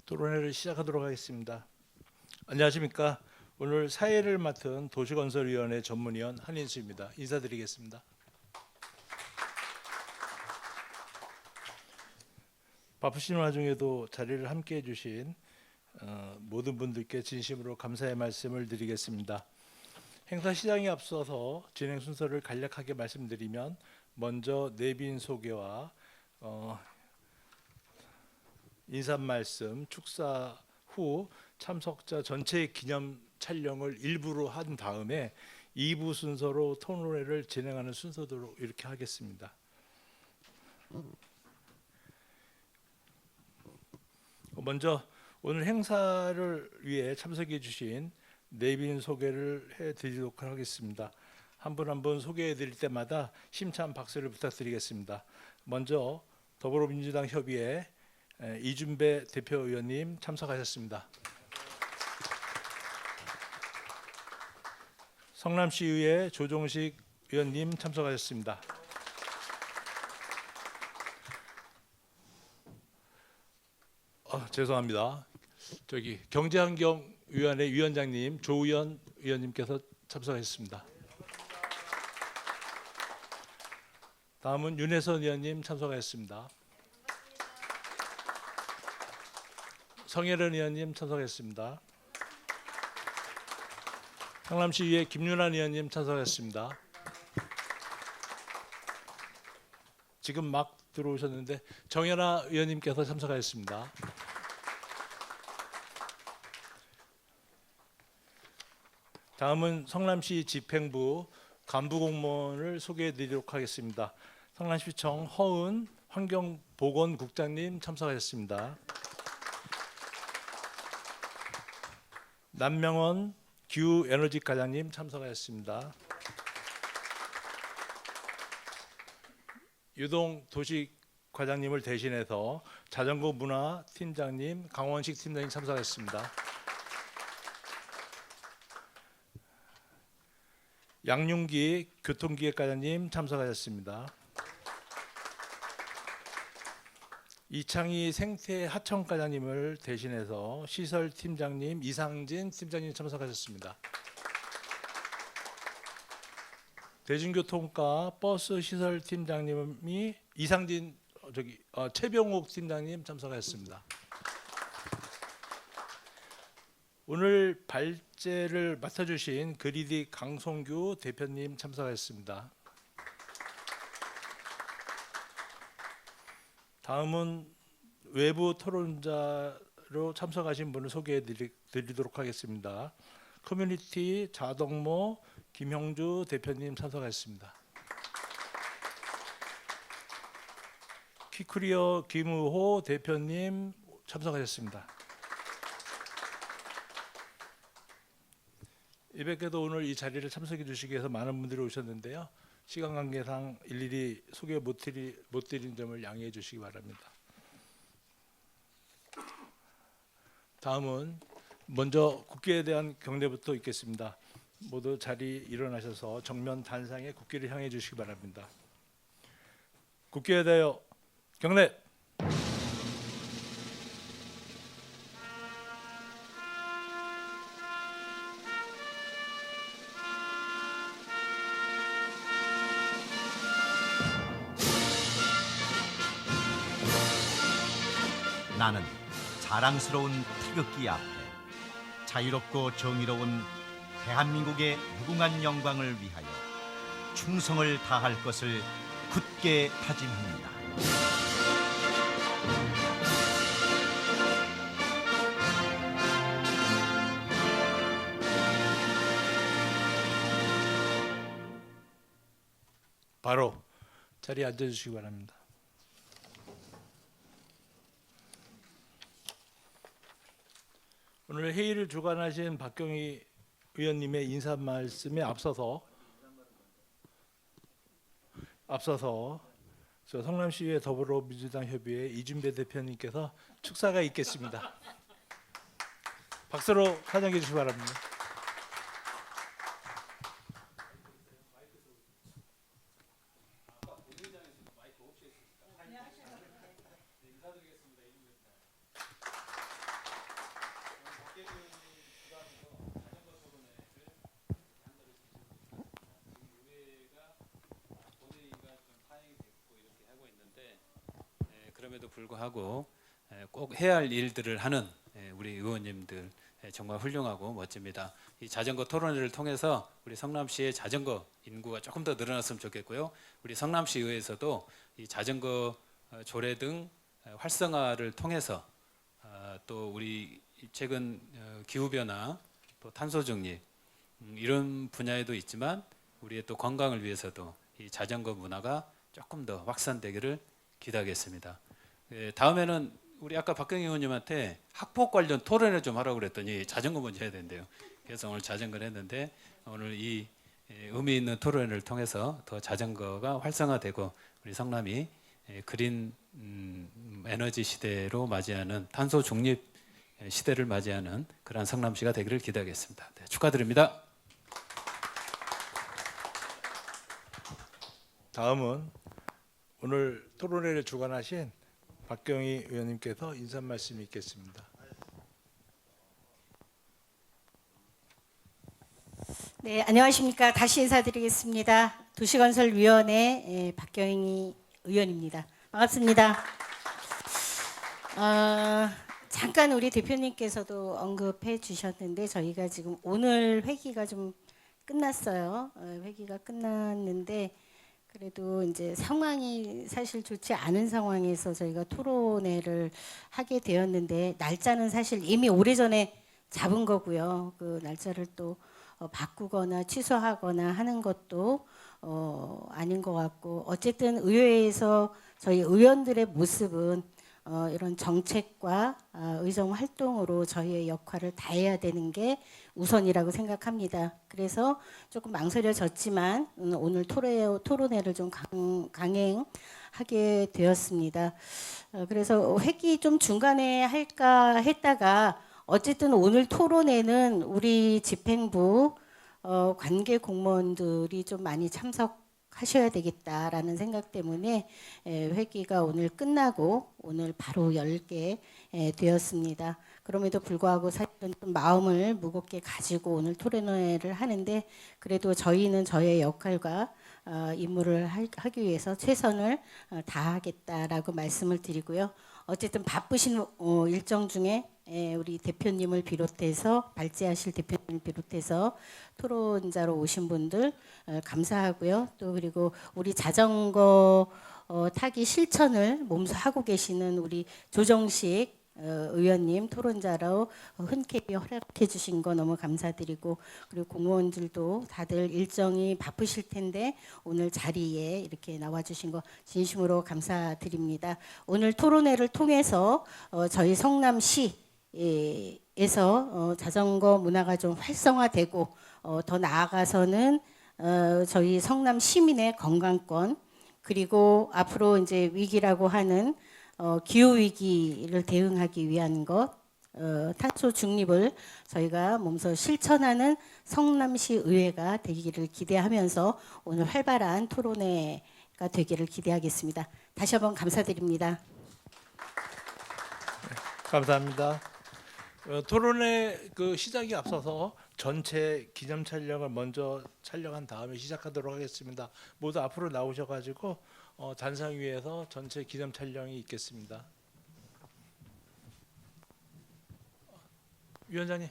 토론회를 시작하도록 하겠습니다. 안녕하십니까. 오늘 사회를 맡은 도시건설위원회 전문위원 한인수입니다. 인사드리겠습니다. 바쁘신 와중에도 자리를 함께해 주신 모든 분들께 진심으로 감사의 말씀을 드리겠습니다. 행사 시작에 앞서서 진행 순서를 간략하게 말씀드리면 먼저 내빈 소개와 인사 말씀, 축사 후 참석자 전체의 기념 촬영을 일부로 한 다음에 2부 순서로 토론회를 진행하는 순서대로 이렇게 하겠습니다. 먼저 오늘 행사를 위해 참석해 주신 내빈 소개를 해드리도록 하겠습니다. 한 분 한 분 소개해 드릴 때마다 심찬 박수를 부탁드리겠습니다. 먼저 더불어민주당 협의회 이준배 대표의원님 참석하셨습니다. 성남시의회 조종식 의원님 참석하셨습니다. 죄송합니다. 경제환경위원회 위원장님 조의원 의원님께서 참석하셨습니다. 다음은 윤혜선 의원님 참석하셨습니다. 성혜련 의원님 참석했습니다. 성남시의회 김윤환 의원님 참석했습니다. 지금 막 들어오셨는데 정연아 의원님께서 참석하셨습니다. 다음은 성남시 집행부 간부 공무원을 소개해 드리도록 하겠습니다. 성남시청 허은 환경보건국장님 참석하셨습니다. 남명원 기후에너지 과장님 참석하셨습니다. 유동 도시 과장님을 대신해서 자전거 문화 팀장님 강원식 팀장님 참석하셨습니다. 양윤기 교통기획과장님 참석하셨습니다. 이창희 생태하청과장님을 대신해서 시설팀장님 이상진 팀장님 참석하셨습니다. 대중교통과 버스 시설팀장님이 최병욱 팀장님 참석하셨습니다. 오늘 발제를 맡아주신 그리디 강송규 대표님 참석하셨습니다. 다음은 외부 토론자로 참석하신 분을 소개해 드리도록 하겠습니다. 커뮤니티 자덕모 김형주 대표님 참석하셨습니다. 키크리어 김우호 대표님 참석하셨습니다. 이밖에도 오늘 이 자리를 참석해 주시기 위해서 많은 분들이 오셨는데요. 시간 관계상 일일이 소개 못 드린 점을 양해해 주시기 바랍니다. 다음은 먼저 국기에 대한 경례부터 있겠습니다. 모두 자리 일어나셔서 정면 단상에 국기를 향해 주시기 바랍니다. 국기에 대하여 경례. 나는 자랑스러운 태극기 앞에 자유롭고 정의로운 대한민국의 무궁한 영광을 위하여 충성을 다할 것을 굳게 다짐합니다. 바로 자리에 앉아주시기 바랍니다. 오늘 회의를 주관하신 박경희 의원님의 인사 말씀에 앞서서 저 성남시의회 더불어민주당 협의회 이준배 대표님께서 축사가 있겠습니다. 박수로 환영해 주시기 바랍니다. 그럼에도 불구하고 꼭 해야 할 일들을 하는 우리 의원님들 정말 훌륭하고 멋집니다. 이 자전거 토론회를 통해서 우리 성남시의 자전거 인구가 조금 더 늘어났으면 좋겠고요. 우리 성남시 의회에서도 이 자전거 조례 등 활성화를 통해서 또 우리 최근 기후 변화, 또 탄소 중립 이런 분야에도 있지만 우리의 또 건강을 위해서도 이 자전거 문화가 조금 더 확산되기를 기대하겠습니다. 다음에는 우리 아까 박경희 의원님한테 학폭 관련 토론회 좀 하라고 그랬더니 자전거 먼저 해야 된대요. 그래서 오늘 자전거를 했는데 오늘 이 의미 있는 토론회를 통해서 더 자전거가 활성화되고 우리 성남이 그린 에너지 시대로 맞이하는 탄소 중립 시대를 맞이하는 그러한 성남시가 되기를 기대하겠습니다. 네, 축하드립니다. 다음은 오늘 토론회를 주관하신 박경희 의원님께서 인사 말씀이 있겠습니다. 네, 안녕하십니까. 다시 인사드리겠습니다. 도시건설위원회 박경희 의원입니다. 반갑습니다. 잠깐 우리 대표님께서도 언급해 주셨는데 저희가 지금 오늘 회기가 좀 끝났어요. 회기가 끝났는데 그래도 이제 상황이 사실 좋지 않은 상황에서 저희가 토론회를 하게 되었는데 날짜는 사실 이미 오래전에 잡은 거고요. 그 날짜를 또 바꾸거나 취소하거나 하는 것도 아닌 것 같고 어쨌든 의회에서 저희 의원들의 모습은 이런 정책과 의정 활동으로 저희의 역할을 다해야 되는 게 우선이라고 생각합니다. 그래서 조금 망설여졌지만 오늘 토론회를 좀 강행하게 되었습니다. 그래서 회기 좀 중간에 할까 했다가 어쨌든 오늘 토론회는 우리 집행부 관계 공무원들이 좀 많이 참석하셔야 되겠다라는 생각 때문에 회기가 오늘 끝나고 오늘 바로 열게 되었습니다. 그럼에도 불구하고 사실은 좀 마음을 무겁게 가지고 오늘 토론회를 하는데 그래도 저희는 저의 역할과 임무를 하기 위해서 최선을 다하겠다라고 말씀을 드리고요. 어쨌든 바쁘신 일정 중에 우리 대표님을 비롯해서 발제하실 대표님을 비롯해서 토론자로 오신 분들 감사하고요. 또 그리고 우리 자전거 타기 실천을 몸소 하고 계시는 우리 조정식 의원님 토론자로 흔쾌히 허락해 주신 거 너무 감사드리고 그리고 공무원들도 다들 일정이 바쁘실 텐데 오늘 자리에 이렇게 나와 주신 거 진심으로 감사드립니다. 오늘 토론회를 통해서 저희 성남시에서 자전거 문화가 좀 활성화되고 더 나아가서는 저희 성남 시민의 건강권 그리고 앞으로 이제 위기라고 하는 기후 위기를 대응하기 위한 것, 탄소 중립을 저희가 몸소 실천하는 성남시 의회가 되기를 기대하면서 오늘 활발한 토론회가 되기를 기대하겠습니다. 다시 한번 감사드립니다. 감사합니다. 토론회 그 시작이 앞서서 전체 기념 촬영을 먼저 촬영한 다음에 시작하도록 하겠습니다. 모두 앞으로 나오셔가지고 단상 위에서 전체 기념 촬영이 있겠습니다. 위원장님.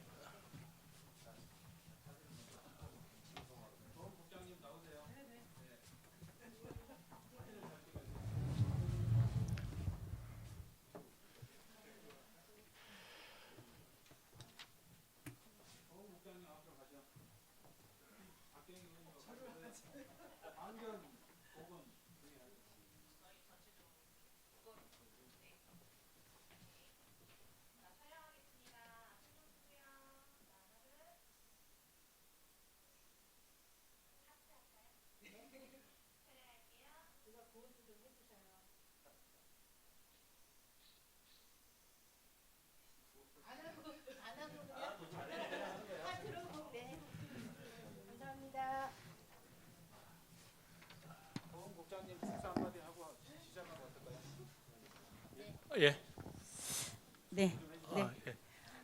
감사합니다. 국장님 축사 한마디 하고 시작하면 어떨까요? 예. 네. 네. 예.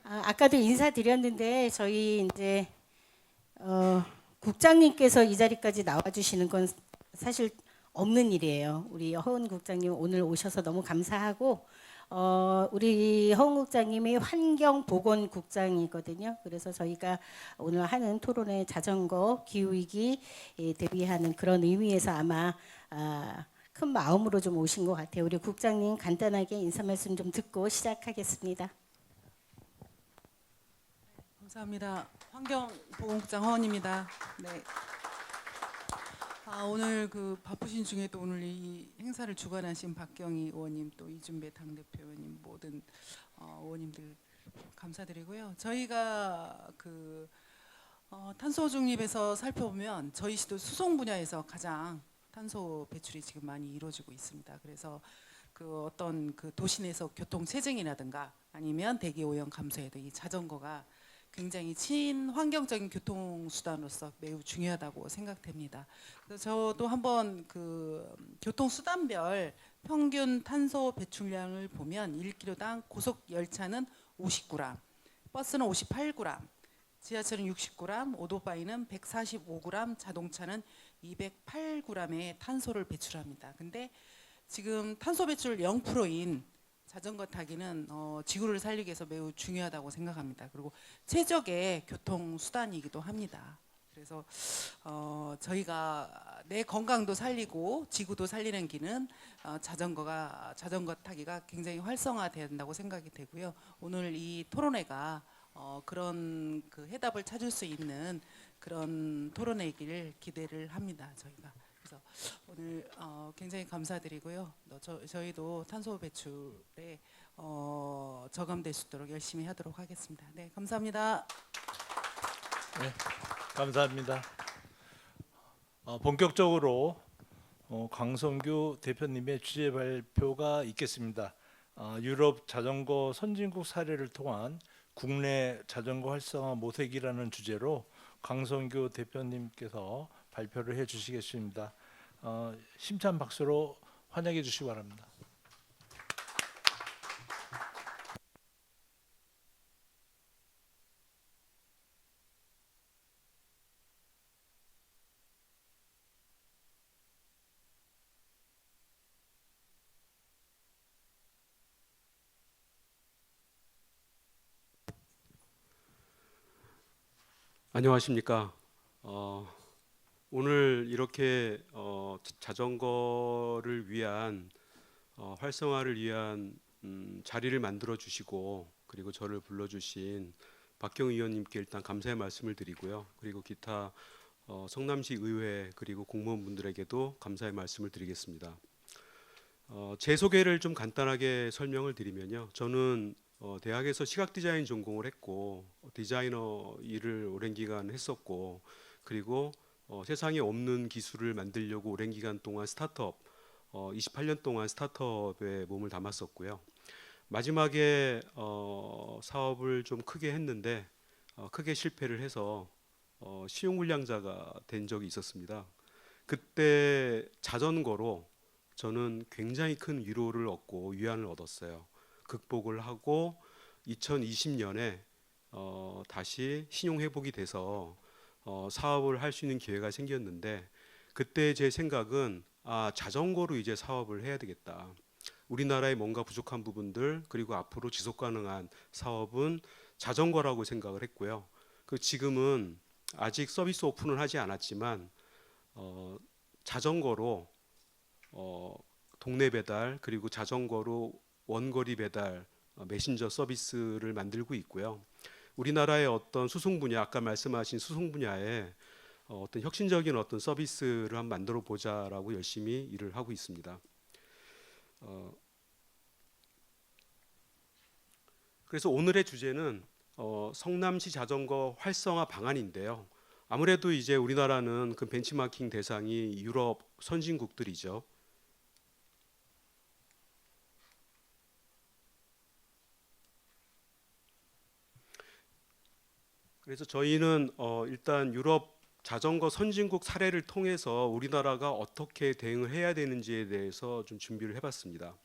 아까도 인사드렸는데 저희 이제 국장님께서 이 자리까지 나와주시는 건 사실 없는 일이에요. 우리 허은 국장님 오늘 오셔서 너무 감사하고 우리 허은 국장님이 환경보건국장이거든요. 그래서 저희가 오늘 하는 토론회 자전거 기후위기 대비하는 그런 의미에서 아마 큰 마음으로 좀 오신 것 같아요. 우리 국장님 간단하게 인사 말씀 좀 듣고 시작하겠습니다. 감사합니다. 환경보건국장 허은입니다. 네. 오늘 그 바쁘신 중에도 오늘 이 행사를 주관하신 박경희 의원님 또 이준배 당대표 의원님 모든 의원님들 감사드리고요. 저희가 그 탄소 중립에서 살펴보면 저희 시도 수송 분야에서 가장 탄소 배출이 지금 많이 이루어지고 있습니다. 그래서 그 어떤 그 도시 내에서 교통 체증이라든가 아니면 대기 오염 감소에도 이 자전거가 굉장히 친환경적인 교통수단으로서 매우 중요하다고 생각됩니다. 그래서 저도 한번 그 교통수단별 평균 탄소 배출량을 보면 1km당 고속 열차는 50g, 버스는 58g, 지하철은 60g, 오토바이는 145g, 자동차는 208g의 탄소를 배출합니다. 근데 지금 탄소 배출 0%인 자전거 타기는 지구를 살리기 위해서 매우 중요하다고 생각합니다. 그리고 최적의 교통 수단이기도 합니다. 그래서 저희가 내 건강도 살리고 지구도 살리는 길은 자전거 타기가 굉장히 활성화된다고 생각이 되고요. 오늘 이 토론회가 그런 그 해답을 찾을 수 있는 그런 토론회이기를 기대를 합니다. 저희가. 그래서 오늘 굉장히 감사드리고요. 저희도 탄소 배출에 저감될 수 있도록 열심히 하도록 하겠습니다. 네, 감사합니다. 네, 감사합니다. 본격적으로 강성규 대표님의 주제 발표가 있겠습니다. 유럽 자전거 선진국 사례를 통한 국내 자전거 활성화 모색이라는 주제로 강성규 대표님께서 발표를 해주시겠습니다. 심찬 박수로 환영해 주시기 바랍니다. 안녕하십니까. 오늘 이렇게 자전거를 위한 활성화를 위한 자리를 만들어 주시고 그리고 저를 불러주신 박경희 의원님께 일단 감사의 말씀을 드리고요. 그리고 기타 성남시 의회 그리고 공무원분들에게도 감사의 말씀을 드리겠습니다. 제 소개를 좀 간단하게 설명을 드리면요. 저는 대학에서 시각 디자인 전공을 했고 디자이너 일을 오랜 기간 했었고 그리고 세상에 없는 기술을 만들려고 오랜 기간 동안 스타트업 28년 동안 스타트업에 몸을 담았었고요. 마지막에 사업을 좀 크게 했는데 크게 실패를 해서 시용불량자가 된 적이 있었습니다. 그때 자전거로 저는 굉장히 큰 위로를 얻고 위안을 얻었어요. 극복을 하고 2020년에 다시 신용 회복이 돼서 사업을 할 수 있는 기회가 생겼는데 그때 제 생각은 자전거로 이제 사업을 해야 되겠다. 우리나라에 뭔가 부족한 부분들 그리고 앞으로 지속 가능한 사업은 자전거라고 생각을 했고요. 지금은 아직 서비스 오픈을 하지 않았지만 자전거로 동네 배달 그리고 자전거로 원거리 배달 메신저 서비스를 만들고 있고요. 우리나라의 어떤 수송 분야 아까 말씀하신 수송 분야에 어떤 혁신적인 어떤 서비스를 한번 만들어 보자라고 열심히 일을 하고 있습니다. 그래서 오늘의 주제는 성남시 자전거 활성화 방안인데요. 아무래도 이제 우리나라는 그 벤치마킹 대상이 유럽 선진국들이죠. 그래서 저희는 일단 유럽 자전거 선진국 사례를 통해서 우리나라가 어떻게 대응을 해야 되는지에 대해서 좀 준비를 해봤습니다.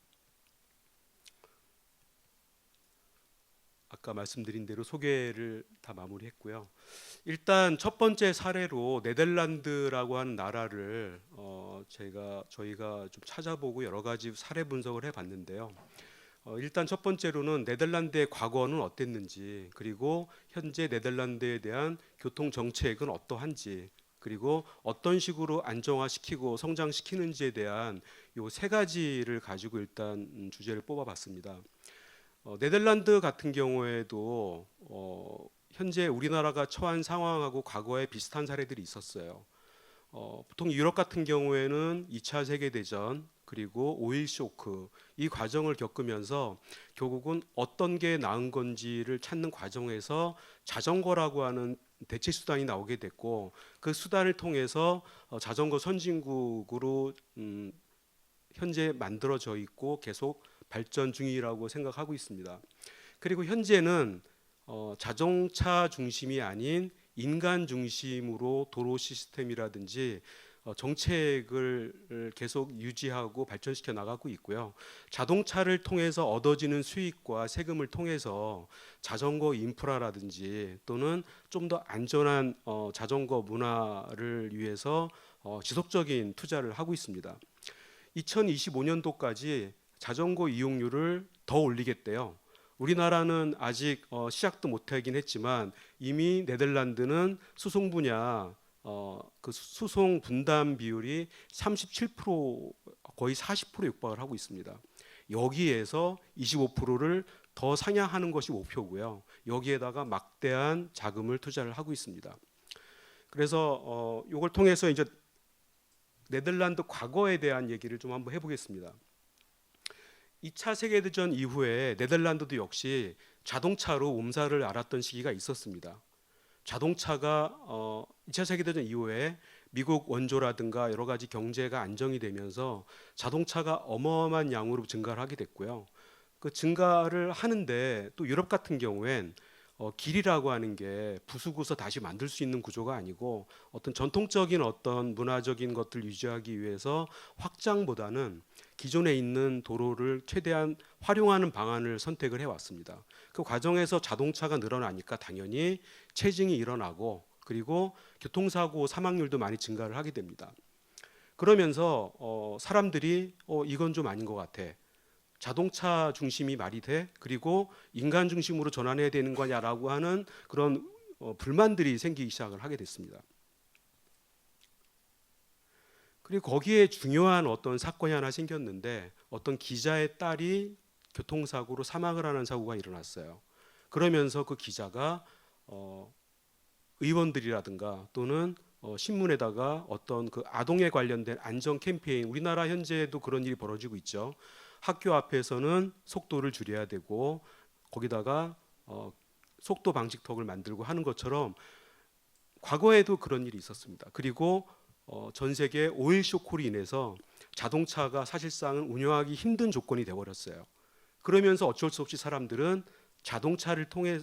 아까 말씀드린 대로 소개를 다 마무리했고요. 일단 첫 번째 사례로 네덜란드라고 하는 나라를 저희가 좀 찾아보고 여러 가지 사례 분석을 해봤는데요. 일단 첫 번째로는 네덜란드의 과거는 어땠는지, 그리고 현재 네덜란드에 대한 교통 정책은 어떠한지, 그리고 어떤 식으로 안정화시키고 성장시키는지에 대한 요 세 가지를 가지고 일단 주제를 뽑아봤습니다. 네덜란드 같은 경우에도 현재 우리나라가 처한 상황하고 과거에 비슷한 사례들이 있었어요. 보통 유럽 같은 경우에는 2차 세계대전 그리고 오일 쇼크 이 과정을 겪으면서 결국은 어떤 게 나은 건지를 찾는 과정에서 자전거라고 하는 대체 수단이 나오게 됐고, 그 수단을 통해서 자전거 선진국으로 현재 만들어져 있고 계속 발전 중이라고 생각하고 있습니다. 그리고 현재는 자동차 중심이 아닌 인간 중심으로 도로 시스템이라든지 정책을 계속 유지하고 발전시켜 나가고 있고요. 자동차를 통해서 얻어지는 수익과 세금을 통해서 자전거 인프라라든지 또는 좀 더 안전한 자전거 문화를 위해서 지속적인 투자를 하고 있습니다. 2025년도까지 자전거 이용률을 더 올리겠대요. 우리나라는 아직 시작도 못하긴 했지만 이미 네덜란드는 수송 분야 그 수송 분담 비율이 37% 거의 40% 육박을 하고 있습니다. 여기에서 25%를 더 상향하는 것이 목표고요. 여기에다가 막대한 자금을 투자를 하고 있습니다. 그래서 이걸 통해서 이제 네덜란드 과거에 대한 얘기를 좀 한번 해보겠습니다. 2차 세계대전 이후에 네덜란드도 역시 자동차로 옴사를 앓았던 시기가 있었습니다. 자동차가 2차 세계대전 이후에 미국 원조라든가 여러 가지 경제가 안정이 되면서 자동차가 어마어마한 양으로 증가를 하게 됐고요. 그 증가를 하는데 또 유럽 같은 경우엔 길이라고 하는 게 부수고서 다시 만들 수 있는 구조가 아니고 어떤 전통적인 어떤 문화적인 것들 유지하기 위해서 확장보다는 기존에 있는 도로를 최대한 활용하는 방안을 선택을 해왔습니다. 그 과정에서 자동차가 늘어나니까 당연히 체증이 일어나고 그리고 교통사고 사망률도 많이 증가를 하게 됩니다. 그러면서 사람들이 이건 좀 아닌 것 같아. 자동차 중심이 말이 돼? 그리고 인간 중심으로 전환해야 되는 거냐라고 하는 그런 불만들이 생기기 시작을 하게 됐습니다. 그리고 거기에 중요한 어떤 사건이 하나 생겼는데 어떤 기자의 딸이 교통사고로 사망을 하는 사고가 일어났어요. 그러면서 그 기자가 의원들이라든가 또는 신문에다가 어떤 그 아동에 관련된 안전 캠페인, 우리나라 현재도 그런 일이 벌어지고 있죠. 학교 앞에서는 속도를 줄여야 되고 거기다가 속도 방지턱을 만들고 하는 것처럼 과거에도 그런 일이 있었습니다. 그리고 전 세계 오일 쇼크로 인해서 자동차가 사실상은 운영하기 힘든 조건이 되어버렸어요. 그러면서 어쩔 수 없이 사람들은 자동차를 통해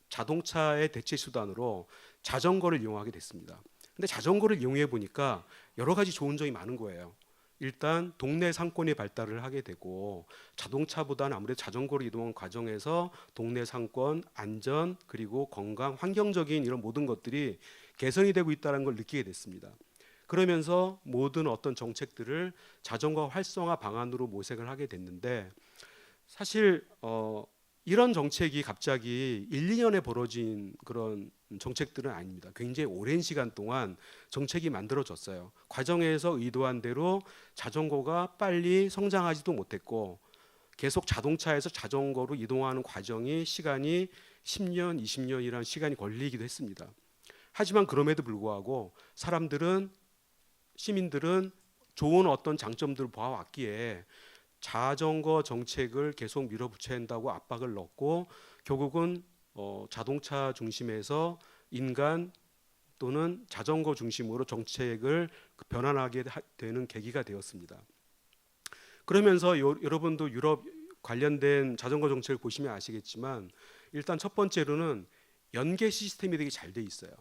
자동차의 대체 수단으로 자전거를 이용하게 됐습니다. 근데 자전거를 이용해 보니까 여러 가지 좋은 점이 많은 거예요. 일단 동네 상권이 발달을 하게 되고 자동차보다는 아무래도 자전거로 이동하는 과정에서 동네 상권, 안전, 그리고 건강, 환경적인 이런 모든 것들이 개선이 되고 있다는 걸 느끼게 됐습니다. 그러면서 모든 어떤 정책들을 자전거 활성화 방안으로 모색을 하게 됐는데 사실 이런 정책이 갑자기 1, 2년에 벌어진 그런 정책들은 아닙니다. 굉장히 오랜 시간 동안 정책이 만들어졌어요. 과정에서 의도한 대로 자전거가 빨리 성장하지도 못했고 계속 자동차에서 자전거로 이동하는 과정이 시간이 10년, 20년이라는 시간이 걸리기도 했습니다. 하지만 그럼에도 불구하고 시민들은 좋은 어떤 장점들을 보아왔기에 자전거 정책을 계속 밀어붙여야 한다고 압박을 넣고 결국은 자동차 중심에서 인간 또는 자전거 중심으로 정책을 변환하게 되는 계기가 되었습니다. 그러면서 여러분도 유럽 관련된 자전거 정책을 보시면 아시겠지만 일단 첫 번째로는 연계 시스템이 되게 잘 돼 있어요.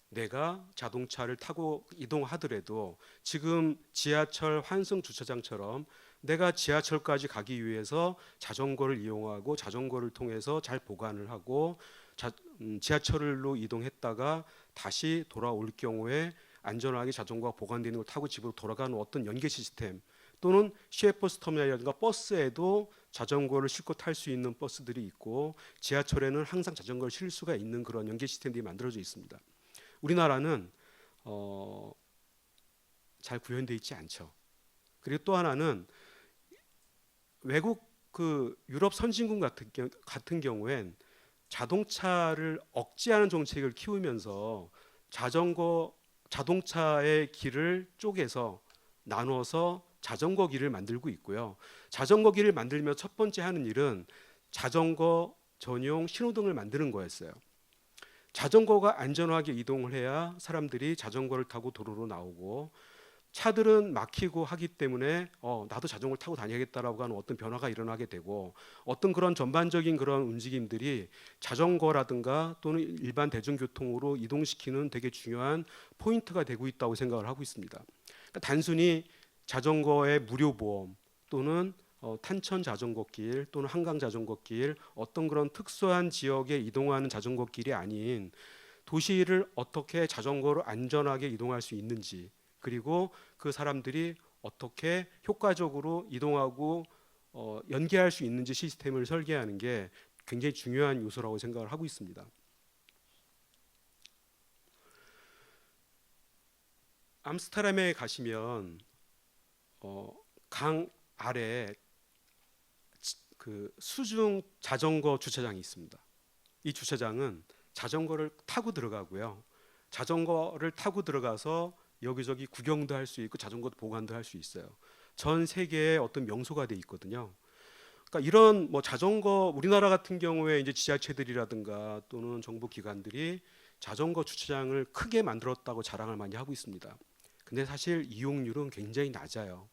내가 자동차를 타고 이동하더라도 지금 지하철 환승 주차장처럼 내가 지하철까지 가기 위해서 자전거를 이용하고 자전거를 통해서 잘 보관을 하고 지하철로 이동했다가 다시 돌아올 경우에 안전하게 자전거가 보관되는 걸 타고 집으로 돌아가는 어떤 연계 시스템, 또는 시외버스 터미널이라든가 버스에도 자전거를 싣고 탈 수 있는 버스들이 있고 지하철에는 항상 자전거를 실을 수가 있는 그런 연계 시스템들이 만들어져 있습니다. 우리나라는 잘 구현되어 있지 않죠. 그리고 또 하나는 외국 그 유럽 선진국 같은 경우엔 자동차를 억제하는 정책을 키우면서 자동차의 길을 쪼개서 나눠서 자전거 길을 만들고 있고요. 자전거 길을 만들면 첫 번째 하는 일은 자전거 전용 신호등을 만드는 거였어요. 자전거가 안전하게 이동을 해야 사람들이 자전거를 타고 도로로 나오고, 차들은 막히고 하기 때문에 나도 자전거를 타고 다녀야겠다라고 하는 어떤 변화가 일어나게 되고, 어떤 그런 전반적인 그런 움직임들이 자전거라든가 또는 일반 대중교통으로 이동시키는 되게 중요한 포인트가 되고 있다고 생각을 하고 있습니다. 그러니까 단순히 자전거의 무료 보험 또는 탄천 자전거길 또는 한강 자전거길, 어떤 그런 특수한 지역에 이동하는 자전거길이 아닌 도시를 어떻게 자전거로 안전하게 이동할 수 있는지, 그리고 그 사람들이 어떻게 효과적으로 이동하고 연계할 수 있는지 시스템을 설계하는 게 굉장히 중요한 요소라고 생각을 하고 있습니다. 암스테르담에 가시면 강 아래 그 수중 자전거 주차장이 있습니다. 이 주차장은 자전거를 타고 들어가고요. 자전거를 타고 들어가서 여기저기 구경도 할 수 있고 자전거 보관도 할 수 있어요. 전 세계의 어떤 명소가 돼 있거든요. 그러니까 이런 자전거, 우리나라 같은 경우에 이제 지자체들이라든가 또는 정부 기관들이 자전거 주차장을 크게 만들었다고 자랑을 많이 하고 있습니다. 근데 사실 이용률은 굉장히 낮아요.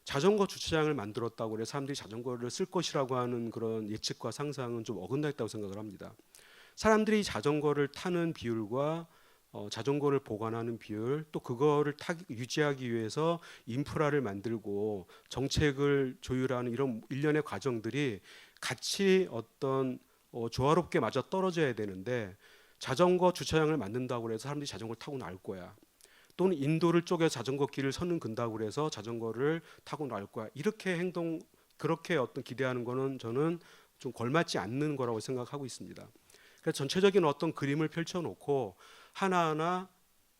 자전거 주차장을 만들었다고 해서 사람들이 자전거를 쓸 것이라고 하는 그런 예측과 상상은 좀 어긋나 있다고 생각을 합니다. 사람들이 자전거를 타는 비율과 자전거를 보관하는 비율, 또 그거를 유지하기 위해서 인프라를 만들고 정책을 조율하는 이런 일련의 과정들이 같이 어떤 조화롭게 맞아 떨어져야 되는데, 자전거 주차장을 만든다고 해서 사람들이 자전거를 타고 나올 거야, 또는 인도를 쪼개서 자전거 길을 선긋는다고 해서 자전거를 타고 나올 거야, 그렇게 어떤 기대하는 거는 저는 좀 걸맞지 않는 거라고 생각하고 있습니다. 그래서 전체적인 어떤 그림을 펼쳐놓고 하나하나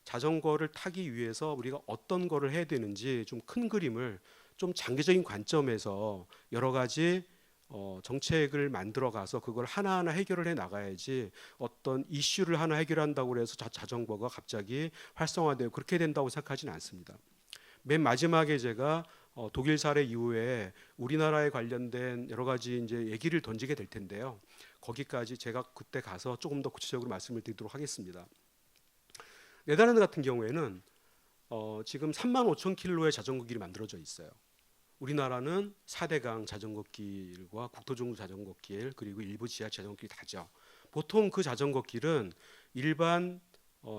자전거를 타기 위해서 우리가 어떤 거를 해야 되는지 좀 큰 그림을 좀 장기적인 관점에서 여러 가지 정책을 만들어 가서 그걸 하나하나 해결을 해 나가야지, 어떤 이슈를 하나 해결한다고 해서 자전거가 갑자기 활성화되고 그렇게 된다고 생각하지는 않습니다. 맨 마지막에 제가 독일 사례 이후에 우리나라에 관련된 여러 가지 이제 얘기를 던지게 될 텐데요. 거기까지 제가 그때 가서 조금 더 구체적으로 말씀을 드리도록 하겠습니다. 네덜란드 같은 경우에는 지금 35,000km의 자전거 길이 만들어져 있어요. 우리나라는 4대강 자전거길과 국토종로 자전거길, 그리고 일부 지하철 자전거길이 다죠. 보통 그 자전거길은 일반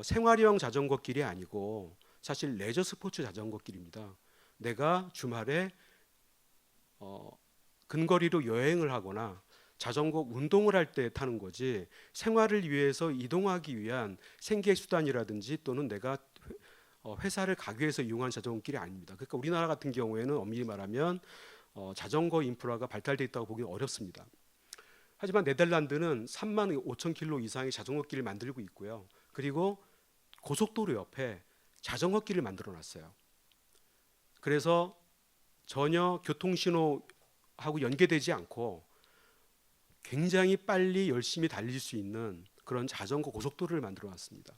생활형 자전거길이 아니고 사실 레저 스포츠 자전거길입니다. 내가 주말에 근거리로 여행을 하거나 자전거 운동을 할 때 타는 거지, 생활을 위해서 이동하기 위한 생계 수단이라든지 또는 내가 회사를 가기 위해서 이용한 자전거길이 아닙니다. 그러니까 우리나라 같은 경우에는 엄밀히 말하면 자전거 인프라가 발달되어 있다고 보기는 어렵습니다. 하지만 네덜란드는 35,000km 이상의 자전거길을 만들고 있고요. 그리고 고속도로 옆에 자전거길을 만들어 놨어요. 그래서 전혀 교통신호하고 연계되지 않고 굉장히 빨리 열심히 달릴 수 있는 그런 자전거 고속도로를 만들어 놨습니다.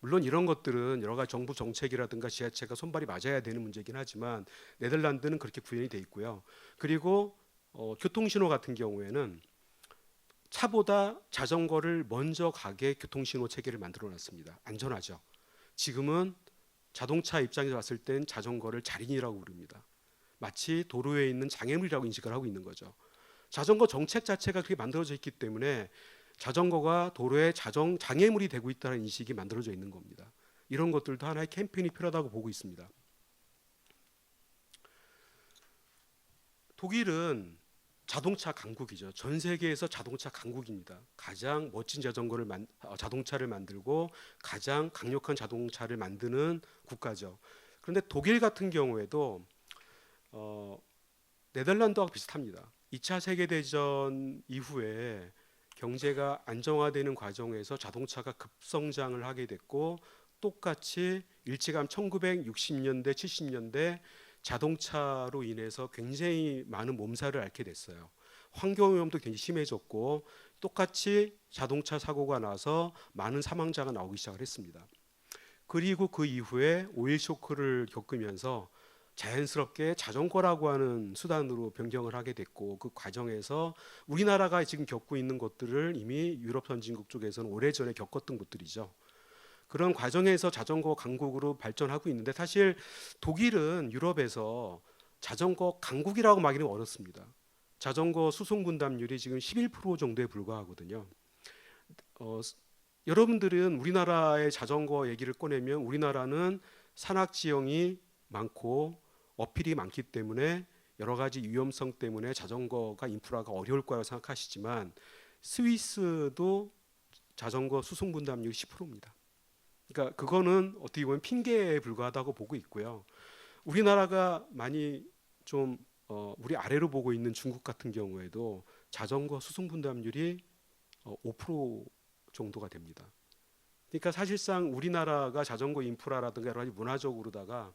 물론 이런 것들은 여러 가지 정부 정책이라든가 지자체가 손발이 맞아야 되는 문제이긴 하지만 네덜란드는 그렇게 구현이 돼 있고요. 그리고 교통신호 같은 경우에는 차보다 자전거를 먼저 가게 교통신호 체계를 만들어 놨습니다. 안전하죠. 지금은 자동차 입장에서 봤을 땐 자전거를 자린이라고 부릅니다. 마치 도로에 있는 장애물이라고 인식을 하고 있는 거죠. 자전거 정책 자체가 그렇게 만들어져 있기 때문에 자전거가 도로에 장애물이 되고 있다는 인식이 만들어져 있는 겁니다. 이런 것들도 하나의 캠페인이 필요하다고 보고 있습니다. 독일은 자동차 강국이죠. 전 세계에서 자동차 강국입니다. 가장 멋진 자동차를 만들고 가장 강력한 자동차를 만드는 국가죠. 그런데 독일 같은 경우에도 네덜란드와 비슷합니다. 2차 세계대전 이후에 경제가 안정화되는 과정에서 자동차가 급성장을 하게 됐고 똑같이 일찌감 1960년대, 70년대 자동차로 인해서 굉장히 많은 몸살을 앓게 됐어요. 환경오염도 굉장히 심해졌고 똑같이 자동차 사고가 나서 많은 사망자가 나오기 시작을 했습니다. 그리고 그 이후에 오일 쇼크를 겪으면서 자연스럽게 자전거라고 하는 수단으로 변경을 하게 됐고 그 과정에서 우리나라가 지금 겪고 있는 것들을 이미 유럽 선진국 쪽에서는 오래전에 겪었던 것들이죠. 그런 과정에서 자전거 강국으로 발전하고 있는데 사실 독일은 유럽에서 자전거 강국이라고 말하기는 어렵습니다. 자전거 수송 분담률이 지금 11% 정도에 불과하거든요. 여러분들은 우리나라의 자전거 얘기를 꺼내면 우리나라는 산악 지형이 많고 어필이 많기 때문에 여러 가지 위험성 때문에 자전거가 인프라가 어려울 거라고 생각하시지만 스위스도 자전거 수송 분담률이 10%입니다. 그러니까 그거는 어떻게 보면 핑계에 불과하다고 보고 있고요. 우리나라가 많이 좀 우리 아래로 보고 있는 중국 같은 경우에도 자전거 수송 분담률이 5% 정도가 됩니다. 그러니까 사실상 우리나라가 자전거 인프라라든가 여러 가지 문화적으로다가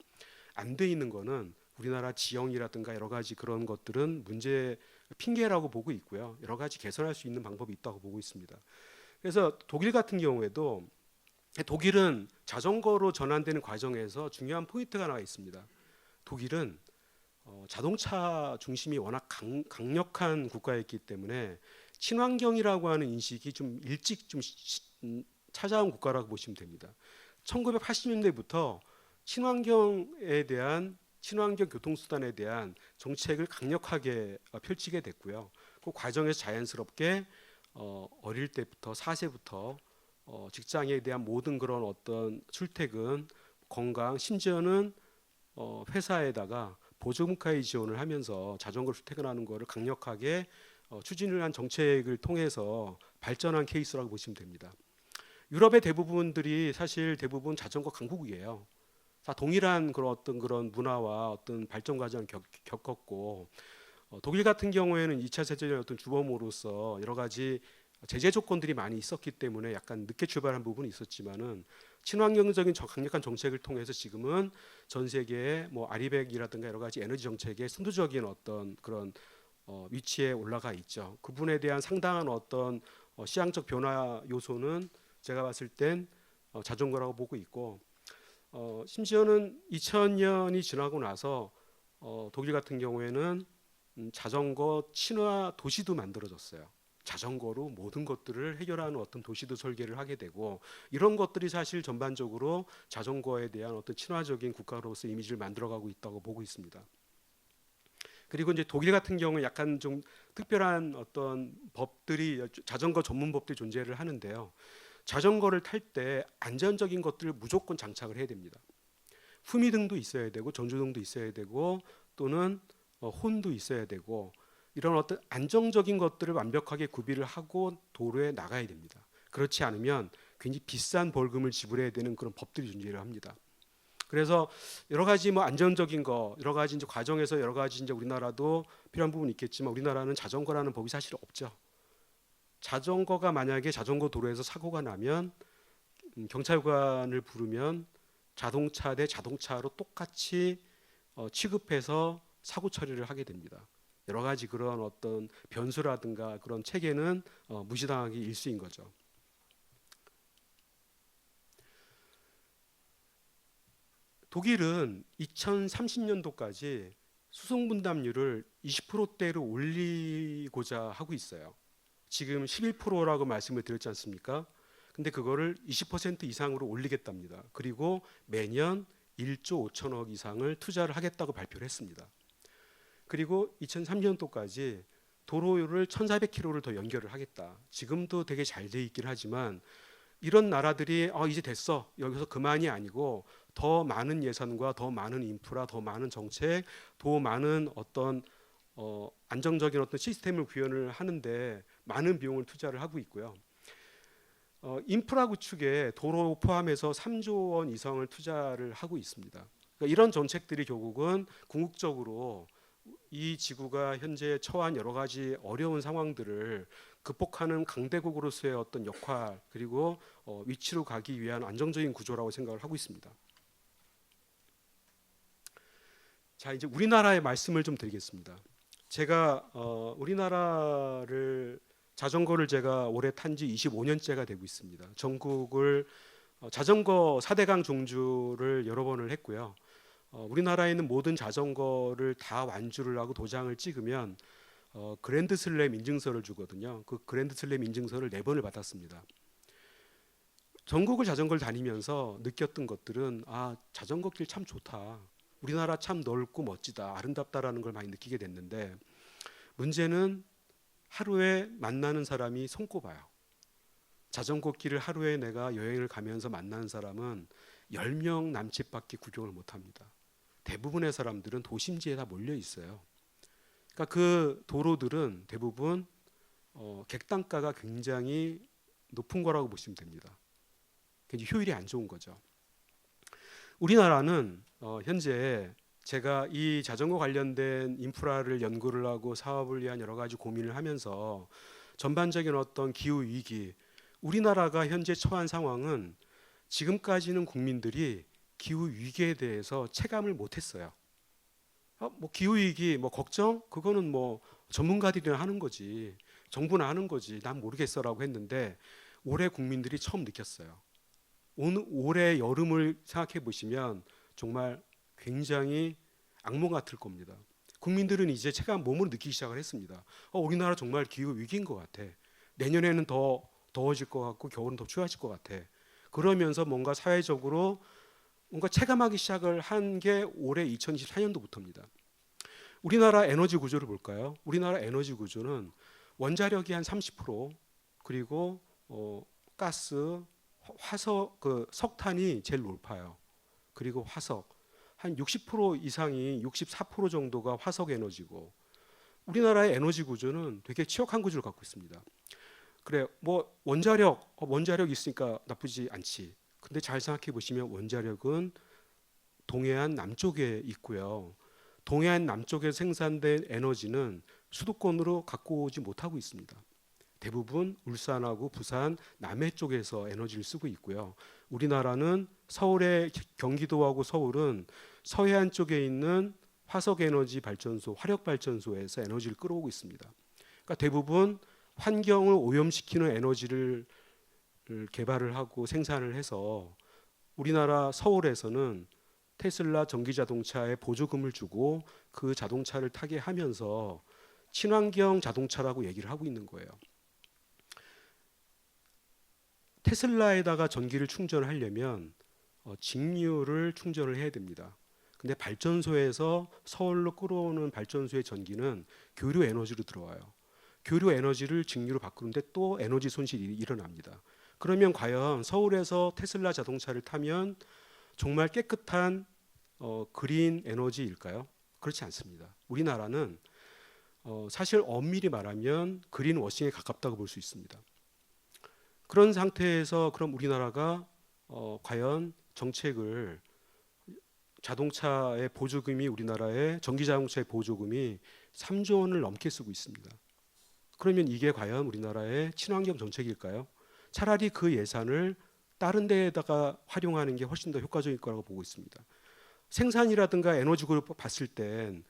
안 돼 있는 거는 우리나라 지형이라든가 여러 가지 그런 것들은 문제 핑계라고 보고 있고요. 여러 가지 개선할 수 있는 방법이 있다고 보고 있습니다. 그래서 독일 같은 경우에도 독일은 자전거로 전환되는 과정에서 중요한 포인트가 하나 있습니다. 독일은 자동차 중심이 워낙 강력한 국가였기 때문에 친환경이라고 하는 인식이 좀 일찍 좀 찾아온 국가라고 보시면 됩니다. 1980년대부터 친환경에 대한 친환경 교통수단에 대한 정책을 강력하게 펼치게 됐고요. 그 과정에서 자연스럽게 어릴 때부터 4세부터 직장에 대한 모든 그런 어떤 출퇴근, 건강, 심지어는 회사에다가 보조금까지 지원을 하면서 자전거로 출퇴근하는 것을 강력하게 추진을 한 정책을 통해서 발전한 케이스라고 보시면 됩니다. 유럽의 대부분들이 사실 대부분 자전거 강국이에요. 다 동일한 그런 문화와 어떤 발전 과정을 겪었고 독일 같은 경우에는 2차 세계대전의 어떤 주범으로서 여러 가지 제재 조건들이 많이 있었기 때문에 약간 늦게 출발한 부분이 있었지만은 친환경적인 강력한 정책을 통해서 지금은 전 세계의 뭐 아리백이라든가 여러 가지 에너지 정책의 선두적인 어떤 그런 위치에 올라가 있죠. 그분에 대한 상당한 어떤 시장적 변화 요소는 제가 봤을 땐 자전거라고 보고 있고 심지어는 2000년이 지나고 나서 독일 같은 경우에는 자전거 친화 도시도 만들어졌어요. 자전거로 모든 것들을 해결하는 어떤 도시도 설계를 하게 되고 이런 것들이 사실 전반적으로 자전거에 대한 어떤 친화적인 국가로서 이미지를 만들어가고 있다고 보고 있습니다. 그리고 이제 독일 같은 경우는 약간 좀 특별한 어떤 법들이 자전거 전문 법들이 존재를 하는데요. 자전거를 탈 때 안전적인 것들을 무조건 장착을 해야 됩니다. 후미등도 있어야 되고 전조등도 있어야 되고 또는 혼도 있어야 되고 이런 어떤 안정적인 것들을 완벽하게 구비를 하고 도로에 나가야 됩니다. 그렇지 않으면 굉장히 비싼 벌금을 지불해야 되는 그런 법들이 존재를 합니다. 그래서 여러 가지 뭐 안전적인 거 여러 가지 이제 과정에서 여러 가지 이제 우리나라도 필요한 부분이 있겠지만 우리나라는 자전거라는 법이 사실 없죠. 자전거가 만약에 자전거 도로에서 사고가 나면 경찰관을 부르면 자동차 대 자동차로 똑같이 취급해서 사고 처리를 하게 됩니다. 여러 가지 그런 어떤 변수라든가 그런 체계는 무시당하기 일쑤인 거죠. 독일은 2030년도까지 수송 분담률을 20%대로 올리고자 하고 있어요. 지금 11%라고 말씀을 드렸지 않습니까? 근데 그거를 20% 이상으로 올리겠답니다. 그리고 매년 1조 5천억 이상을 투자를 하겠다고 발표를 했습니다. 그리고 2030년도까지 도로를 1,400km를 더 연결을 하겠다. 지금도 되게 잘 돼 있긴 하지만 이런 나라들이 이제 됐어. 여기서 그만이 아니고 더 많은 예산과 더 많은 인프라, 더 많은 정책, 더 많은 어떤 안정적인 어떤 시스템을 구현을 하는데 많은 비용을 투자를 하고 있고요. 인프라 구축에 도로 포함해서 3조 원 이상을 투자를 하고 있습니다. 그러니까 이런 정책들이 결국은 궁극적으로 이 지구가 현재 처한 여러 가지 어려운 상황들을 극복하는 강대국으로서의 어떤 역할 그리고 위치로 가기 위한 안정적인 구조라고 생각을 하고 있습니다. 자, 이제 우리나라의 말씀을 좀 드리겠습니다. 제가 우리나라를 자전거를 제가 올해 탄 지 25년째가 되고 있습니다. 전국을 자전거 4대강 종주를 여러 번을 했고요. 우리나라에 있는 모든 자전거를 다 완주를 하고 도장을 찍으면 그랜드슬램 인증서를 주거든요. 그 그랜드슬램 인증서를 4번을 받았습니다. 전국을 자전거를 다니면서 느꼈던 것들은 자전거 길 참 좋다. 우리나라 참 넓고 멋지다. 아름답다라는 걸 많이 느끼게 됐는데 문제는 하루에 만나는 사람이 손꼽아요. 자전거 길을 하루에 내가 여행을 가면서 만나는 사람은 10명 남짓밖에 구경을 못합니다. 대부분의 사람들은 도심지에 다 몰려 있어요. 그러니까 그 도로들은 대부분 객단가가 굉장히 높은 거라고 보시면 됩니다. 효율이 안 좋은 거죠. 우리나라는 현재 제가 이 자전거 관련된 인프라를 연구를 하고 사업을 위한 여러 가지 고민을 하면서 전반적인 어떤 기후 위기, 우리나라가 현재 처한 상황은 지금까지는 국민들이 기후 위기에 대해서 체감을 못했어요. 뭐 기후 위기, 뭐 걱정, 그거는 뭐 전문가들이나 하는 거지, 정부나 하는 거지, 난 모르겠어라고 했는데 올해 국민들이 처음 느꼈어요. 올해 여름을 생각해 보시면 정말 굉장히 악몽 같을 겁니다. 국민들은 이제 체감 몸으로 느끼기 시작을 했습니다. 우리나라 정말 기후 위기인 것 같아. 내년에는 더 더워질 것 같고 겨울은 더 추워질 것 같아. 그러면서 뭔가 사회적으로 뭔가 체감하기 시작을 한 게 올해 2024년도부터입니다. 우리나라 에너지 구조를 볼까요? 우리나라 에너지 구조는 원자력이 한 30%, 그리고 가스, 화석, 석탄이 제일 높아요. 그리고 화석 한 60% 이상이 64% 정도가 화석 에너지고, 우리나라의 에너지 구조는 되게 취약한 구조를 갖고 있습니다. 그래, 뭐 원자력 있으니까 나쁘지 않지. 근데 잘 생각해 보시면 원자력은 동해안 남쪽에 있고요. 동해안 남쪽에 생산된 에너지는 수도권으로 갖고 오지 못하고 있습니다. 대부분 울산하고 부산 남해 쪽에서 에너지를 쓰고 있고요. 우리나라는 경기도하고 서울은 서해안 쪽에 있는 화석에너지 발전소, 화력발전소에서 에너지를 끌어오고 있습니다. 그러니까 대부분 환경을 오염시키는 에너지를 개발을 하고 생산을 해서 우리나라 서울에서는 테슬라 전기자동차에 보조금을 주고 그 자동차를 타게 하면서 친환경 자동차라고 얘기를 하고 있는 거예요. 테슬라에다가 전기를 충전하려면 직류를 충전을 해야 됩니다. 근데 발전소에서 서울로 끌어오는 발전소의 전기는 교류 에너지로 들어와요. 교류 에너지를 직류로 바꾸는데 또 에너지 손실이 일어납니다. 그러면 과연 서울에서 테슬라 자동차를 타면 정말 깨끗한 그린 에너지일까요? 그렇지 않습니다. 우리나라는 사실 엄밀히 말하면 그린 워싱에 가깝다고 볼 수 있습니다. 그런 상태에서 그럼 우리나라가 과연 정책을, 자동차의 보조금이, 우리나라의 전기자동차의 보조금이 3조 원을 넘게 쓰고 있습니다. 그러면 이게 과연 우리나라의 친환경 정책일까요? 차라리 그 예산을 다른 데에다가 활용하는 게 훨씬 더 효과적일 거라고 보고 있습니다. 생산이라든가 에너지를 봤을 땐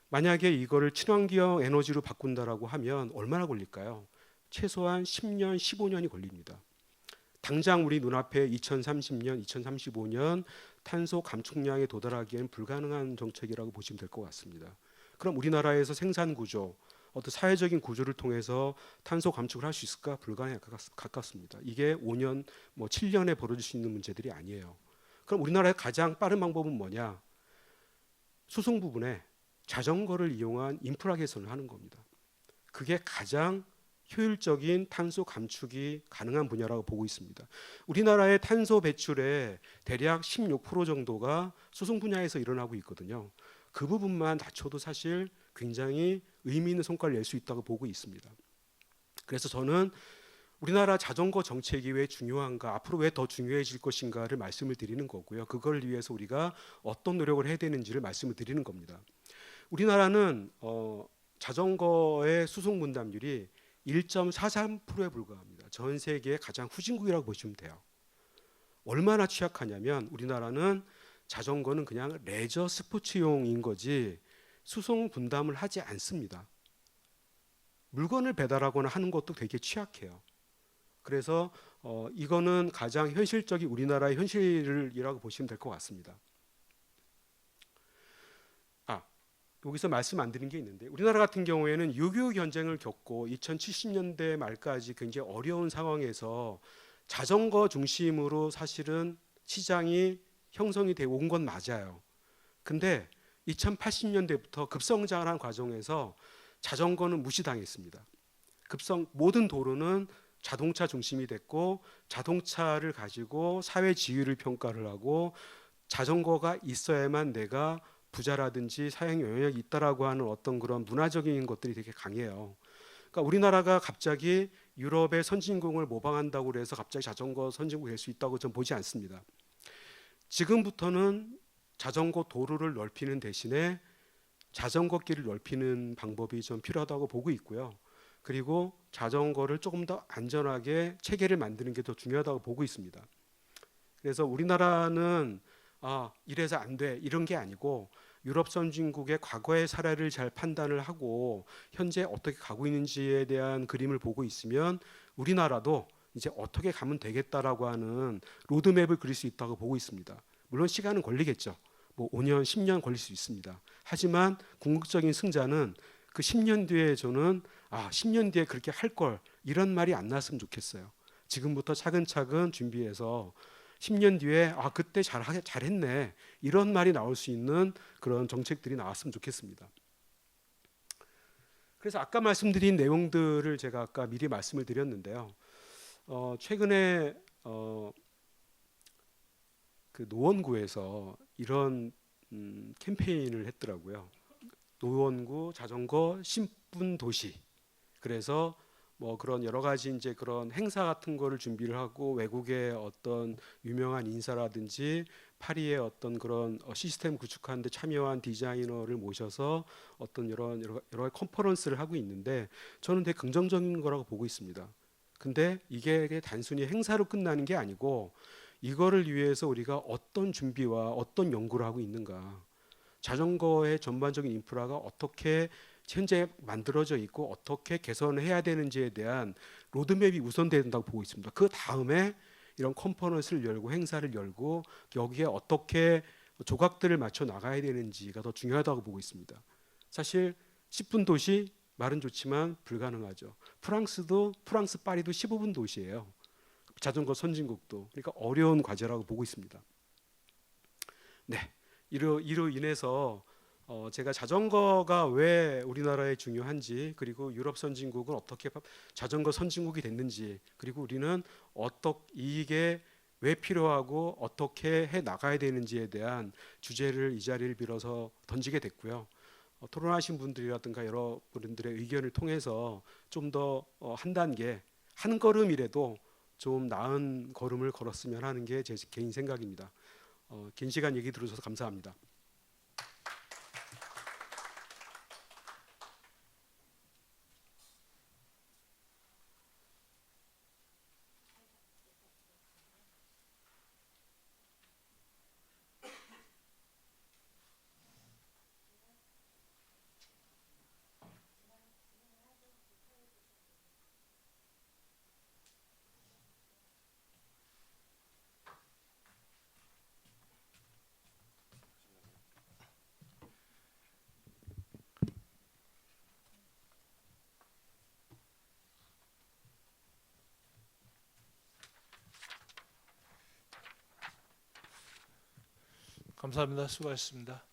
만약에 이거를 친환경 에너지로 바꾼다라고 하면 얼마나 걸릴까요? 최소한 10년, 15년이 걸립니다. 당장 우리 눈앞에 2030년, 2035년 탄소 감축량에 도달하기에는 불가능한 정책이라고 보시면 될 것 같습니다. 그럼 우리나라에서 생산 구조, 어떤 사회적인 구조를 통해서 탄소 감축을 할 수 있을까? 불가능에 가깝습니다. 이게 5년, 7년에 벌어질 수 있는 문제들이 아니에요. 그럼 우리나라의 가장 빠른 방법은 뭐냐? 수송 부분에 자전거를 이용한 인프라 개선을 하는 겁니다. 그게 가장 효율적인 탄소 감축이 가능한 분야라고 보고 있습니다. 우리나라의 탄소 배출의 대략 16% 정도가 수송 분야에서 일어나고 있거든요. 그 부분만 낮춰도 사실 굉장히 의미 있는 성과를 낼 수 있다고 보고 있습니다. 그래서 저는 우리나라 자전거 정책이 왜 중요한가, 앞으로 왜 더 중요해질 것인가를 말씀을 드리는 거고요. 그걸 위해서 우리가 어떤 노력을 해야 되는지를 말씀을 드리는 겁니다. 우리나라는 자전거의 수송 분담률이 1.43%에 불과합니다. 전 세계의 가장 후진국이라고 보시면 돼요. 얼마나 취약하냐면 우리나라는 자전거는 그냥 레저 스포츠용인 거지 수송 분담을 하지 않습니다. 물건을 배달하거나 하는 것도 되게 취약해요. 그래서 이거는 가장 현실적인 우리나라의 현실이라고 보시면 될 것 같습니다. 여기서 말씀 안 드린 게 있는데 우리나라 같은 경우에는 6.25 전쟁을 겪고 2070년대 말까지 굉장히 어려운 상황에서 자전거 중심으로 사실은 시장이 형성이 되어 온 건 맞아요. 근데 2080년대부터 급성장한 과정에서 자전거는 무시당했습니다. 모든 도로는 자동차 중심이 됐고 자동차를 가지고 사회 지위를 평가를 하고 자전거가 있어야만 내가 부자라든지 사회 영향력이 있다라고 하는 어떤 그런 문화적인 것들이 되게 강해요. 그러니까 우리나라가 갑자기 유럽의 선진국을 모방한다고 해서 갑자기 자전거 선진국이 될 수 있다고 저는 보지 않습니다. 지금부터는 자전거 도로를 넓히는 대신에 자전거 길을 넓히는 방법이 좀 필요하다고 보고 있고요. 그리고 자전거를 조금 더 안전하게 체계를 만드는 게 더 중요하다고 보고 있습니다. 그래서 우리나라는 이래서 안 돼 이런 게 아니고 유럽 선진국의 과거의 사례를 잘 판단을 하고 현재 어떻게 가고 있는지에 대한 그림을 보고 있으면 우리나라도 이제 어떻게 가면 되겠다라고 하는 로드맵을 그릴 수 있다고 보고 있습니다. 물론 시간은 걸리겠죠. 뭐 5년, 10년 걸릴 수 있습니다. 하지만 궁극적인 승자는 그 10년 뒤에 저는 10년 뒤에 그렇게 할 걸 이런 말이 안 나왔으면 좋겠어요. 지금부터 차근차근 준비해서 10년 뒤에 그때 잘했네 이런 말이 나올 수 있는 그런 정책들이 나왔으면 좋겠습니다. 그래서 아까 말씀드린 내용들을 제가 아까 미리 말씀을 드렸는데요. 최근에 그 노원구에서 이런 캠페인을 했더라고요. 노원구 자전거 10분 도시. 그래서 뭐 그런 여러 가지 이제 그런 행사 같은 거를 준비를 하고 외국의 어떤 유명한 인사라든지 파리의 어떤 그런 시스템 구축하는 데 참여한 디자이너를 모셔서 어떤 여러 컨퍼런스를 하고 있는데 저는 되게 긍정적인 거라고 보고 있습니다. 근데 이게 단순히 행사로 끝나는 게 아니고 이거를 위해서 우리가 어떤 준비와 어떤 연구를 하고 있는가, 자전거의 전반적인 인프라가 어떻게 현재 만들어져 있고 어떻게 개선해야 되는지에 대한 로드맵이 우선돼야 된다고 보고 있습니다. 그 다음에 이런 컨퍼런스를 열고 행사를 열고 여기에 어떻게 조각들을 맞춰 나가야 되는지가 더 중요하다고 보고 있습니다. 사실 10분 도시 말은 좋지만 불가능하죠. 프랑스 파리도 15분 도시예요. 자전거 선진국도. 그러니까 어려운 과제라고 보고 있습니다. 네, 이로 인해서 제가 자전거가 왜 우리나라에 중요한지, 그리고 유럽 선진국은 어떻게 자전거 선진국이 됐는지, 그리고 우리는 이게 왜 필요하고 어떻게 해 나가야 되는지에 대한 주제를 이 자리를 빌어서 던지게 됐고요. 토론하신 분들이라든가 여러분들의 의견을 통해서 좀 더 한 단계, 한 걸음이라도 좀 나은 걸음을 걸었으면 하는 게 제 개인 생각입니다. 긴 시간 얘기 들어주셔서 감사합니다. 감사합니다. 수고하셨습니다.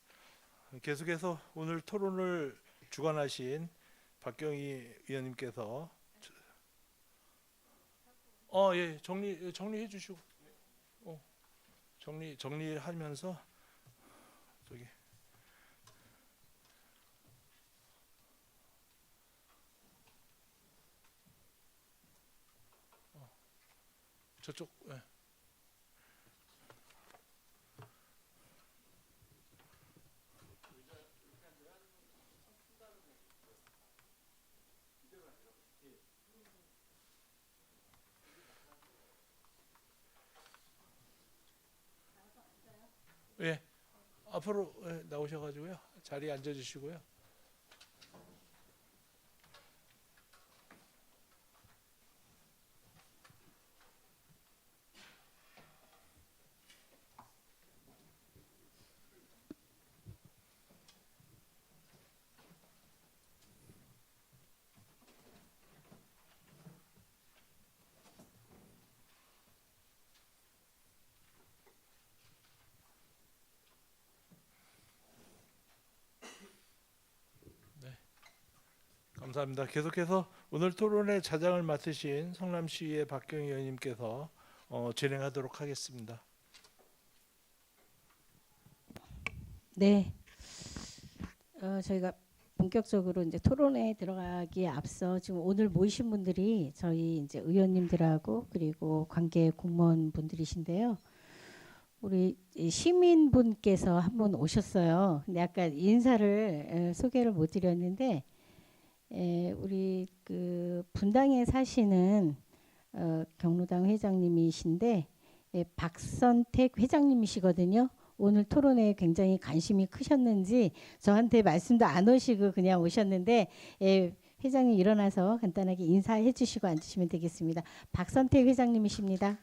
계속해서 오늘 토론을 주관하신 박경희 의원님께서 예, 정리해 주시고 정리하면서 저기 저쪽. 예. 예, 앞으로 나오셔가지고요. 자리에 앉아주시고요. 감사합니다. 계속해서 오늘 토론의 자장을 맡으신 성남시의 박경희 의원님께서 진행하도록 하겠습니다. 네, 저희가 본격적으로 이제 토론에 들어가기에 앞서 지금 오늘 모이신 분들이 저희 이제 의원님들하고 그리고 관계 공무원 분들이신데요. 우리 이 시민분께서 한 분 오셨어요. 근데 아까 인사를 소개를 못 드렸는데 우리 그 분당에 사시는 경로당 회장님이신데 박선택 회장님이시거든요. 오늘 토론에 굉장히 관심이 크셨는지 저한테 말씀도 안 하시고 그냥 오셨는데 회장님 일어나서 간단하게 인사해 주시고 앉으시면 되겠습니다. 박선택 회장님이십니다.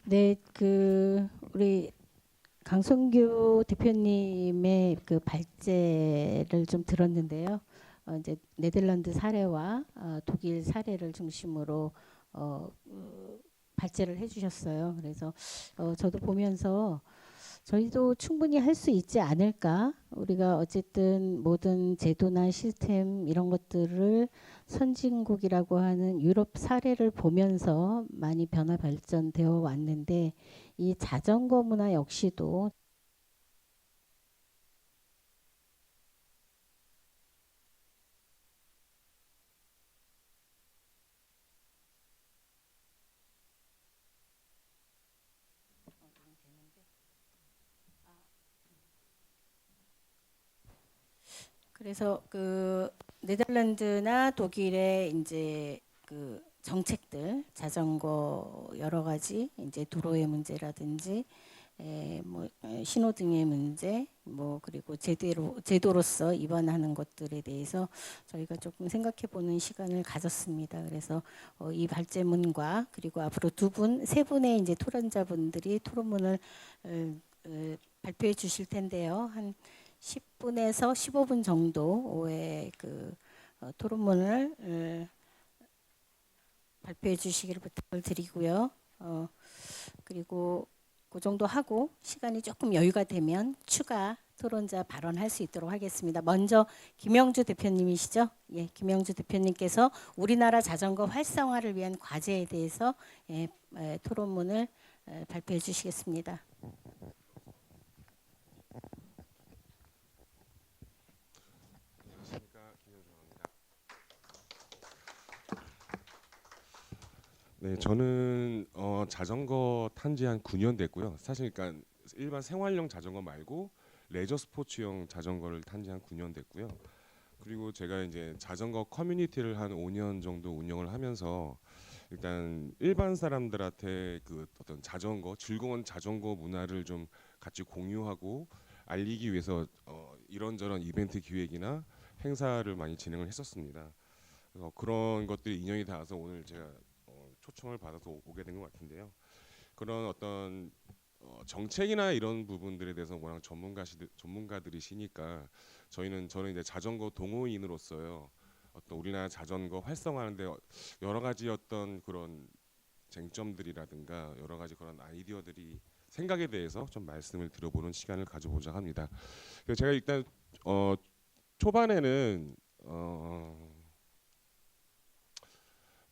네, 그 우리 강성규 대표님의 그 발제를 좀 들었는데요. 이제 네덜란드 사례와 독일 사례를 중심으로 발제를 해주셨어요. 그래서 저도 보면서 저희도 충분히 할 수 있지 않을까. 우리가 어쨌든 모든 제도나 시스템 이런 것들을 선진국이라고 하는 유럽 사례를 보면서 많이 변화 발전되어 왔는데 이 자전거 문화 역시도 그래서 그 네덜란드나 독일의 이제 그 정책들 자전거 여러 가지 이제 도로의 문제라든지 뭐 신호등의 문제 뭐 그리고 제도로서 입안하는 것들에 대해서 저희가 조금 생각해 보는 시간을 가졌습니다. 그래서 이 발제문과 그리고 앞으로 세 분의 이제 토론자분들이 토론문을 발표해 주실 텐데요. 한 10분에서 15분 정도의 그 토론문을 발표해 주시기를 부탁을 드리고요. 그리고 그 정도 하고 시간이 조금 여유가 되면 추가 토론자 발언할 수 있도록 하겠습니다. 먼저 김영주 대표님이시죠? 예, 김영주 대표님께서 우리나라 자전거 활성화를 위한 과제에 대해서 토론문을 발표해 주시겠습니다. 네, 저는 자전거 탄 지 한 9년 됐고요. 사실 그러니까 일반 생활용 자전거 말고 레저 스포츠용 자전거를 탄 지 한 9년 됐고요. 그리고 제가 이제 자전거 커뮤니티를 한 5년 정도 운영을 하면서 일단 일반 사람들한테 그 어떤 자전거, 즐거운 자전거 문화를 좀 같이 공유하고 알리기 위해서 이런저런 이벤트 기획이나 행사를 많이 진행을 했었습니다. 그래서 그런 것들이 인연이 닿아서 오늘 제가 초청을 받아서 오게 된 것 같은데요. 그런 어떤 정책이나 이런 부분들에 대해서 워낙 전문가들이시니까 저는 이제 자전거 동호인으로서요. 어떤 우리나라 자전거 활성화하는데 여러 가지 어떤 그런 쟁점들이라든가 여러 가지 그런 아이디어들이 생각에 대해서 좀 말씀을 드려보는 시간을 가져보자 합니다. 그래서 제가 일단 초반에는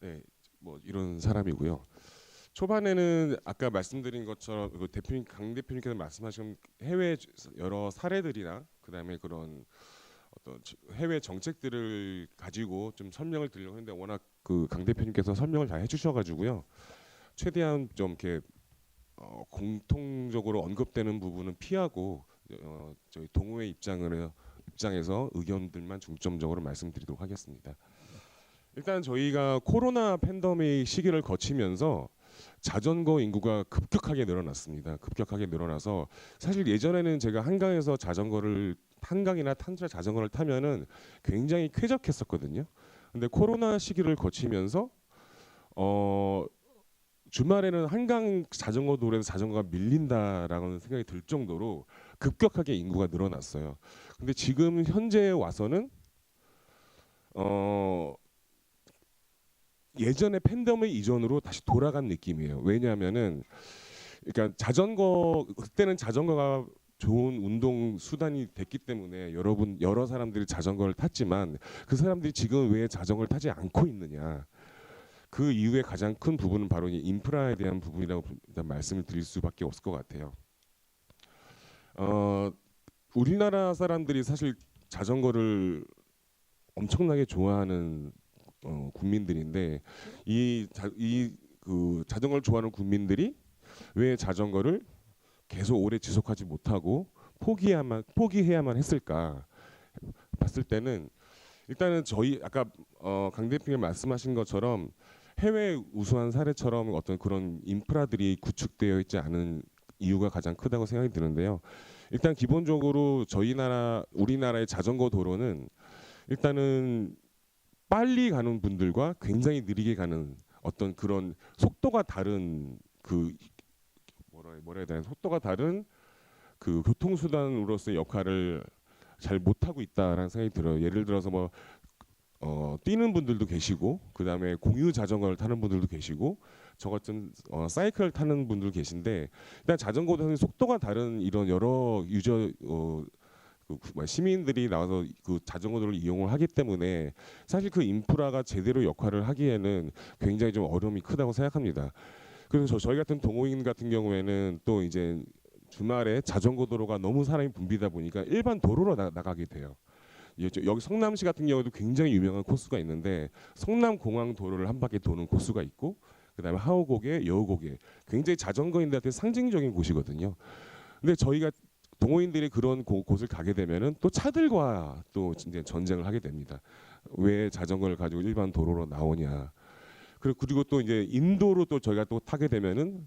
네. 뭐 이런 사람이고요. 초반에는 아까 말씀드린 것처럼 강 대표님께서 말씀하신 해외 여러 사례들이나 그다음에 그런 어떤 해외 정책들을 가지고 좀 설명을 드리려고 했는데 워낙 그 강 대표님께서 설명을 잘 해주셔가지고요. 최대한 좀 이렇게 공통적으로 언급되는 부분은 피하고 저희 동호회 입장에서 의견들만 중점적으로 말씀드리도록 하겠습니다. 일단 저희가 코로나 팬데믹 시기를 거치면서 자전거 인구가 급격하게 늘어났습니다. 급격하게 늘어나서 사실 예전에는 제가 한강이나 탄tra 자전거를 타면은 굉장히 쾌적했었거든요. 근데 코로나 시기를 거치면서 주말에는 한강 자전거 도로에서 자전거가 밀린다라는 생각이 들 정도로 급격하게 인구가 늘어났어요. 근데 지금 현재 와서는 예전의 팬데믹 이전으로 다시 돌아간 느낌이에요. 왜냐하면은 그러니까 그때는 자전거가 좋은 운동 수단이 됐기 때문에 여러 사람들이 자전거를 탔지만 그 사람들이 지금 왜 자전거를 타지 않고 있느냐? 그 이유의 가장 큰 부분은 바로 이 인프라에 대한 부분이라고 일단 말씀을 드릴 수밖에 없을 것 같아요. 우리나라 사람들이 사실 자전거를 엄청나게 좋아하는 국민들인데 그 자전거를 좋아하는 국민들이 왜 자전거를 계속 오래 지속하지 못하고 포기해야만 했을까 봤을 때는 일단은 저희 아까 강 대표님 말씀하신 것처럼 해외 우수한 사례처럼 어떤 그런 인프라들이 구축되어 있지 않은 이유가 가장 크다고 생각이 드는데요. 일단 기본적으로 우리나라의 자전거 도로는 일단은 빨리 가는 분들과 굉장히 느리게 가는 어떤 그런 속도가 다른 속도가 다른 그 교통수단으로서의 역할을 잘 못하고 있다라는 생각이 들어요. 예를 들어서 뛰는 분들도 계시고 그다음에 공유 자전거를 타는 분들도 계시고 저 같은 사이클을 타는 분들 계신데 일단 자전거는 속도가 다른 이런 여러 시민들이 나와서 그 자전거들을 이용을 하기 때문에 사실 그 인프라가 제대로 역할을 하기에는 굉장히 좀 어려움이 크다고 생각합니다. 그래서 저희 같은 동호인 같은 경우에는 또 이제 주말에 자전거 도로가 너무 사람이 붐비다 보니까 일반 도로로 나가게 돼요. 여기 성남시 같은 경우도 굉장히 유명한 코스가 있는데 성남공항 도로를 한 바퀴 도는 코스가 있고 그다음에 하우고개, 여우고개 굉장히 자전거인들한테 상징적인 곳이거든요. 근데 저희가 동호인들이 그런 곳을 가게 되면은 또 차들과 또 이제 전쟁을 하게 됩니다. 왜 자전거를 가지고 일반 도로로 나오냐. 그리고 또 이제 인도로 또 저희가 또 타게 되면은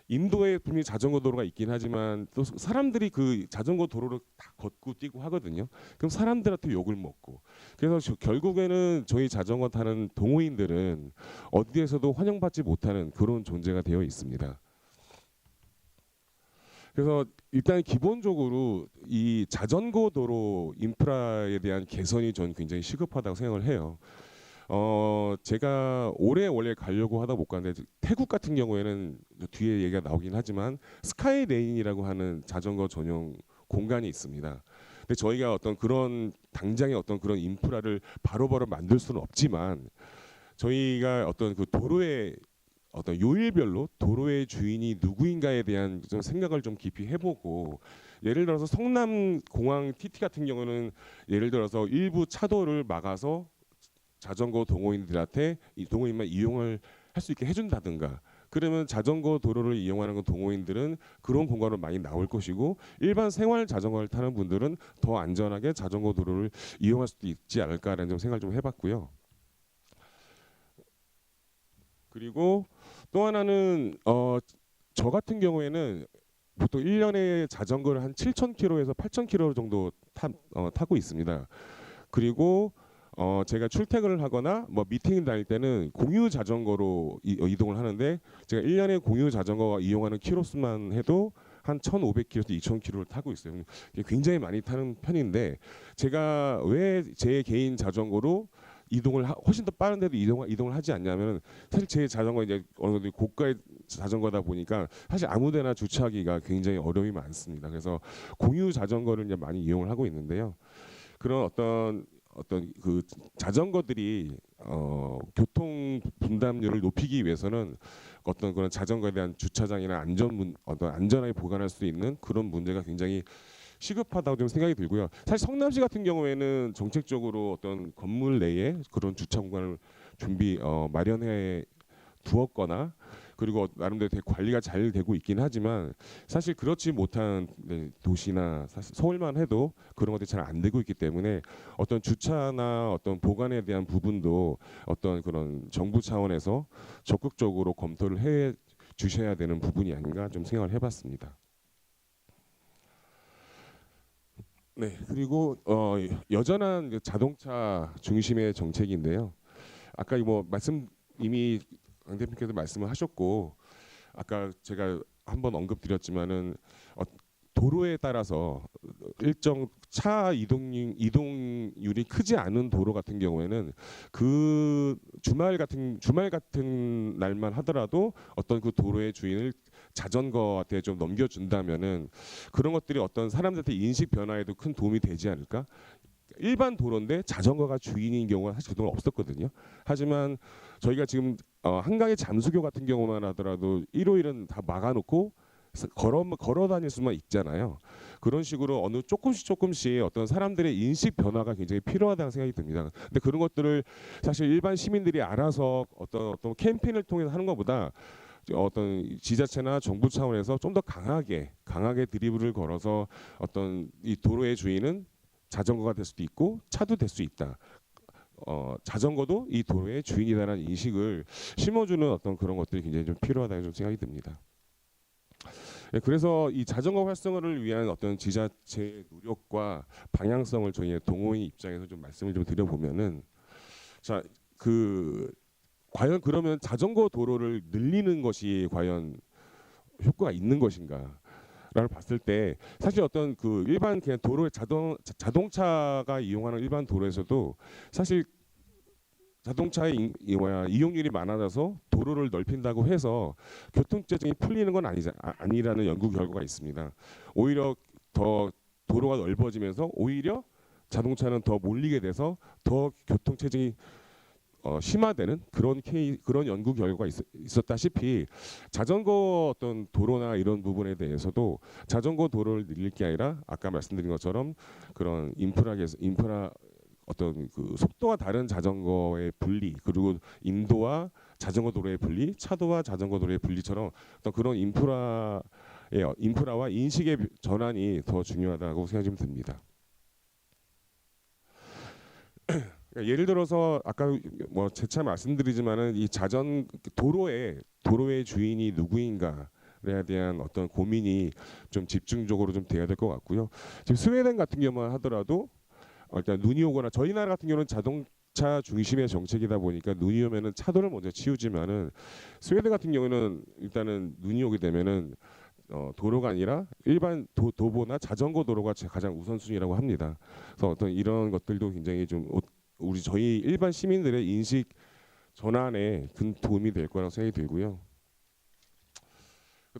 인도에 분명히 자전거 도로가 있긴 하지만 또 사람들이 그 자전거 도로를 다 걷고 뛰고 하거든요. 그럼 사람들한테 욕을 먹고 그래서 결국에는 저희 자전거 타는 동호인들은 어디에서도 환영받지 못하는 그런 존재가 되어 있습니다. 그래서 일단 기본적으로 이 자전거 도로 인프라에 대한 개선이 전 굉장히 시급하다고 생각을 해요. 제가 올해 원래 가려고 하다 못 갔는데 태국 같은 경우에는 뒤에 얘기가 나오긴 하지만 스카이레인이라고 하는 자전거 전용 공간이 있습니다. 근데 저희가 어떤 그런 당장의 어떤 그런 인프라를 바로바로 만들 수는 없지만 저희가 어떤 그 도로의 어떤 요일별로 도로의 주인이 누구인가에 대한 좀 생각을 좀 깊이 해보고 예를 들어서 성남공항 TT 같은 경우는 예를 들어서 일부 차도를 막아서 자전거 동호인들한테 동호인만 이용을 할 수 있게 해준다든가 그러면 자전거 도로를 이용하는 동호인들은 그런 공간으로 많이 나올 것이고 일반 생활 자전거를 타는 분들은 더 안전하게 자전거 도로를 이용할 수도 있지 않을까라는 좀 생각을 좀 해봤고요. 그리고 또 하나는 저 같은 경우에는 보통 1년에 자전거를 한 7,000km에서 8,000km 정도 타고 있습니다. 그리고 제가 출퇴근을 하거나 뭐 미팅을 다닐 때는 공유 자전거로 이동을 하는데 제가 1년에 공유 자전거 이용하는 키로수만 해도 한 1,500km에서 2,000km를 타고 있어요. 굉장히 많이 타는 편인데 제가 왜 제 개인 자전거로 훨씬 더 빠른데도 이동을 하지 않냐면 사실 제 자전거 이제 어느 정도 고가의 자전거다 보니까 사실 아무데나 주차하기가 굉장히 어려움이 많습니다. 그래서 공유 자전거를 이제 많이 이용을 하고 있는데요. 그런 어떤 그 자전거들이 교통 분담률을 높이기 위해서는 어떤 그런 자전거에 대한 주차장이나 안전하게 보관할 수 있는 그런 문제가 굉장히 시급하다고 좀 생각이 들고요. 사실 성남시 같은 경우에는 정책적으로 어떤 건물 내에 그런 주차 공간을 마련해 두었거나 그리고 나름대로 되게 관리가 잘 되고 있긴 하지만 사실 그렇지 못한 도시나 사실 서울만 해도 그런 것들이 잘 안 되고 있기 때문에 어떤 주차나 어떤 보관에 대한 부분도 어떤 그런 정부 차원에서 적극적으로 검토를 해 주셔야 되는 부분이 아닌가 좀 생각을 해봤습니다. 네, 그리고 여전한 그 자동차 중심의 정책인데요. 아까 뭐 말씀 이미 강 대표께서 말씀을 하셨고 아까 제가 한번 언급드렸지만은 도로에 따라서 일정 차 이동률이 크지 않은 도로 같은 경우에는 그 주말 같은 날만 하더라도 어떤 그 도로의 주인을 자전거한테 좀 넘겨준다면은 그런 것들이 어떤 사람들한테 인식 변화에도 큰 도움이 되지 않을까? 일반 도로인데 자전거가 주인인 경우가 사실 그동안 없었거든요. 하지만 저희가 지금 한강의 잠수교 같은 경우만 하더라도 일요일은 다 막아놓고 걸어 다닐 수만 있잖아요. 그런 식으로 어느 조금씩 어떤 사람들의 인식 변화가 굉장히 필요하다는 생각이 듭니다. 근데 그런 것들을 사실 일반 시민들이 알아서 어떤 캠페인을 통해서 하는 것보다 어떤 지자체나 정부 차원에서 좀 더 강하게 드리블을 걸어서 어떤 이 도로의 주인은 자전거가 될 수도 있고 차도 될 수 있다. 자전거도 이 도로의 주인이다라는 인식을 심어주는 어떤 그런 것들이 굉장히 좀 필요하다는 좀 생각이 듭니다. 네, 그래서 이 자전거 활성화를 위한 어떤 지자체의 노력과 방향성을 저희의 동호인 입장에서 좀 말씀을 좀 드려보면은 자, 과연 그러면 자전거 도로를 늘리는 것이 과연 효과가 있는 것인가? 라를 봤을 때 사실 어떤 그 일반 그냥 도로에 자동차가 이용하는 일반 도로에서도 사실 자동차의 이용률이 많아져서 도로를 넓힌다고 해서 교통체증이 풀리는 건 아니라는 연구 결과가 있습니다. 오히려 더 도로가 넓어지면서 오히려 자동차는 더 몰리게 돼서 더 교통체증이 심화되는 그런 연구 결과가 있었다시피 자전거 어떤 도로나 이런 부분에 대해서도 자전거 도로를 늘릴 게 아니라 아까 말씀드린 것처럼 그런 인프라 어떤 그 속도가 다른 자전거의 분리 그리고 인도와 자전거 도로의 분리, 차도와 자전거 도로의 분리처럼 어떤 그런 인프라와 인식의 전환이 더 중요하다고 생각이 좀 듭니다. 예를 들어서 아까 뭐 재차 말씀드리지만은 이 도로의 주인이 누구인가에 대한 어떤 고민이 좀 집중적으로 좀 돼야 될 것 같고요. 지금 스웨덴 같은 경우만 하더라도 일단 눈이 오거나 저희 나라 같은 경우는 자동차 중심의 정책이다 보니까 눈이 오면은 차도를 먼저 치우지만은 스웨덴 같은 경우는 일단은 눈이 오게 되면은 도로가 아니라 일반 도보나 자전거 도로가 가장 우선순위라고 합니다. 그래서 어떤 이런 것들도 굉장히 좀 저희 일반 시민들의 인식 전환에 큰 도움이 될 거라고 생각이 들고요.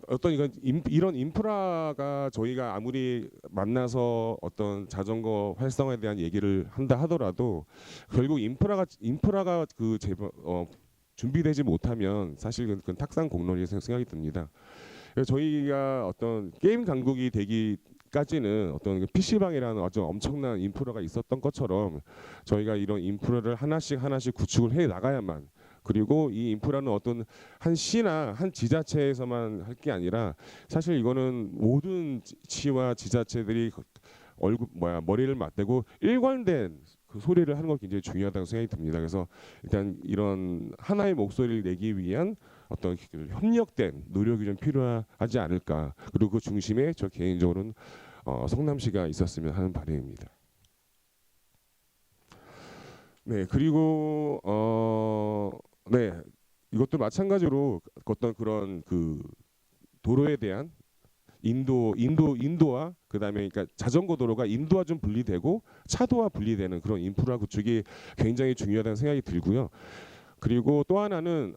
어떤 이런 인프라가 저희가 아무리 만나서 어떤 자전거 활성화에 대한 얘기를 한다 하더라도 결국 인프라가 준비되지 못하면 사실 그건 탁상 공론이 생각이 듭니다. 그래서 저희가 어떤 게임 강국이 되기까지는 어떤 PC방이라는 아주 엄청난 인프라가 있었던 것처럼 저희가 이런 인프라를 하나씩 구축을 해 나가야만 그리고 이 인프라는 어떤 한 시나 한 지자체에서만 할 게 아니라 사실 이거는 모든 시와 지자체들이 머리를 맞대고 일관된 그 소리를 하는 것 굉장히 중요하다고 생각이 듭니다. 그래서 일단 이런 하나의 목소리를 내기 위한 어떤 협력된 노력이 좀 필요하지 않을까. 그리고 그 중심에 저 개인적으로는 성남시가 있었으면 하는 바람입니다. 네, 그리고 네, 이것도 마찬가지로 어떤 그런 그 도로에 대한 인도와 그다음에 그러니까 자전거 도로가 인도와 좀 분리되고 차도와 분리되는 그런 인프라 구축이 굉장히 중요하다는 생각이 들고요. 그리고 또 하나는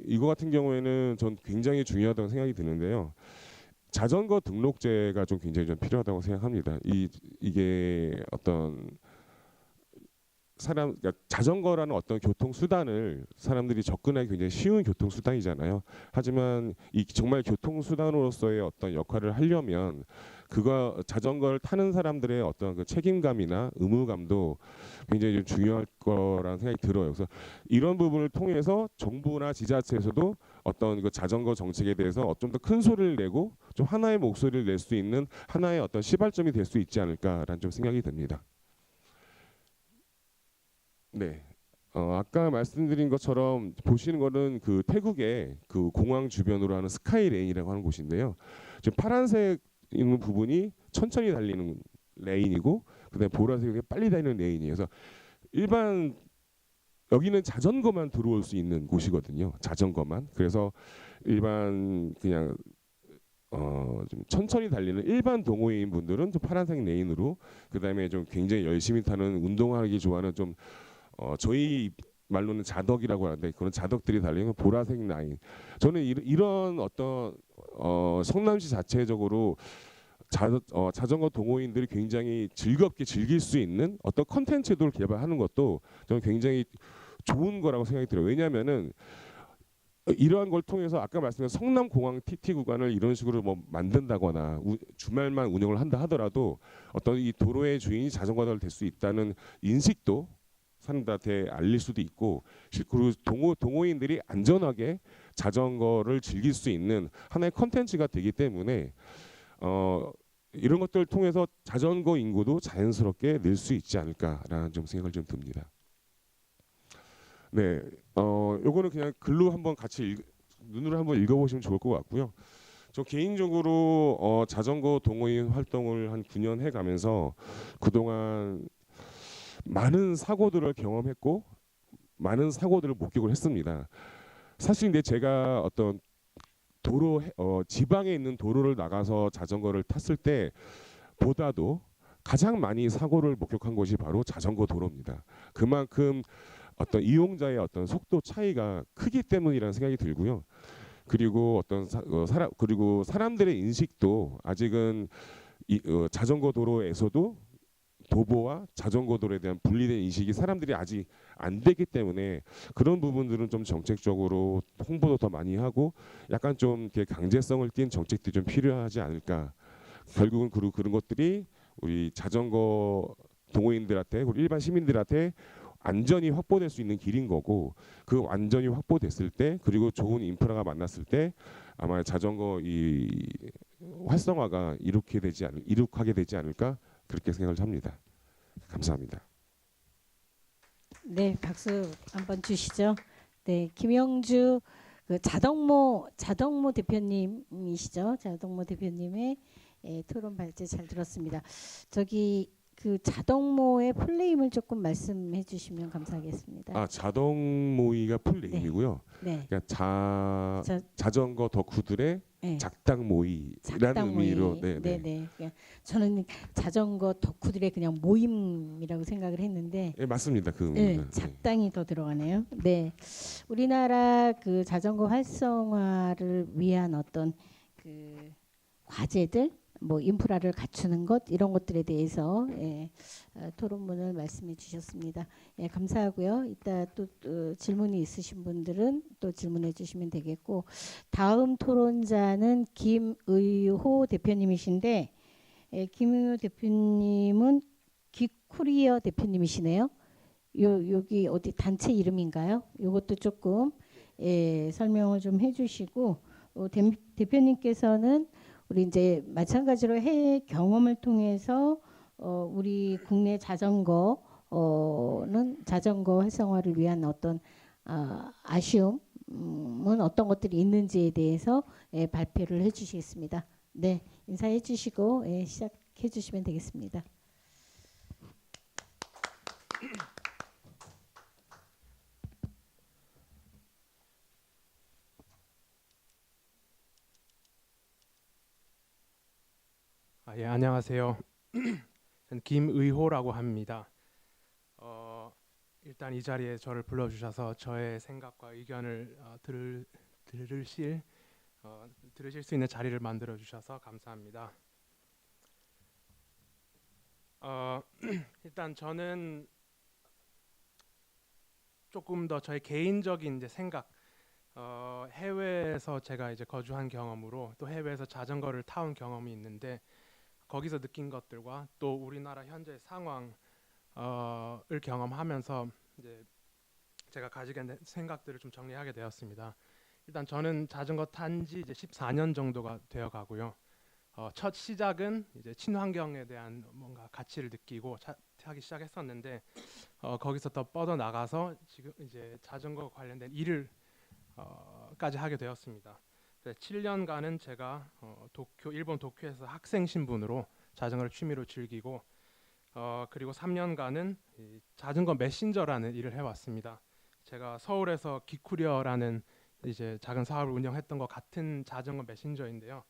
이거 같은 경우에는 전 굉장히 중요하다고 생각이 드는데요. 자전거 등록제가 좀 굉장히 좀 필요하다고 생각합니다. 이게 어떤 그러니까 자전거라는 어떤 교통 수단을 사람들이 접근하기 굉장히 쉬운 교통 수단이잖아요. 하지만 이 정말 교통 수단으로서의 어떤 역할을 하려면 그거 자전거를 타는 사람들의 어떤 그 책임감이나 의무감도 굉장히 좀 중요할 거라는 생각이 들어요. 그래서 이런 부분을 통해서 정부나 지자체에서도 어떤 그 자전거 정책에 대해서 좀 더 큰 소리를 내고 좀 하나의 목소리를 낼 수 있는 하나의 어떤 시발점이 될 수 있지 않을까라는 좀 생각이 듭니다. 네. 아까 말씀드린 것처럼 보시는 거는 그 태국의 그 공항 주변으로 하는 스카이레인이라고 하는 곳인데요. 지금 파란색 있는 부분이 천천히 달리는 레인이고, 그다음에 보라색이 빨리 달리는 레인이에요. 그래서 일반 여기는 자전거만 들어올 수 있는 곳이거든요. 자전거만. 그래서 일반 그냥 좀 천천히 달리는 일반 동호인 분들은 좀 파란색 레인으로, 그다음에 좀 굉장히 열심히 타는 운동하기 좋아하는 좀 저희 말로는 자덕이라고 하는데 그런 자덕들이 달리는 보라색 라인. 저는 이런 어떤 성남시 자체적으로 자전거 동호인들이 굉장히 즐겁게 즐길 수 있는 어떤 컨텐츠를 개발하는 것도 저는 굉장히 좋은 거라고 생각이 들어요. 왜냐하면은 이러한 걸 통해서 아까 말씀드린 성남공항 TT 구간을 이런 식으로 뭐 만든다거나 주말만 운영을 한다 하더라도 어떤 이 도로의 주인이 자전거를 될 수 있다는 인식도 사람들한테 알릴 수도 있고, 그리고 동호인들이 안전하게 자전거를 즐길 수 있는 하나의 컨텐츠가 되기 때문에 이런 것들을 통해서 자전거 인구도 자연스럽게 늘 수 있지 않을까라는 좀 생각을 좀 듭니다. 네, 요거는 그냥 글로 한번 같이 눈으로 한번 읽어보시면 좋을 것 같고요. 저 개인적으로 자전거 동호인 활동을 한 9년 해가면서 그동안 많은 사고들을 경험했고 많은 사고들을 목격을 했습니다. 사실 근데 제가 어떤 도로 지방에 있는 도로를 나가서 자전거를 탔을 때 보다도 가장 많이 사고를 목격한 것이 바로 자전거 도로입니다. 그만큼 어떤 이용자의 어떤 속도 차이가 크기 때문이라는 생각이 들고요. 그리고 어떤 그리고 사람들의 인식도 아직은 자전거 도로에서도 도보와 자전거 도로에 대한 분리된 인식이 사람들이 아직 안 되기 때문에 그런 부분들은 좀 정책적으로 홍보도 더 많이 하고 약간 좀 이렇게 강제성을 띈 정책들이 좀 필요하지 않을까. 결국은 그런 것들이 우리 자전거 동호인들한테, 우리 일반 시민들한테 안전이 확보될 수 있는 길인 거고, 그 안전이 확보됐을 때 그리고 좋은 인프라가 만났을 때 아마 자전거 이 활성화가 이룩하게 되지 않을까, 그렇게 생각을 합니다. 감사합니다. 네, 박수 한번 주시죠. 네, 김영주 그 자덕모 대표님이시죠. 자덕모 대표님의 토론 발제 잘 들었습니다. 저기 그 자덕모의 풀네임을 조금 말씀해 주시면 감사하겠습니다. 자덕모이가 풀네임이고요. 네. 그러니까 자전거 덕후들의 네. 작당모이라는 의미로. 네. 그러니까 저는 자전거 덕후들의 그냥 모임이라고 생각을 했는데. 네, 맞습니다. 그 네, 작당이 더 들어가네요. 네, 우리나라 그 자전거 활성화를 위한 어떤 그 과제들, 뭐 인프라를 갖추는 것 이런 것들에 대해서 토론문을 말씀해 주셨습니다. 감사하고요. 이따 또 질문이 있으신 분들은 또 질문해 주시면 되겠고, 다음 토론자는 김의호 대표님이신데 김의호 대표님은 기쿠리어 대표님이시네요. 여기 어디 단체 이름인가요? 이것도 조금 설명을 좀 해주시고, 대표님께서는 우리 이제 마찬가지로 해외 경험을 통해서 우리 국내 자전거는 자전거 활성화를 위한 어떤 아쉬움은 어떤 것들이 있는지에 대해서 발표를 해주시겠습니다. 네, 인사해 주시고 시작해 주시면 되겠습니다. 예, 안녕하세요. 저는 김의호라고 합니다. 일단 이 자리에 저를 불러주셔서 저의 생각과 의견을 들으실 수 있는 자리를 만들어 주셔서 감사합니다. 일단 저는 조금 더 저의 개인적인 이제 생각, 해외에서 제가 이제 거주한 경험으로 또 해외에서 자전거를 타온 경험이 있는데, 거기서 느낀 것들과 또 우리나라 현재 상황을 경험하면서 이제 제가 가지게 된 생각들을 좀 정리하게 되었습니다. 일단 저는 자전거 탄지 이제 14년 정도가 되어 가고요. 첫 시작은 이제 친환경에 대한 뭔가 가치를 느끼고 하기 시작했었는데 거기서 더 뻗어 나가서 지금 이제 자전거 관련된 일을 까지 하게 되었습니다. 7년간은 제가 일본 도쿄에서 학생 신분으로 자전거를 취미로 즐기고 그리고 3년간은 이 자전거 메신저라는 일을 해왔습니다. 제가 서울에서 기쿠리어라는 이제 작은 사업을 운영했던 것 같은 자전거 메신저인데요.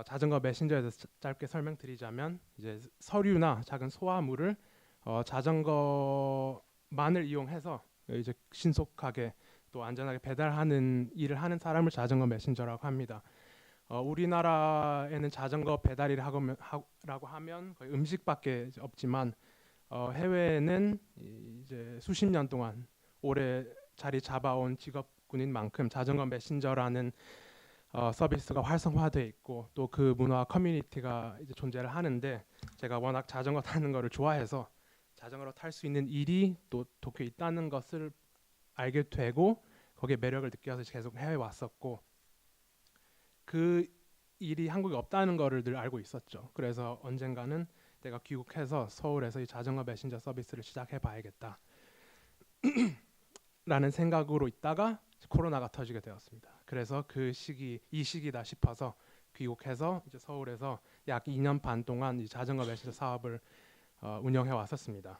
자전거 메신저에 대해서 짧게 설명드리자면 이제 서류나 작은 소화물을 자전거만을 이용해서 이제 신속하게 또 안전하게 배달하는 일을 하는 사람을 자전거 메신저라고 합니다. 우리나라에는 자전거 배달일을 라고 하면 거의 음식밖에 없지만 해외에는 이제 수십 년 동안 오래 자리 잡아온 직업군인 만큼 자전거 메신저라는 서비스가 활성화되어 있고 또 그 문화 커뮤니티가 이제 존재를 하는데 제가 워낙 자전거 타는 거를 좋아해서 자전거로 탈 수 있는 일이 또 도쿄에 있다는 것을 알게 되고 거기에 매력을 느껴서 계속 해외 왔었고 그 일이 한국에 없다는 거를 늘 알고 있었죠. 그래서 언젠가는 내가 귀국해서 서울에서 이 자전거 메신저 서비스를 시작해 봐야겠다 라는 생각으로 있다가 코로나가 터지게 되었습니다. 그래서 이 시기다 싶어서 귀국해서 이제 서울에서 약 2년 반 동안 이 자전거 메신저 사업을 운영해 왔었습니다.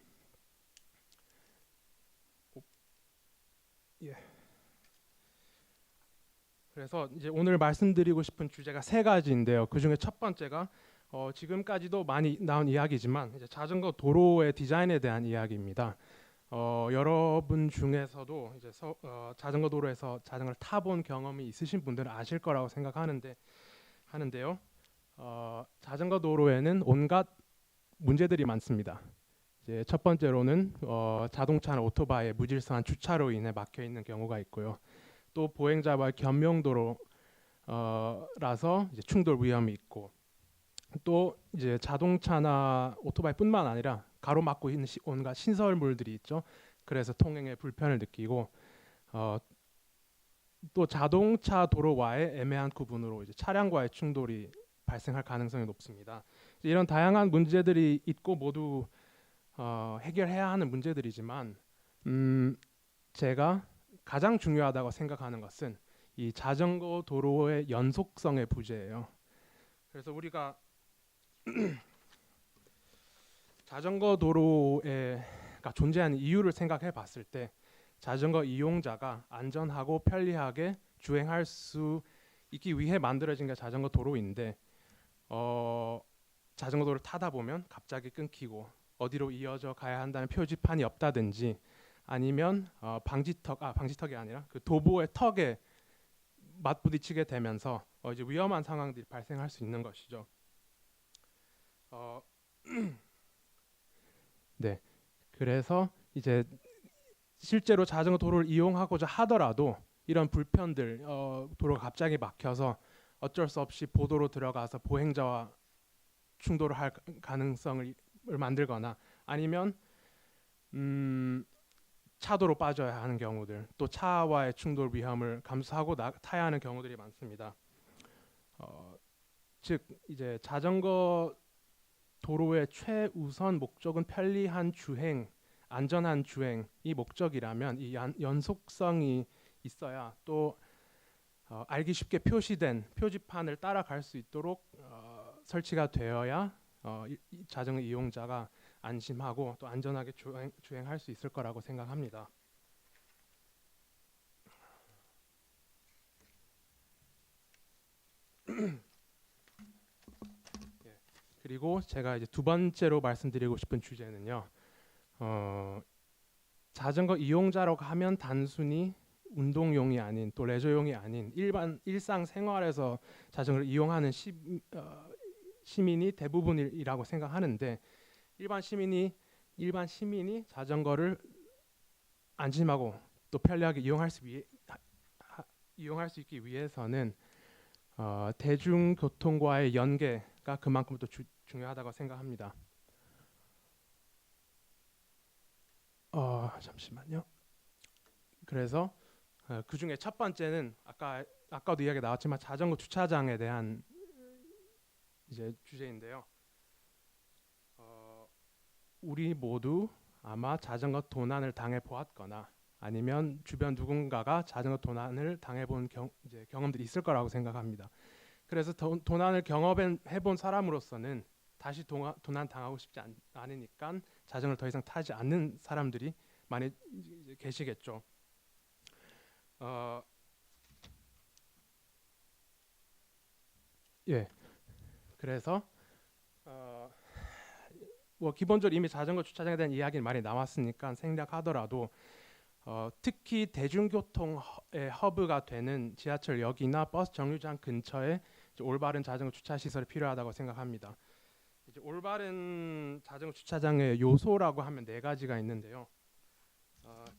그래서 이제 오늘 말씀드리고 싶은 주제가 세 가지인데요. 그 중에 첫 번째가 지금까지도 많이 나온 이야기지만 이제 자전거 도로의 디자인에 대한 이야기입니다. 여러분 중에서도 이제 자전거 도로에서 자전거를 타본 경험이 있으신 분들은 아실 거라고 하는데요. 자전거 도로에는 온갖 문제들이 많습니다. 이제 첫 번째로는 자동차나 오토바이의 무질서한 주차로 인해 막혀 있는 경우가 있고요. 또 보행자와의 겸용도로라서 이제 충돌 위험이 있고 또 이제 자동차나 오토바이뿐만 아니라 가로막고 있는 온갖 신설물들이 있죠. 그래서 통행에 불편을 느끼고 또 자동차 도로와의 애매한 구분으로 이제 차량과의 충돌이 발생할 가능성이 높습니다. 이런 다양한 문제들이 있고 모두 해결해야 하는 문제들이지만 제가 가장 중요하다고 생각하는 것은 이 자전거 도로의 연속성의 부재예요. 그래서 우리가 자전거 도로가 존재하는 이유를 생각해 봤을 때 자전거 이용자가 안전하고 편리하게 주행할 수 있기 위해 만들어진 게 자전거 도로인데 자전거 도로를 타다 보면 갑자기 끊기고 어디로 이어져 가야 한다는 표지판이 없다든지 아니면 방지턱이 아니라 그 도보의 턱에 맞부딪히게 되면서 이제 위험한 상황들이 발생할 수 있는 것이죠. 네, 그래서 이제 실제로 자전거 도로를 이용하고자 하더라도 이런 불편들, 도로가 갑자기 막혀서 어쩔 수 없이 보도로 들어가서 보행자와 충돌을 할 가능성을 만들거나 아니면 차도로 빠져야 하는 경우들, 또 차와의 충돌 위험을 감수하고 타야 하는 경우들이 많습니다. 즉 이제 자전거 도로의 최우선 목적은 편리한 주행, 안전한 주행이 목적이라면 이 연속성이 있어야 또 알기 쉽게 표시된 표지판을 따라갈 수 있도록 설치가 되어야 자전거 이용자가 안심하고 또 안전하게 주행할 수 있을 거라고 생각합니다. 그리고 제가 이제 두 번째로 말씀드리고 싶은 주제는요. 자전거 이용자라고 하면 단순히 운동용이 아닌 또 레저용이 아닌 일상 생활에서 자전거를 이용하는 시민이 대부분이라고 생각하는데 일반 시민이 자전거를 안심하고 또 편리하게 이용할 수 있기 위해서는 대중교통과의 연계 있으니까 그만큼 또 중요하다고 생각합니다. 잠시만요. 그래서 그 중에 첫 번째는 아까도 이야기 나왔지만 자전거 주차장에 대한 이제 주제인데요. 우리 모두 아마 자전거 도난을 당해 보았거나 아니면 주변 누군가가 자전거 도난을 당해본 경험들이 있을 거라고 생각합니다. 그래서 도난을 경험해본 사람으로서는 다시 도난 당하고 싶지 않으니까 자전거를 더 이상 타지 않는 사람들이 많이 계시겠죠. 예. 그래서 뭐 기본적으로 이미 자전거 주차장에 대한 이야기는 많이 나왔으니까 생략하더라도 특히 대중교통의 허브가 되는 지하철역이나 버스 정류장 근처에 올바른 자전거 주차 시설이 필요하다고 생각합니다. 이제 올바른 자전거 주차장의 요소라고 하면 4가지가 있는데요.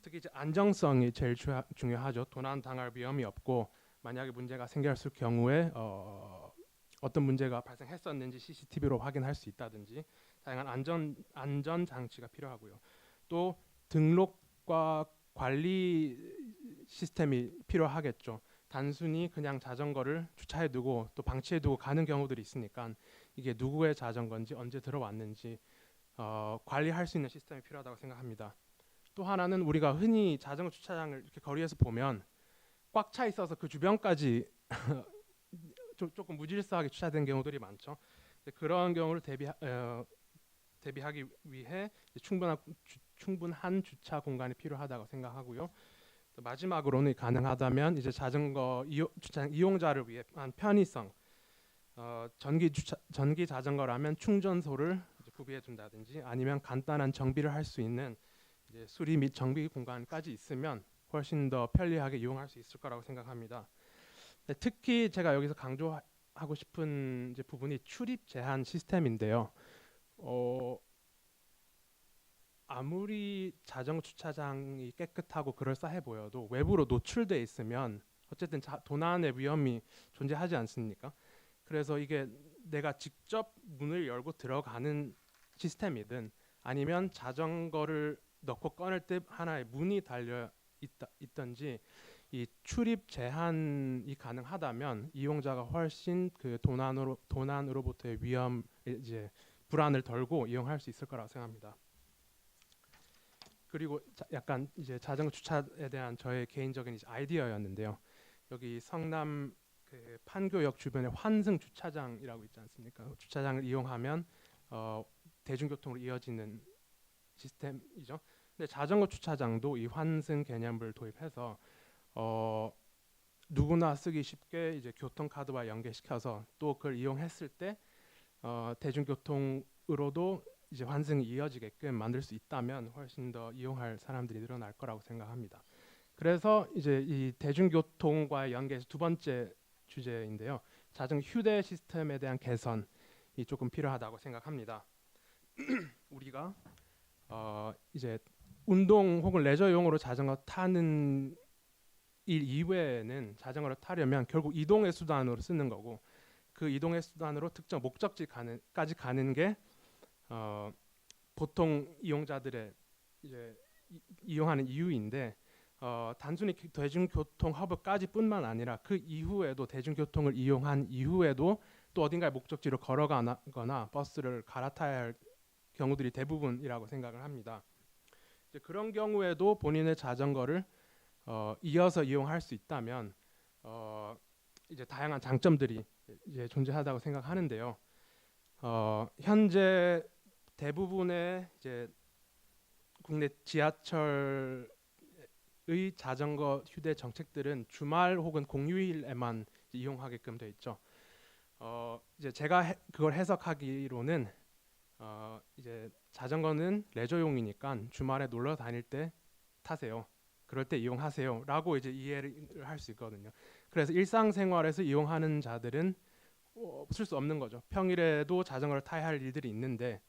특히 이제 안정성이 제일 중요하죠. 도난 당할 위험이 없고 만약에 문제가 생겼을 경우에 어떤 문제가 발생했었는지 CCTV로 확인할 수 있다든지 다양한 안전 장치가 필요하고요. 또 등록과 관리 시스템이 필요하겠죠. 단순히 그냥 자전거를 주차해두고 또 방치해두고 가는 경우들이 있으니까 이게 누구의 자전거인지 언제 들어왔는지 관리할 수 있는 시스템이 필요하다고 생각합니다. 또 하나는 우리가 흔히 자전거 주차장을 이렇게 거리에서 보면 꽉 차 있어서 그 주변까지 조금 무질서하게 주차된 경우들이 많죠. 그런 경우를 대비하기 위해 충분한 주차 공간이 필요하다고 생각하고요. 또 마지막으로는 가능하다면 이제 자전거 주차장 이용자를 위해 편의성, 전기 자전거라면 충전소를 구비해 둔다든지 아니면 간단한 정비를 할 수 있는 이제 수리 및 정비 공간까지 있으면 훨씬 더 편리하게 이용할 수 있을 거라고 생각합니다. 특히 제가 여기서 강조하고 싶은 이제 부분이 출입 제한 시스템인데요. 아무리 자전거 주차장이 깨끗하고 그럴싸해 보여도 외부로 노출돼 있으면 어쨌든 도난의 위험이 존재하지 않습니까? 그래서 이게 내가 직접 문을 열고 들어가는 시스템이든 아니면 자전거를 넣고 꺼낼 때 하나의 문이 달려 있든지 이 출입 제한이 가능하다면 이용자가 훨씬 그 도난으로부터의 위험 이제 불안을 덜고 이용할 수 있을 거라고 생각합니다. 그리고 약간 이제 자전거 주차에 대한 저의 개인적인 이제 아이디어였는데요. 여기 성남 그 판교역 주변에 환승 주차장이라고 있지 않습니까? 주차장을 이용하면 대중교통으로 이어지는 시스템이죠. 근데 자전거 주차장도 이 환승 개념을 도입해서 누구나 쓰기 쉽게 이제 교통카드와 연계시켜서 또 그걸 이용했을 때 대중교통으로도 이제 환승이 이어지게끔 만들 수 있다면 훨씬 더 이용할 사람들이 늘어날 거라고 생각합니다. 그래서 이제 이 대중교통과의 연계에서 두 번째 주제인데요. 자전거 휴대 시스템에 대한 개선이 조금 필요하다고 생각합니다. 우리가 이제 운동 혹은 레저용으로 자전거 타는 일 이외에는 자전거를 타려면 결국 이동의 수단으로 쓰는 거고 그 이동의 수단으로 특정 목적지까지 가는 게 보통 이용자들의 이제 이용하는 이유인데 단순히 대중교통 허브까지뿐만 아니라 그 이후에도 대중교통을 이용한 이후에도 또 어딘가의 목적지로 걸어가거나 버스를 갈아타야 할 경우들이 대부분이라고 생각을 합니다. 이제 그런 경우에도 본인의 자전거를 이어서 이용할 수 있다면 이제 다양한 장점들이 이제 존재하다고 생각하는데요. 현재 대부분의 이제 국내 지하철의 자전거 휴대 정책들은 주말 혹은 공휴일에만 이용하게끔 돼 있죠. 이제 제가 그걸 해석하기로는 이제 자전거는 레저용이니까 주말에 놀러 다닐 때 타세요. 그럴 때 이용하세요라고 이제 이해를 할 수 있거든요. 그래서 일상생활에서 이용하는 자들은 없을 수 없는 거죠. 평일에도 자전거를 타야 할 일들이 있는데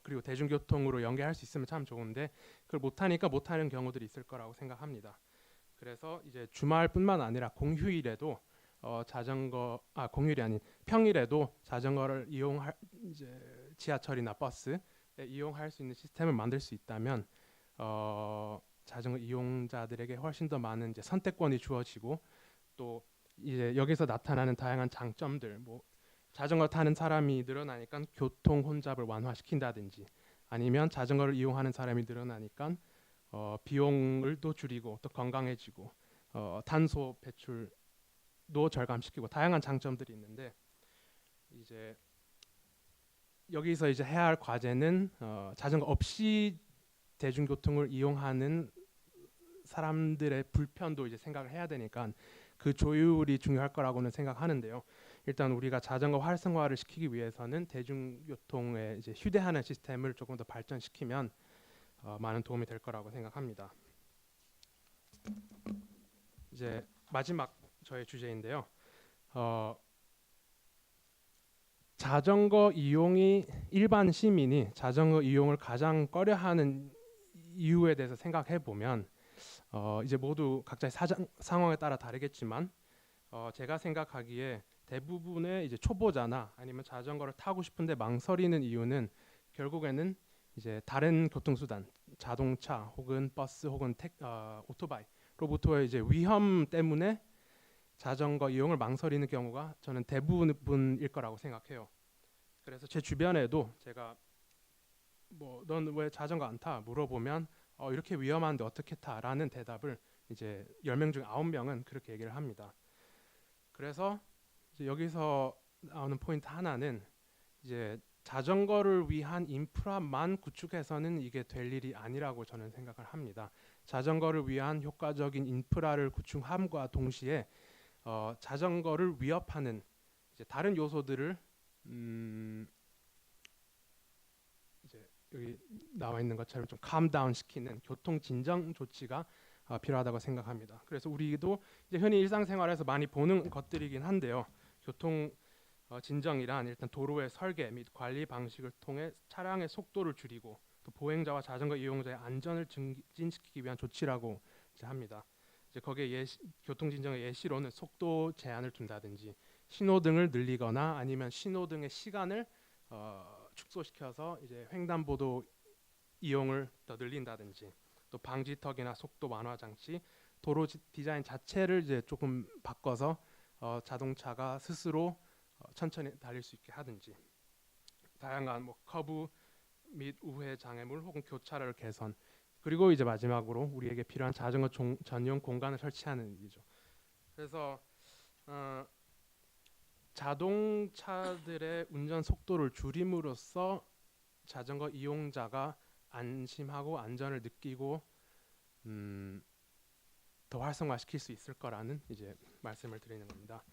그리고 대중교통으로 연계할 수 있으면 참 좋은데 그걸 못하니까 못하는 경우들이 있을 거라고 생각합니다. 그래서 이제 주말뿐만 아니라 공휴일에도 공휴일이 아닌 평일에도 자전거를 이용할 이제 지하철이나 버스에 이용할 수 있는 시스템을 만들 수 있다면 자전거 이용자들에게 훨씬 더 많은 이제 선택권이 주어지고 또 이제 여기서 나타나는 다양한 장점들, 뭐 자전거 타는 사람이 늘어나니까 교통 혼잡을 완화시킨다든지, 아니면 자전거를 이용하는 사람이 늘어나니까 비용을 또 줄이고 또 건강해지고 탄소 배출도 절감시키고 다양한 장점들이 있는데, 이제 여기서 이제 해야 할 과제는 자전거 없이 대중교통을 이용하는 사람들의 불편도 이제 생각을 해야 되니까 그 조율이 중요할 거라고는 생각하는데요. 일단 우리가 자전거 활성화를 시키기 위해서는 대중교통에 이제 휴대하는 시스템을 조금 더 발전시키면 많은 도움이 될 거라고 생각합니다. 이제 마지막 저의 주제인데요. 자전거 이용이 일반 시민이 자전거 이용을 가장 꺼려하는 이유에 대해서 생각해 보면 이제 모두 각자의 상황에 따라 다르겠지만 제가 생각하기에 대부분의 이제 초보자나 아니면 자전거를 타고 싶은데 망설이는 이유는 결국에는 이제 다른 교통수단, 자동차 혹은 버스 혹은 오토바이로부터의 이제 위험 때문에 자전거 이용을 망설이는 경우가 저는 대부분일 거라고 생각해요. 그래서 제 주변에도 제가 뭐 넌 왜 자전거 안 타? 물어보면 이렇게 위험한데 어떻게 타? 라는 대답을 이제 10명 중 9명은 그렇게 얘기를 합니다. 그래서 이제 여기서 나오는 포인트 하나는 이제 자전거를 위한 인프라만 구축해서는 이게 될 일이 아니라고 저는 생각을 합니다. 자전거를 위한 효과적인 인프라를 구축함과 동시에 자전거를 위협하는 이제 다른 요소들을 이제 여기 나와 있는 것처럼 좀 캄다운 시키는 교통 진정 조치가 필요하다고 생각합니다. 그래서 우리도 이제 흔히 일상생활에서 많이 보는 것들이긴 한데요. 교통 진정이란 일단 도로의 설계 및 관리 방식을 통해 차량의 속도를 줄이고 또 보행자와 자전거 이용자의 안전을 증진시키기 위한 조치라고 이제 합니다. 이제 거기에 교통 진정의 예시로는 속도 제한을 둔다든지 신호등을 늘리거나 아니면 신호등의 시간을 축소시켜서 이제 횡단보도 이용을 더 늘린다든지 또 방지턱이나 속도 완화 장치, 도로 디자인 자체를 이제 조금 바꿔서 자동차가 스스로 천천히 달릴 수 있게 하든지, 다양한 뭐 커브 및 우회 장애물 혹은 교차로를 개선, 그리고 이제 마지막으로 우리에게 필요한 자전거 전용 공간을 설치하는 일이죠. 그래서 자동차들의 운전 속도를 줄임으로써 자전거 이용자가 안심하고 안전을 느끼고 더 활성화시킬 수 있을 거라는 이제 말씀을 드리는 겁니다.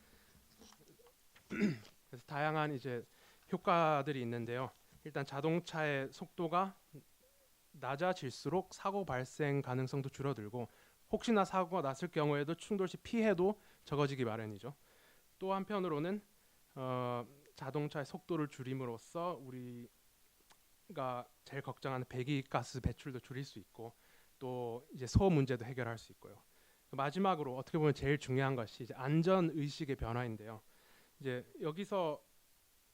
그래서 다양한 이제 효과들이 있는데요. 일단 자동차의 속도가 낮아질수록 사고 발생 가능성도 줄어들고 혹시나 사고가 났을 경우에도 충돌 시 피해도 적어지기 마련이죠. 또 한편으로는 자동차의 속도를 줄임으로써 우리가 제일 걱정하는 배기가스 배출도 줄일 수 있고 또 이제 소음 문제도 해결할 수 있고요. 마지막으로 어떻게 보면 제일 중요한 것이 이제 안전 의식의 변화인데요. 이제 여기서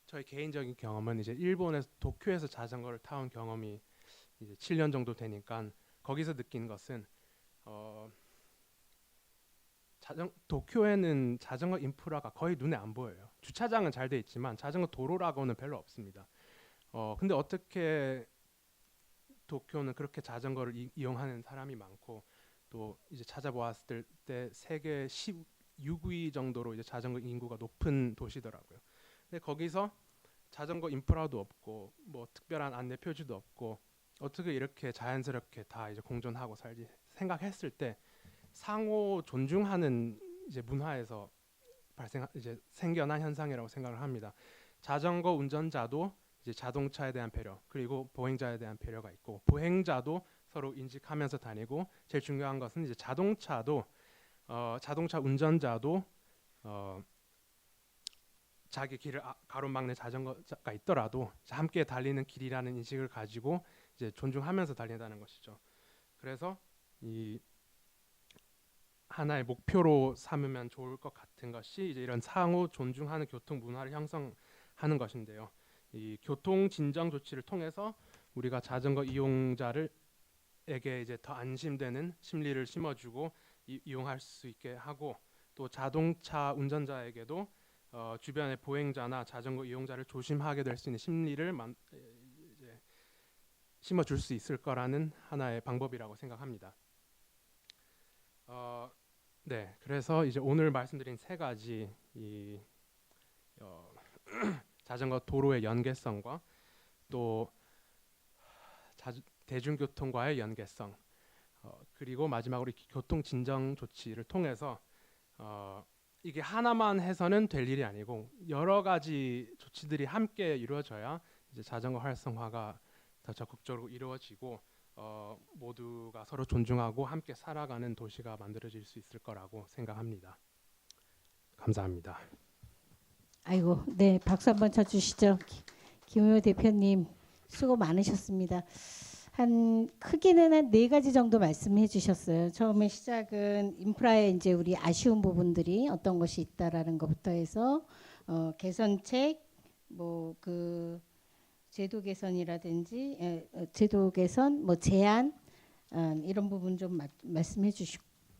저희 개인적인 경험은 이제 일본에서 도쿄에서 자전거를 타온 경험이 이제 7년 정도 되니까 거기서 느낀 것은 도쿄에는 자전거 인프라가 거의 눈에 안 보여요. 주차장은 잘 돼 있지만 자전거 도로라고는 별로 없습니다. 근데 어떻게 도쿄는 그렇게 자전거를 이용하는 사람이 많고 또 이제 찾아보았을 때 세계 16위 정도로 이제 자전거 인구가 높은 도시더라고요. 근데 거기서 자전거 인프라도 없고 뭐 특별한 안내 표지도 없고 어떻게 이렇게 자연스럽게 다 이제 공존하고 살지 생각했을 때 상호 존중하는 이제 문화에서 이제 생겨난 현상이라고 생각을 합니다. 자전거 운전자도 이제 자동차에 대한 배려 그리고 보행자에 대한 배려가 있고 보행자도 서로 인식하면서 다니고 제일 중요한 것은 이제 자동차 운전자도 자기 길을 가로막는 자전거가 있더라도 함께 달리는 길이라는 인식을 가지고 이제 존중하면서 달린다는 것이죠. 그래서 이 하나의 목표로 삼으면 좋을 것 같은 것이 이제 이런 상호 존중하는 교통 문화를 형성하는 것인데요. 이 교통 진정 조치를 통해서 우리가 자전거 이용자를에게 이제 더 안심되는 심리를 심어주고 이용할 수 있게 하고, 또 자동차 운전자에게도 주변의 보행자나 자전거 이용자를 조심하게 될 수 있는 심리를 이제 심어줄 수 있을 거라는 하나의 방법이라고 생각합니다. 네, 그래서 이제 오늘 말씀드린 세 가지 이 자전거 도로의 연계성과 또 대중교통과의 연계성, 그리고 마지막으로 교통 진정 조치를 통해서 이게 하나만 해서는 될 일이 아니고 여러 가지 조치들이 함께 이루어져야 이제 자전거 활성화가 더 적극적으로 이루어지고 모두가 서로 존중하고 함께 살아가는 도시가 만들어질 수 있을 거라고 생각합니다. 감사합니다. 아이고, 네, 박수 한번 쳐주시죠. 김우효 대표님 수고 많으셨습니다. 크게는 한 4가지 정도 말씀해 주셨어요. 처음에 시작은 인프라에 이제 우리 아쉬운 부분들이 어떤 것이 있다라는 것부터 해서 개선책, 뭐 그 제도 개선이라든지 제도 개선, 뭐 제한 이런 부분 좀 말씀해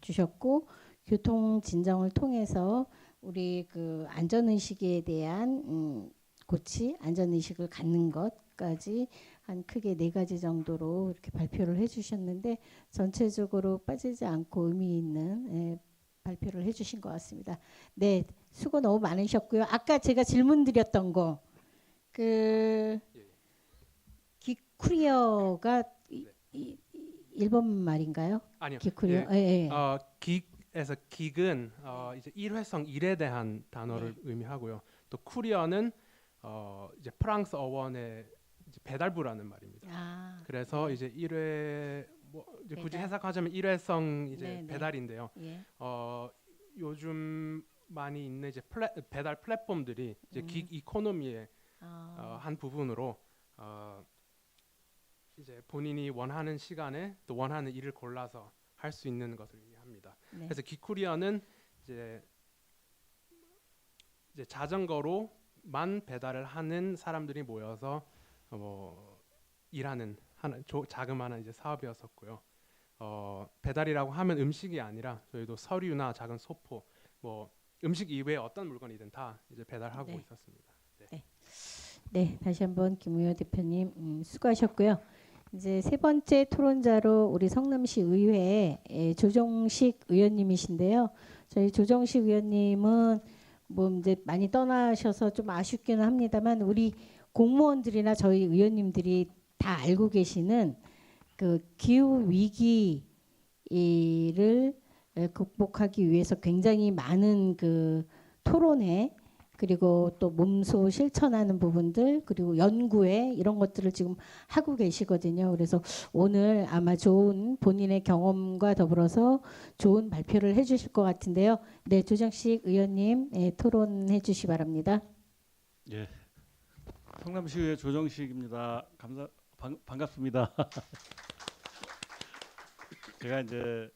주셨고, 교통 진정을 통해서 우리 그 안전 의식에 대한 고치, 안전 의식을 갖는 것까지 한 크게 4가지 정도로 이렇게 발표를 해주셨는데 전체적으로 빠지지 않고 의미 있는 발표를 해주신 것 같습니다. 네, 수고 너무 많으셨고요. 아까 제가 질문 드렸던 거, 그 기쿠리어가 일본 말인가요? 아니요. 기쿠리어. 예. 기에서 기은 이제 일회성 일에 대한 단어를 의미하고요. 또 쿠리어는 이제 프랑스 어원의 이제 배달부라는 말입니다. 그래서 이제 일회 뭐 이제 굳이 배달. 해석하자면 일회성 이제 네네. 배달인데요. 예. 요즘 많이 있는 이제 배달 플랫폼들이 이제 기 이코노미의 한 부분으로 이제 본인이 원하는 시간에 또 원하는 일을 골라서 할 수 있는 것을 의미합니다. 네. 그래서 기쿠리어는 이제 자전거로만 배달을 하는 사람들이 모여서 일하는 자그마한 이제 사업이었었고요. 배달이라고 하면 음식이 아니라 저희도 서류나 작은 소포, 뭐 음식 이외에 어떤 물건이든 다 이제 배달하고 있었습니다. 네. 네, 다시 한번 김우효 대표님 수고하셨고요. 이제 3번째 토론자로 우리 성남시 의회 조정식 의원님이신데요. 저희 조정식 의원님은 뭐 이제 많이 떠나셔서 좀 아쉽기는 합니다만 우리 공무원들이나 저희 의원님들이 다 알고 계시는 그 기후 위기를 극복하기 위해서 굉장히 많은 그 토론회, 그리고 또 몸소 실천하는 부분들, 그리고 연구회 이런 것들을 지금 하고 계시거든요. 그래서 오늘 아마 좋은 본인의 경험과 더불어서 좋은 발표를 해주실 것 같은데요. 네, 조정식 의원님 토론해 주시 바랍니다. 예, 성남시의회 조정식입니다. 반갑습니다. 제가 이제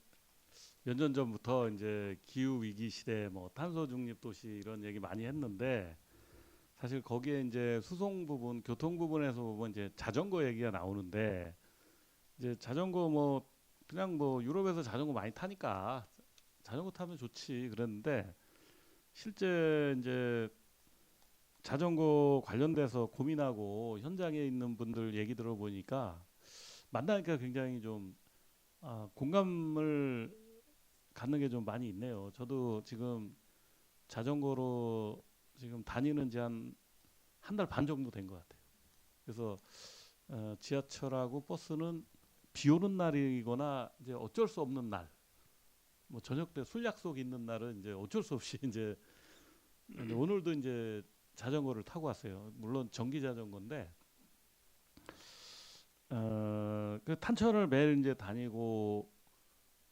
몇 년 전부터 이제 기후 위기 시대, 뭐 탄소 중립 도시 이런 얘기 많이 했는데 사실 거기에 이제 수송 부분, 교통 부분에서 보면 이제 자전거 얘기가 나오는데 이제 자전거 뭐 그냥 뭐 유럽에서 자전거 많이 타니까 자전거 타면 좋지 그랬는데 실제 이제 자전거 관련돼서 고민하고 현장에 있는 분들 얘기 들어보니까 만나니까 굉장히 좀 공감을 갖는 게 좀 많이 있네요. 저도 지금 자전거로 지금 다니는 지 한 달 반 정도 된 것 같아요. 그래서 지하철하고 버스는 비 오는 날이거나 이제 어쩔 수 없는 날, 뭐 저녁 때 술 약속 있는 날은 이제 어쩔 수 없이 이제 오늘도 이제 자전거를 타고 왔어요. 물론 전기 자전거인데 그 탄천을 매일 이제 다니고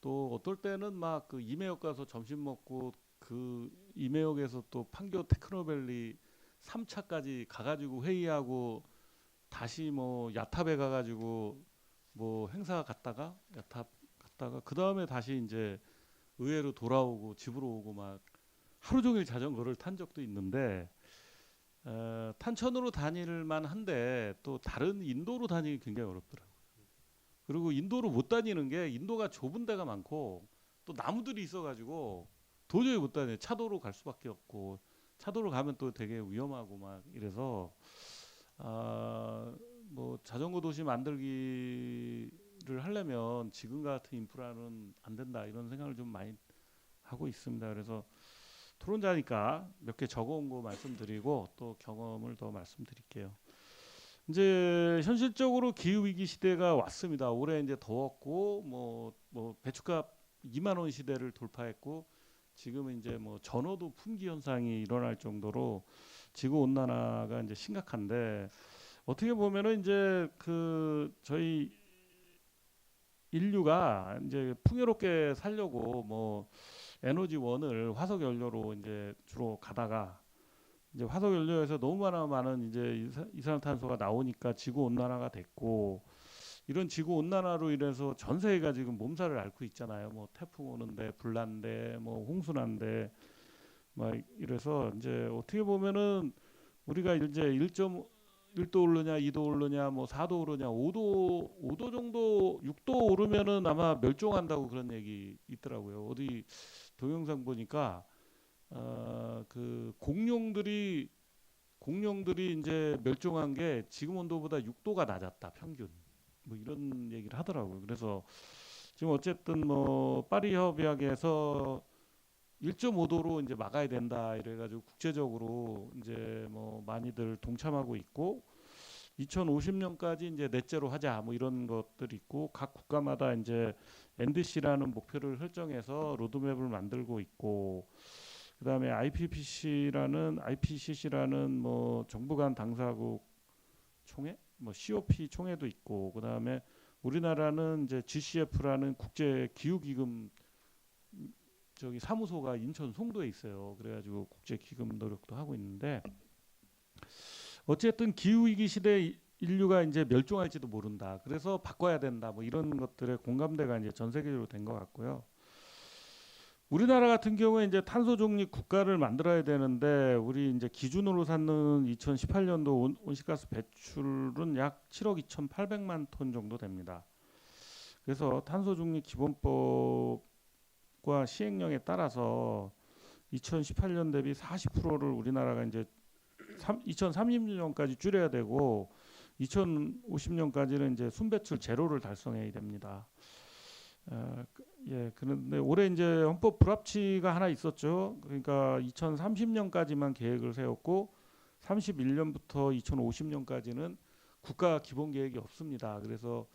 또 어떨 때는 막 그 임해역 가서 점심 먹고 그 임해역에서 또 판교 테크노밸리 3차까지 가가지고 회의하고 다시 뭐 야탑에 가가지고 뭐 행사 갔다가 야탑 갔다가 그 다음에 다시 이제 의외로 돌아오고 집으로 오고 막 하루 종일 자전거를 탄 적도 있는데 탄천으로 다닐만 한데 또 다른 인도로 다니기 굉장히 어렵더라고요. 그리고 인도로 못 다니는 게 인도가 좁은 데가 많고 또 나무들이 있어가지고 도저히 못 다녀요. 차도로 갈 수밖에 없고 차도로 가면 또 되게 위험하고 막 이래서 뭐 자전거 도시 만들기를 하려면 지금 같은 인프라는 안 된다 이런 생각을 좀 많이 하고 있습니다. 그래서 토론자니까 몇 개 적어온 거 말씀드리고 또 경험을 더 말씀드릴게요. 이제 현실적으로 기후 위기 시대가 왔습니다. 올해 이제 더웠고 뭐 배추값 2만 원 시대를 돌파했고 지금은 이제 뭐 전어도 품귀 현상이 일어날 정도로 지구 온난화가 이제 심각한데 어떻게 보면은 이제 그 저희 인류가 이제 풍요롭게 살려고 뭐 에너지원을 화석 연료로 이제 주로 가다가 이제 화석 연료에서 너무 많은 이제 이산화탄소가 나오니까 지구 온난화가 됐고 이런 지구 온난화로 인해서 전 세계가 지금 몸살을 앓고 있잖아요. 뭐 태풍 오는데 불난데 뭐 홍수 난데 막 이래서 이제 어떻게 보면은 우리가 이제 1.1도 오르냐 2도 오르냐 뭐 4도 오르냐 5도 정도 6도 오르면은 아마 멸종한다고 그런 얘기 있더라고요. 어디 동영상 보니까 그 공룡들이 이제 멸종한 게 지금 온도보다 6도가 낮았다 평균 뭐 이런 얘기를 하더라고요. 그래서 지금 어쨌든 뭐 파리 협약에서 1.5도로 이제 막아야 된다 이래가지고 국제적으로 이제 뭐 많이들 동참하고 있고 2050년까지 이제 넷제로 하자 뭐 이런 것들이 있고 각 국가마다 이제 NDC라는 목표를 설정해서 로드맵을 만들고 있고 그다음에 IPCC라는 뭐 정부 간 당사국 총회 뭐 COP 총회도 있고 그다음에 우리나라는 이제 GCF라는 국제 기후 기금 저기 사무소가 인천 송도에 있어요. 그래가지고 국제 기금 노력도 하고 있는데 어쨌든 기후 위기 시대 인류가 이제 멸종할지도 모른다. 그래서 바꿔야 된다. 뭐 이런 것들의 공감대가 이제 전 세계적으로 된 것 같고요. 우리나라 같은 경우에 이제 탄소 중립 국가를 만들어야 되는데 우리 이제 기준으로 삼는 2018년도 온실가스 배출은 약 7억 2,800만 톤 정도 됩니다. 그래서 탄소 중립 기본법과 시행령에 따라서 2018년 대비 40%를 우리나라가 이제 2030년까지 줄여야 되고 2050년까지는 이제 순배출 제로를 달성해야 됩니다. 그런데 올해 이제 헌법 불합치가 하나 있었죠. 그러니까 2030년까지만 계획을 세웠고 31년부터 2050년까지는 국가 기본 계획이 없습니다. 그래서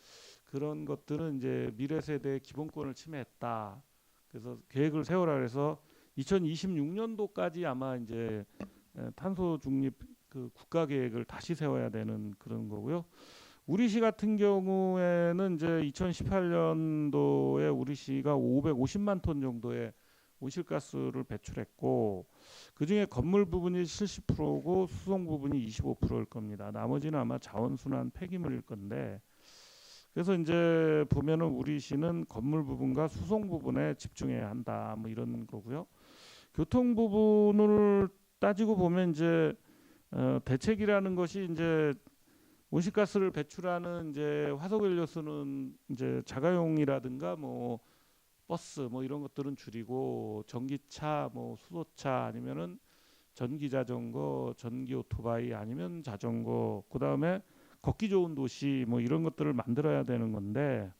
그런 것들은 이제 미래 세대의 기본권을 침해했다. 그래서 계획을 세우라 그래서 2026년도까지 아마 이제 탄소 중립 그 국가 계획을 다시 세워야 되는 그런 거고요. 우리시 같은 경우에는 이제 2018년도에 우리시가 550만 톤 정도의 온실가스를 배출했고 그중에 건물 부분이 70%고 수송 부분이 25%일 겁니다. 나머지는 아마 자원순환 폐기물일 건데 그래서 이제 보면은 우리시는 건물 부분과 수송 부분에 집중해야 한다. 뭐 이런 거고요. 교통 부분을 따지고 보면 이제 대책이라는 것이 이제 온실가스를 배출하는 이제 화석연료수는 이제 자가용이라든가 뭐 버스 뭐 이런 것들은 줄이고 전기차 뭐 수소차 아니면은 전기 자전거, 전기 오토바이 아니면 자전거 그다음에 걷기 좋은 도시 뭐 이런 것들을 만들어야 되는 건데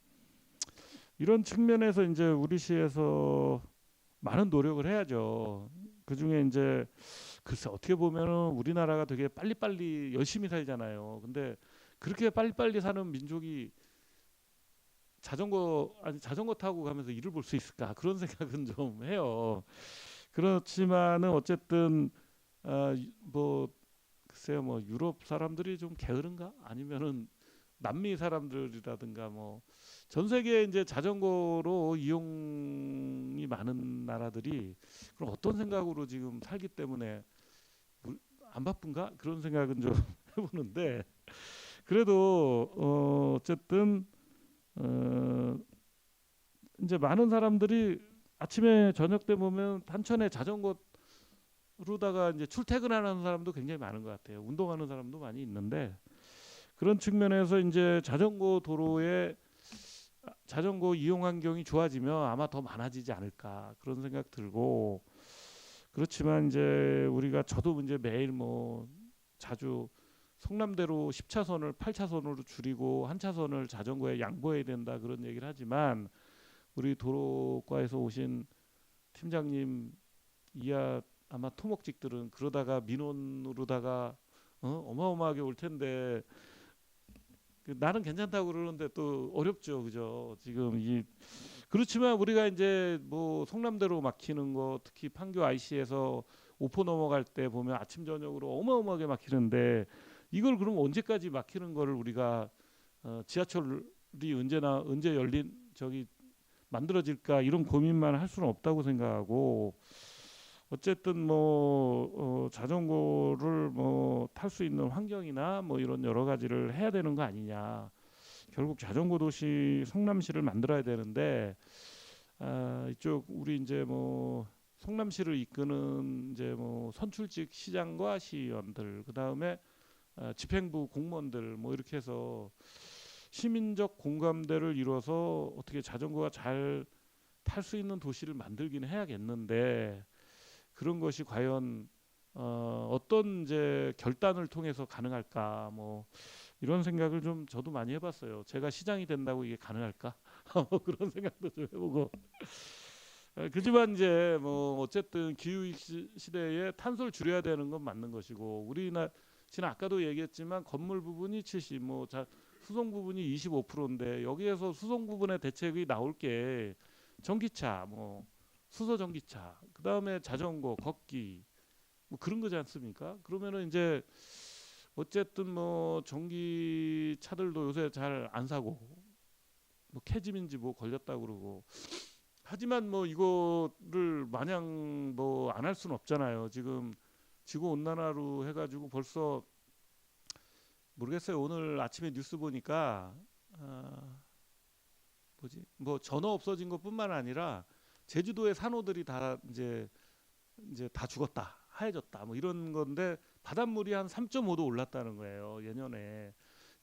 이런 측면에서 이제 우리 시에서 많은 노력을 해야죠. 그중에 이제 글쎄 어떻게 보면은 우리나라가 되게 빨리빨리 열심히 살잖아요. 근데 그렇게 빨리빨리 사는 민족이 자전거 타고 가면서 일을 볼 수 있을까 그런 생각은 좀 해요. 그렇지만은 어쨌든 뭐 글쎄요 뭐 유럽 사람들이 좀 게으른가 아니면은 남미 사람들이라든가 뭐 전 세계에 이제 자전거로 이용이 많은 나라들이 그럼 어떤 생각으로 지금 살기 때문에 안 바쁜가 그런 생각은 좀 해보는데 그래도 어쨌든 이제 많은 사람들이 아침에 저녁 때 보면 단천에 자전거로다가 이제 출퇴근하는 사람도 굉장히 많은 것 같아요. 운동하는 사람도 많이 있는데 그런 측면에서 이제 자전거 도로에 자전거 이용 환경이 좋아지면 아마 더 많아지지 않을까 그런 생각 들고 그렇지만 이제 우리가 저도 이제 매일 뭐 자주 성남대로 10차선을 8차선으로 줄이고 한 차선을 자전거에 양보해야 된다 그런 얘기를 하지만 우리 도로과에서 오신 팀장님 이하 아마 토목직들은 그러다가 민원으로다가 어마어마하게 올 텐데 나는 괜찮다고 그러는데 또 어렵죠, 그죠? 지금 이 그렇지만 우리가 이제 뭐 성남대로 막히는 거 특히 판교 IC에서 오포 넘어갈 때 보면 아침 저녁으로 어마어마하게 막히는데 이걸 그럼 언제까지 막히는 거를 우리가 지하철이 언제 열린 저기 만들어질까 이런 고민만 할 수는 없다고 생각하고 어쨌든 뭐 자전거를 뭐 탈 수 있는 환경이나 뭐 이런 여러 가지를 해야 되는 거 아니냐. 결국 자전거 도시 성남시를 만들어야 되는데 이쪽 우리 이제 뭐 성남시를 이끄는 이제 뭐 선출직 시장과 시의원들 그다음에 집행부 공무원들 뭐 이렇게 해서 시민적 공감대를 이뤄서 어떻게 자전거가 잘 탈 수 있는 도시를 만들긴 해야겠는데 그런 것이 과연 어떤 이제 결단을 통해서 가능할까 뭐 이런 생각을 좀 저도 많이 해봤어요. 제가 시장이 된다고 이게 가능할까 그런 생각도 좀 해보고 그지만 이제 뭐 어쨌든 기후 시대에 탄소를 줄여야 되는 건 맞는 것이고 우리나라 지금 아까도 얘기했지만 건물 부분이 70, 수송 부분이 25%인데 여기에서 수송 부분의 대책이 나올 게 전기차, 뭐 수소 전기차, 그 다음에 자전거, 걷기, 뭐 그런 거지 않습니까? 그러면은 이제 어쨌든 뭐 전기차들도 요새 잘 안 사고 뭐 캐짐인지 뭐 걸렸다 그러고 하지만 뭐 이거를 마냥 뭐 안 할 수는 없잖아요. 지금 지구 온난화로 해가지고 벌써 모르겠어요. 오늘 아침에 뉴스 보니까 뭐 전어 없어진 것뿐만 아니라 제주도의 산호들이 다 이제 다 죽었다, 하얘졌다, 뭐 이런 건데 바닷물이 한 3.5도 올랐다는 거예요. 예년에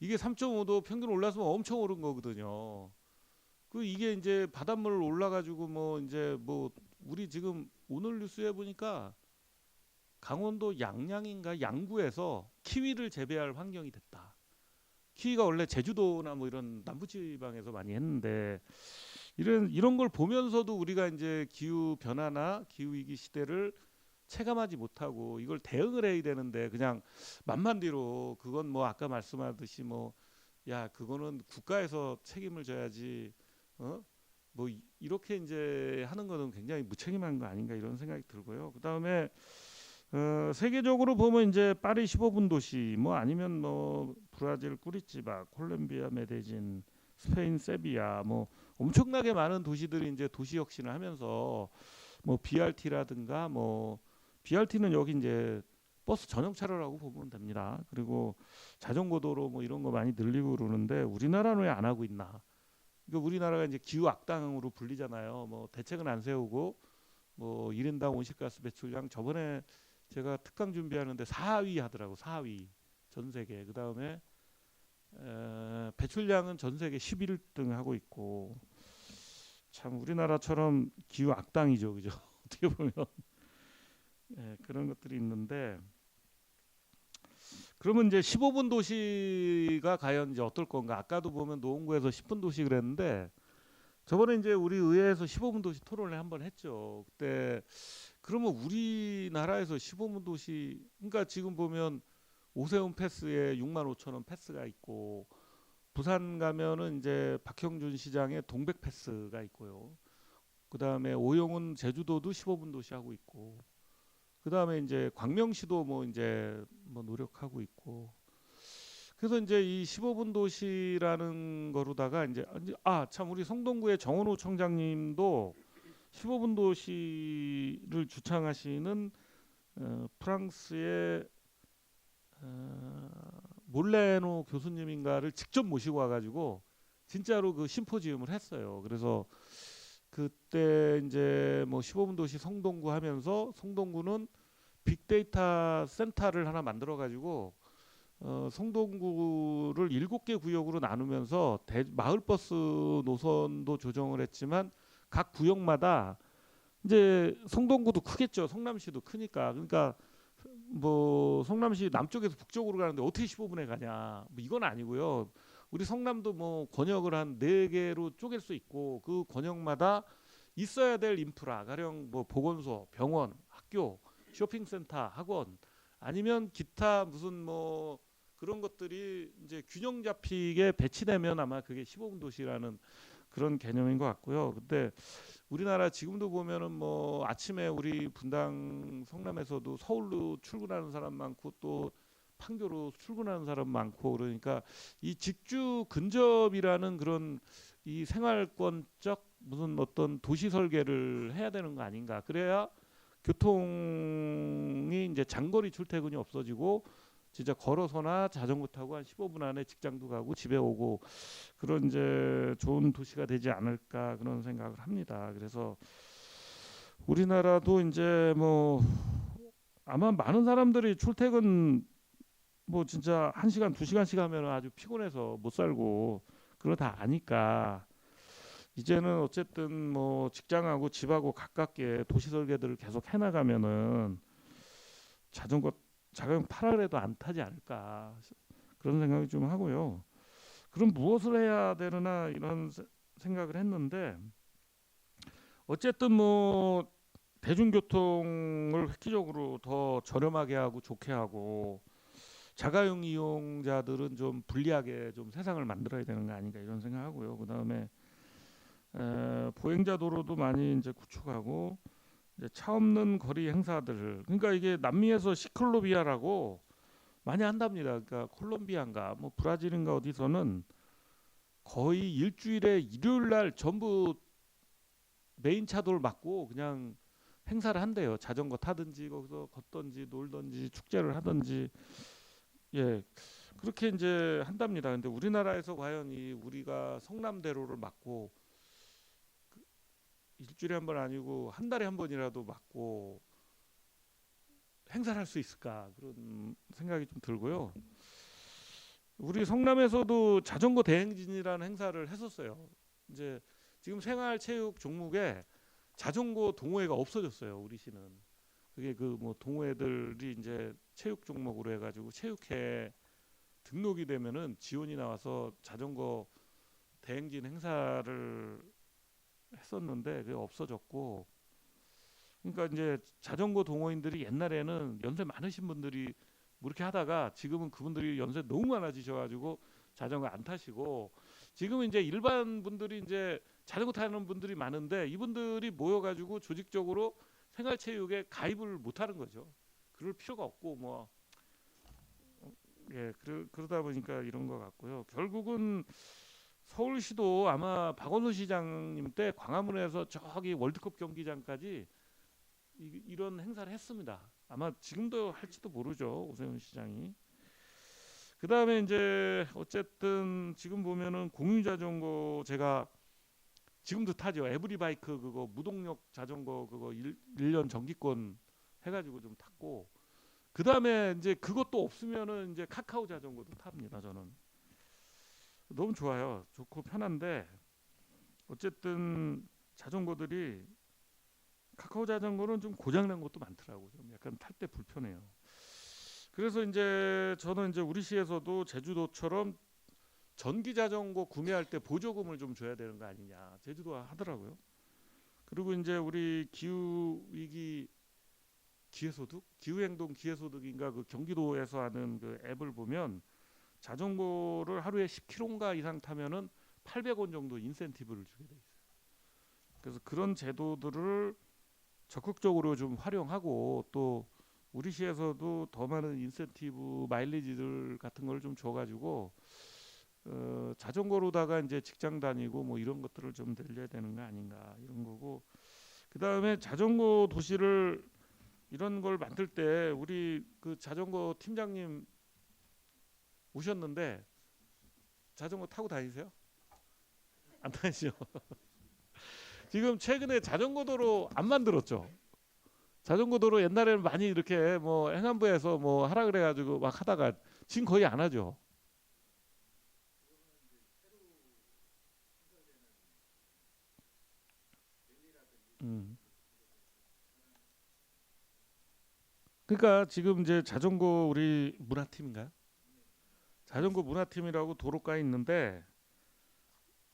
이게 3.5도 평균 올랐으면 엄청 오른 거거든요. 그 이게 이제 바닷물 올라가지고 뭐 이제 뭐 우리 지금 오늘 뉴스에 보니까 강원도 양양인가 양구에서 키위를 재배할 환경이 됐다. 키위가 원래 제주도나 뭐 이런 남부지방에서 많이 했는데 이런 걸 보면서도 우리가 이제 기후 변화나 기후 위기 시대를 체감하지 못하고 이걸 대응을 해야 되는데 그냥 만만디로 그건 뭐 아까 말씀하듯이 뭐 야 그거는 국가에서 책임을 져야지 뭐 이렇게 이제 하는 거는 굉장히 무책임한 거 아닌가 이런 생각이 들고요. 그다음에 세계적으로 보면 이제 파리 15분 도시 뭐 아니면 뭐 브라질 꾸리찌바, 콜롬비아 메데진, 스페인 세비야 뭐 엄청나게 많은 도시들이 이제 도시 혁신을 하면서 뭐 BRT라든가 뭐 BRT는 여기 이제 버스 전용 차로라고 보면 됩니다. 그리고 자전거 도로 뭐 이런 거 많이 늘리고 그러는데 우리나라는 왜 안 하고 있나? 그러니까 우리나라가 이제 기후 악당으로 불리잖아요. 뭐 대책은 안 세우고 뭐 1인당 온실가스 배출량 저번에 제가 특강 준비하는데 4위 하더라고. 4위 전 세계. 그다음에 배출량은 전 세계 11등 하고 있고 참 우리나라처럼 기후 악당이죠. 그죠? 어떻게 보면 그런 것들이 있는데 그러면 이제 15분 도시가 과연 이제 어떨 건가? 아까도 보면 노원구에서 10분 도시 그랬는데 저번에 이제 우리 의회에서 15분 도시 토론을 한번 했죠. 그때 그러면 우리나라에서 15분 도시 그러니까 지금 보면 오세훈 패스에 65,000원 패스가 있고 부산 가면은 이제 박형준 시장의 동백 패스가 있고요. 그다음에 오영훈 제주도도 15분 도시 하고 있고 그다음에 이제 광명시도 뭐 이제 뭐 노력하고 있고 그래서 이제 이 15분 도시라는 거로다가 이제 참 우리 성동구의 정원호 청장님도 15분 도시를 주창하시는 프랑스의 몰레노 교수님인가를 직접 모시고 와가지고 진짜로 그 심포지움을 했어요. 그래서 그때 이제 뭐 15분 도시 성동구 하면서 성동구는 빅데이터 센터를 하나 만들어 가지고 성동구를 7개 구역으로 나누면서 마을버스 노선도 조정을 했지만 각 구역마다 이제 성동구도 크겠죠. 성남시도 크니까. 그러니까 뭐 성남시 남쪽에서 북쪽으로 가는데 어떻게 15분에 가냐. 뭐 이건 아니고요. 우리 성남도 뭐 권역을 한 4개로 쪼갤 수 있고 그 권역마다 있어야 될 인프라, 가령 뭐 보건소, 병원, 학교, 쇼핑센터, 학원 아니면 기타 무슨 뭐 그런 것들이 이제 균형 잡히게 배치되면 아마 그게 15분 도시라는 그런 개념인 것 같고요. 근데 우리나라 지금도 보면은 뭐 아침에 우리 분당 성남에서도 서울로 출근하는 사람 많고 또 판교로 출근하는 사람 많고 그러니까 이 직주 근접이라는 그런 이 생활권적 무슨 어떤 도시 설계를 해야 되는 거 아닌가. 그래야 교통이 이제 장거리 출퇴근이 없어지고 진짜 걸어서나 자전거 타고 한 15분 안에 직장도 가고 집에 오고 그런 이제 좋은 도시가 되지 않을까 그런 생각을 합니다. 그래서 우리나라도 이제 뭐 아마 많은 사람들이 출퇴근 뭐 진짜 1시간 2시간씩 하면 아주 피곤해서 못 살고 그거 다 아니까 이제는 어쨌든 뭐 직장하고 집하고 가깝게 도시 설계들을 계속 해나가면은 자가용 팔아라도 안 타지 않을까 그런 생각이 좀 하고요. 그럼 무엇을 해야 되느냐 이런 생각을 했는데 어쨌든 뭐 대중교통을 획기적으로 더 저렴하게 하고 좋게 하고 자가용 이용자들은 좀 불리하게 좀 세상을 만들어야 되는 거 아닌가 이런 생각하고요. 그다음에 보행자 도로도 많이 이제 구축하고 이제 차 없는 거리 행사들 그러니까 이게 남미에서 시클로비아라고 많이 한답니다. 그러니까 콜롬비아인가 뭐 브라질인가 어디서는 거의 일주일에 일요일 날 전부 메인 차도를 막고 그냥 행사를 한대요. 자전거 타든지 거기서 걷든지 놀든지 축제를 하든지 예 그렇게 이제 한답니다. 근데 우리나라에서 과연 우리가 성남대로를 막고 일주일에 한 번 아니고 한 달에 한 번이라도 막고 행사를 할 수 있을까 그런 생각이 좀 들고요. 우리 성남에서도 자전거 대행진이라는 행사를 했었어요. 이제 지금 생활체육 종목에 자전거 동호회가 없어졌어요. 우리 시는 그게 그 뭐 동호회들이 이제 체육 종목으로 해가지고 체육회 등록이 되면은 지원이 나와서 자전거 대행진 행사를 했었는데 그게 없어졌고 그러니까 이제 자전거 동호인들이 옛날에는 연세 많으신 분들이 뭐 이렇게 하다가 지금은 그분들이 연세 너무 많아지셔가지고 자전거 안 타시고 지금은 이제 일반 분들이 이제 자전거 타는 분들이 많은데 이분들이 모여가지고 조직적으로 생활체육에 가입을 못하는 거죠. 그럴 필요가 없고 뭐 예 그러다 보니까 이런 것 같고요. 결국은 서울시도 아마 박원순 시장님 때 광화문에서 저기 월드컵 경기장까지 이런 행사를 했습니다. 아마 지금도 할지도 모르죠. 오세훈 시장이. 그 다음에 이제 어쨌든 지금 보면은 공유자전거 제가 지금도 타죠. 에브리바이크 그거 무동력 자전거 그거 1년 정기권 해가지고 좀 탔고 그 다음에 이제 그것도 없으면은 이제 카카오 자전거도 탑니다. 저는 너무 좋아요. 좋고 편한데 어쨌든 자전거들이 카카오 자전거는 좀 고장난 것도 많더라고요. 좀 약간 탈 때 불편해요. 그래서 이제 저는 이제 우리 시에서도 제주도처럼 전기 자전거 구매할 때 보조금을 좀 줘야 되는 거 아니냐. 제주도 하더라고요. 그리고 이제 우리 기후 위기 기회소득, 기후행동 기회소득인가 그 경기도에서 하는 그 앱을 보면 자전거를 하루에 10km 이상 타면은 800원 정도 인센티브를 주게 돼 있어요. 그래서 그런 제도들을 적극적으로 좀 활용하고 또 우리 시에서도 더 많은 인센티브 마일리지들 같은 걸 좀 줘가지고 자전거로다가 이제 직장 다니고 뭐 이런 것들을 좀 늘려야 되는 거 아닌가 이런 거고 그 다음에 자전거 도시를 이런 걸 만들 때 우리 그 자전거 팀장님 오셨는데 자전거 타고 다니세요? 안 타시죠? 지금 최근에 자전거 도로 안 만들었죠. 자전거 도로 옛날에는 많이 이렇게 뭐 행안부에서 뭐 하라 그래가지고 막 하다가 지금 거의 안 하죠. 그러니까 지금 이제 자전거 우리 문화팀인가요? 자전거 문화팀이라고 도로가에 있는데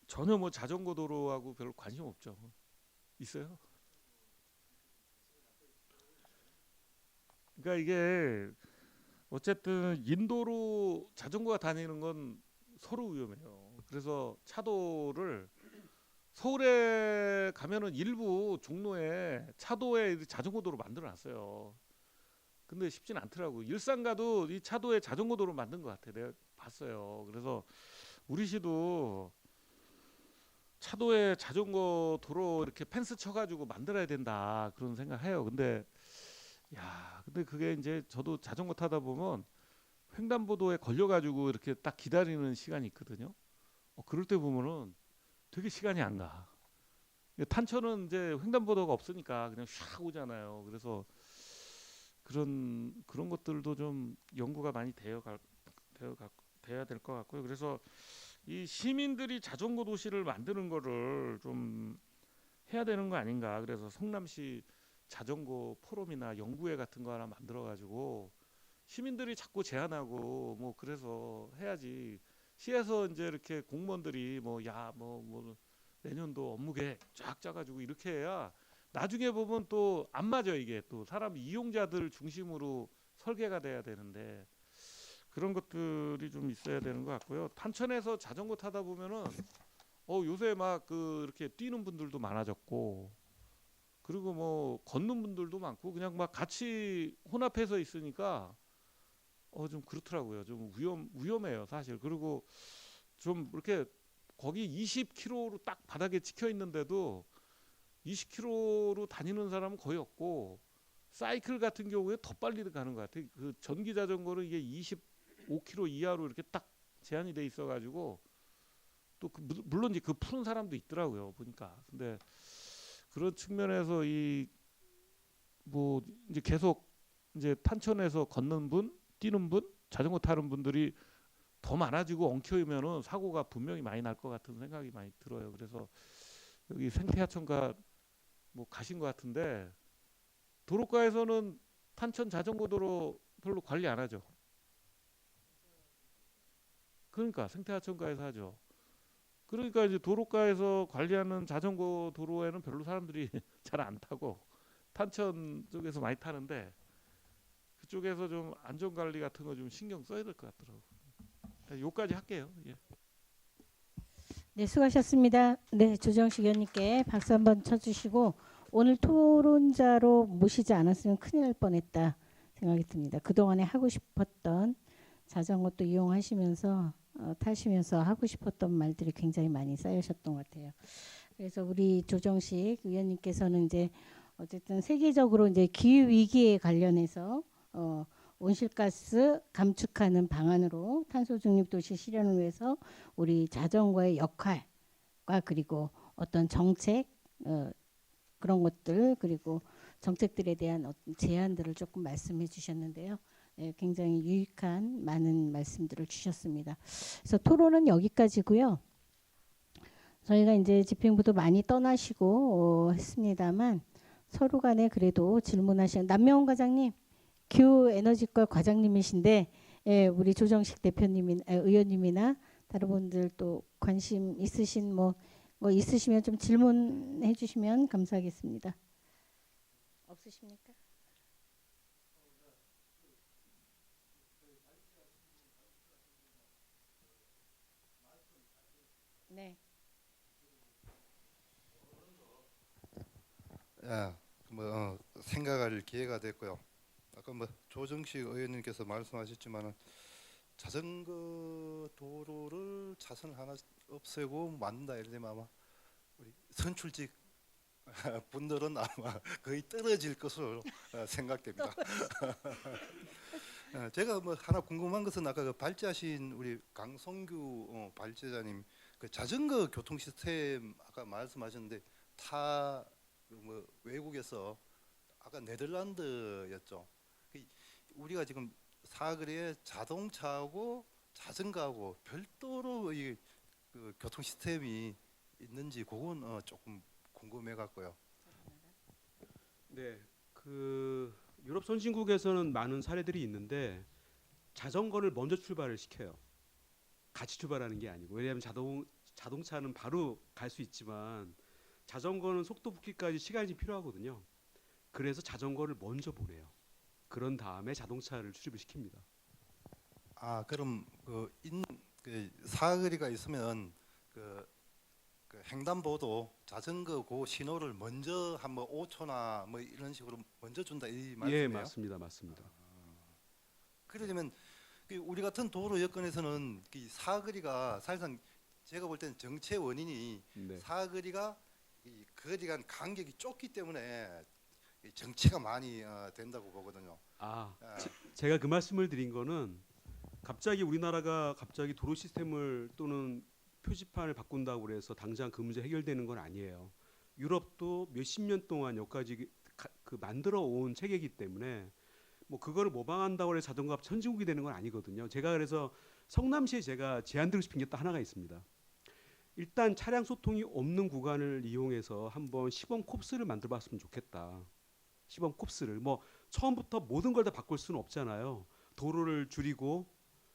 전혀 뭐 자전거 도로하고 별로 관심 없죠. 있어요? 그러니까 이게 어쨌든 인도로 자전거가 다니는 건 서로 위험해요. 그래서 차도를 서울에 가면은 일부 종로에 차도에 자전거 도로 만들어 놨어요. 근데 쉽진 않더라고. 일산 가도 이 차도에 자전거 도로 만든 것 같아. 내가 봤어요. 그래서 우리 시도 차도에 자전거 도로 이렇게 펜스 쳐가지고 만들어야 된다 그런 생각해요. 근데 근데 그게 이제 저도 자전거 타다 보면 횡단보도에 걸려가지고 이렇게 딱 기다리는 시간이 있거든요. 그럴 때 보면은 되게 시간이 안 가. 탄천은 이제 횡단보도가 없으니까 그냥 샥 오잖아요. 그래서 그런 것들도 좀 연구가 많이 돼야 될 것 같고요. 그래서 이 시민들이 자전거 도시를 만드는 거를 좀 해야 되는 거 아닌가. 그래서 성남시 자전거 포럼이나 연구회 같은 거 하나 만들어 가지고 시민들이 자꾸 제안하고 뭐 그래서 해야지. 시에서 이제 이렇게 공무원들이 뭐 내년도 업무 계획 쫙 짜가지고 이렇게 해야 나중에 보면 또 안 맞아. 이게 또 사람 이용자들 중심으로 설계가 돼야 되는데 그런 것들이 좀 있어야 되는 것 같고요. 탄천에서 자전거 타다 보면은 요새 막 이렇게 뛰는 분들도 많아졌고 그리고 뭐 걷는 분들도 많고 그냥 막 같이 혼합해서 있으니까 좀 그렇더라고요. 좀 위험해요, 사실. 그리고 좀 이렇게 거기 20km로 딱 바닥에 찍혀 있는데도 20km로 다니는 사람은 거의 없고 사이클 같은 경우에 더 빨리 가는 것 같아요. 그 전기 자전거는 이게 25km 이하로 이렇게 딱 제한이 돼 있어가지고 또 물론 이제 그 푸는 사람도 있더라고요, 보니까. 근데 그런 측면에서 뭐 이제 계속 이제 탄천에서 걷는 분, 뛰는 분, 자전거 타는 분들이 더 많아지고 엉켜이면은 사고가 분명히 많이 날 것 같은 생각이 많이 들어요. 그래서 여기 생태하천가 뭐 가신 것 같은데 도로가에서는 탄천 자전거 도로 별로 관리 안 하죠. 그러니까 생태하천가에서 하죠. 그러니까 이제 도로가에서 관리하는 자전거 도로에는 별로 사람들이 잘 안 타고 탄천 쪽에서 많이 타는데 그쪽에서 좀 안전관리 같은 거 좀 신경 써야 될 것 같더라고요. 여기까지 할게요. 예. 네, 수고하셨습니다. 네, 조정식 의원님께 박수 한번 쳐주시고 오늘 토론자로 모시지 않았으면 큰일 날 뻔했다 생각이 듭니다. 그동안에 하고 싶었던 자전거 또 이용하시면서 타시면서 하고 싶었던 말들이 굉장히 많이 쌓이셨던 것 같아요. 그래서 우리 조정식 의원님께서는 이제 어쨌든 세계적으로 이제 기후 위기에 관련해서 온실가스 감축하는 방안으로 탄소 중립 도시 실현을 위해서 우리 자전거의 역할과 그리고 어떤 정책 그런 것들 그리고 정책들에 대한 어떤 제안들을 조금 말씀해 주셨는데요. 굉장히 유익한 많은 말씀들을 주셨습니다. 그래서 토론은 여기까지고요. 저희가 이제 집행부도 많이 떠나시고 했습니다만 서로 간에 그래도 질문하시는 남명훈 과장님, 기후에너지과 과장님이신데 우리 조정식 의원님이나 다른 분들 또 관심 있으신 뭐 있으시면 좀 질문해 주시면 감사하겠습니다. 없으십니까? 네. 생각할 기회가 됐고요. 아까 조정식 의원님께서 말씀하셨지만은 자전거 도로를 차선을 하나 없애고 만든다 이러면 아마 우리 선출직 분들은 아마 거의 떨어질 것으로 생각됩니다. 제가 하나 궁금한 것은 아까 그 발제하신 우리 강성규 발제자님 그 자전거 교통 시스템 아까 말씀하셨는데 뭐 외국에서 아까 네덜란드였죠. 우리가 지금 사거리에 자동차하고 자전거하고 별도로 그 교통 시스템이 있는지 그건 조금 궁금해 갖고요. 네, 그 유럽 선진국에서는 많은 사례들이 있는데 자전거를 먼저 출발을 시켜요. 같이 출발하는 게 아니고, 왜냐하면 자동차는 바로 갈 수 있지만 자전거는 속도 붙기까지 시간이 필요하거든요. 그래서 자전거를 먼저 보내요. 그런 다음에 자동차를 출입을 시킵니다. 아, 그럼 그 사거리가 있으면 그 횡단보도 자전거 그 신호를 먼저 한번 5초나 뭐 이런 식으로 먼저 준다 이 말씀이에요? 예, 맞습니다, 맞습니다. 그러려면 우리 같은 도로 여건에서는 이 사거리가 사실상 제가 볼 때는 정체 원인이 네. 사거리가 이 거리 간 간격이 좁기 때문에 이 정체가 많이 된다고 보거든요. 아, 아. 제가 그 말씀을 드린 거는 갑자기 우리나라가 갑자기 도로 시스템을 또는 표지판을 바꾼다고 그래서 당장 그 문제 해결되는 건 아니에요. 유럽도 몇십 년 동안 여기까지 그 만들어 온 체계이기 때문에 뭐 그거를 모방한다고 해서 자동차 선진국이 되는 건 아니거든요. 제가 그래서 성남시에 제가 제안드리고 싶은 게 또 하나가 있습니다. 일단 차량 소통이 없는 구간을 이용해서 한번 시범 콥스를 만들어봤으면 좋겠다. 시범 콥스를 뭐 처음부터 모든 걸 다 바꿀 수는 없잖아요. 도로를 줄이고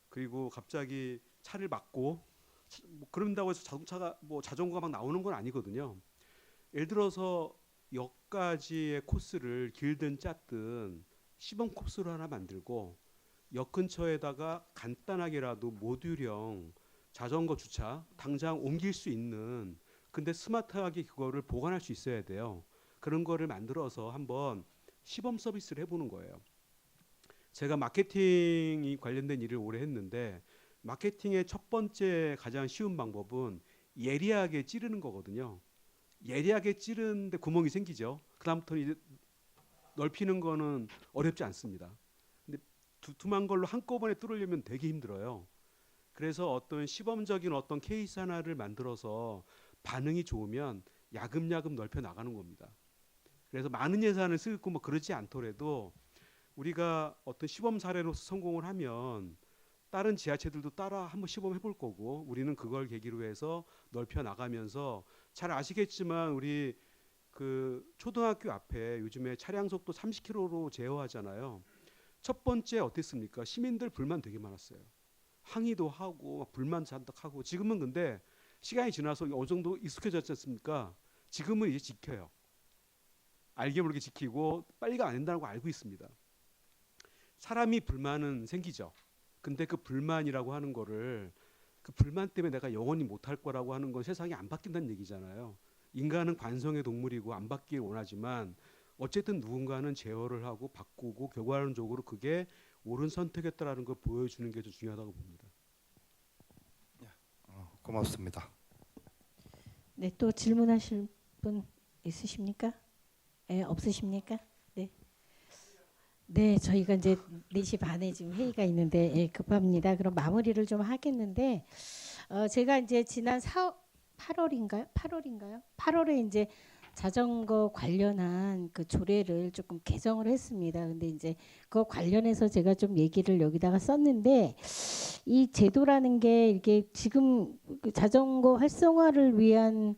그리고 갑자기 차를 막고 뭐 그런다고 해서 자전거가 막 나오는 건 아니거든요. 예를 들어서 역까지의 코스를 길든 짧든 시범 코스로 하나 만들고 역 근처에다가 간단하게라도 모듈형 자전거 주차 당장 옮길 수 있는, 근데 스마트하게 그거를 보관할 수 있어야 돼요. 그런 거를 만들어서 한번 시범 서비스를 해보는 거예요. 제가 마케팅이 관련된 일을 오래 했는데 마케팅의 첫 번째 가장 쉬운 방법은 예리하게 찌르는 거거든요. 예리하게 찌르는데 구멍이 생기죠. 그다음부터 이제 넓히는 거는 어렵지 않습니다. 근데 두툼한 걸로 한꺼번에 뚫으려면 되게 힘들어요. 그래서 어떤 시범적인 어떤 케이스 하나를 만들어서 반응이 좋으면 야금야금 넓혀 나가는 겁니다. 그래서 많은 예산을 쓰고 뭐 그러지 않더라도 우리가 어떤 시범 사례로서 성공을 하면 다른 지하철들도 따라 한번 시범해 볼 거고, 우리는 그걸 계기로 해서 넓혀 나가면서, 잘 아시겠지만 우리 그 초등학교 앞에 요즘에 차량 속도 30km로 제어하잖아요. 첫 번째 어땠습니까? 시민들 불만 되게 많았어요. 항의도 하고 불만 잔뜩하고. 지금은 근데 시간이 지나서 어느 정도 익숙해졌지 않습니까? 지금은 이제 지켜요. 알게 모르게 지키고 빨리가 안 된다는 거 알고 있습니다. 사람이 불만은 생기죠. 근데 그 불만이라고 하는 거를, 그 불만 때문에 내가 영원히 못할 거라고 하는 건 세상이 안 바뀐다는 얘기잖아요. 인간은 관성의 동물이고 안 바뀌길 원하지만 어쨌든 누군가는 제어를 하고 바꾸고 결과론적으로 그게 옳은 선택이었다라는 걸 보여주는 게 좀 중요하다고 봅니다. 고맙습니다. 네, 또 질문하실 분 있으십니까? 네, 없으십니까? 네. 네, 저희가 이제 4시 반에 지금 회의가 있는데 예, 급합니다. 그럼 마무리를 좀 하겠는데 제가 이제 지난 8월인가요? 8월에 이제 자전거 관련한 그 조례를 조금 개정을 했습니다. 근데 이제 그거 관련해서 제가 좀 얘기를 여기다가 썼는데, 이 제도라는 게 이게 지금 그 자전거 활성화를 위한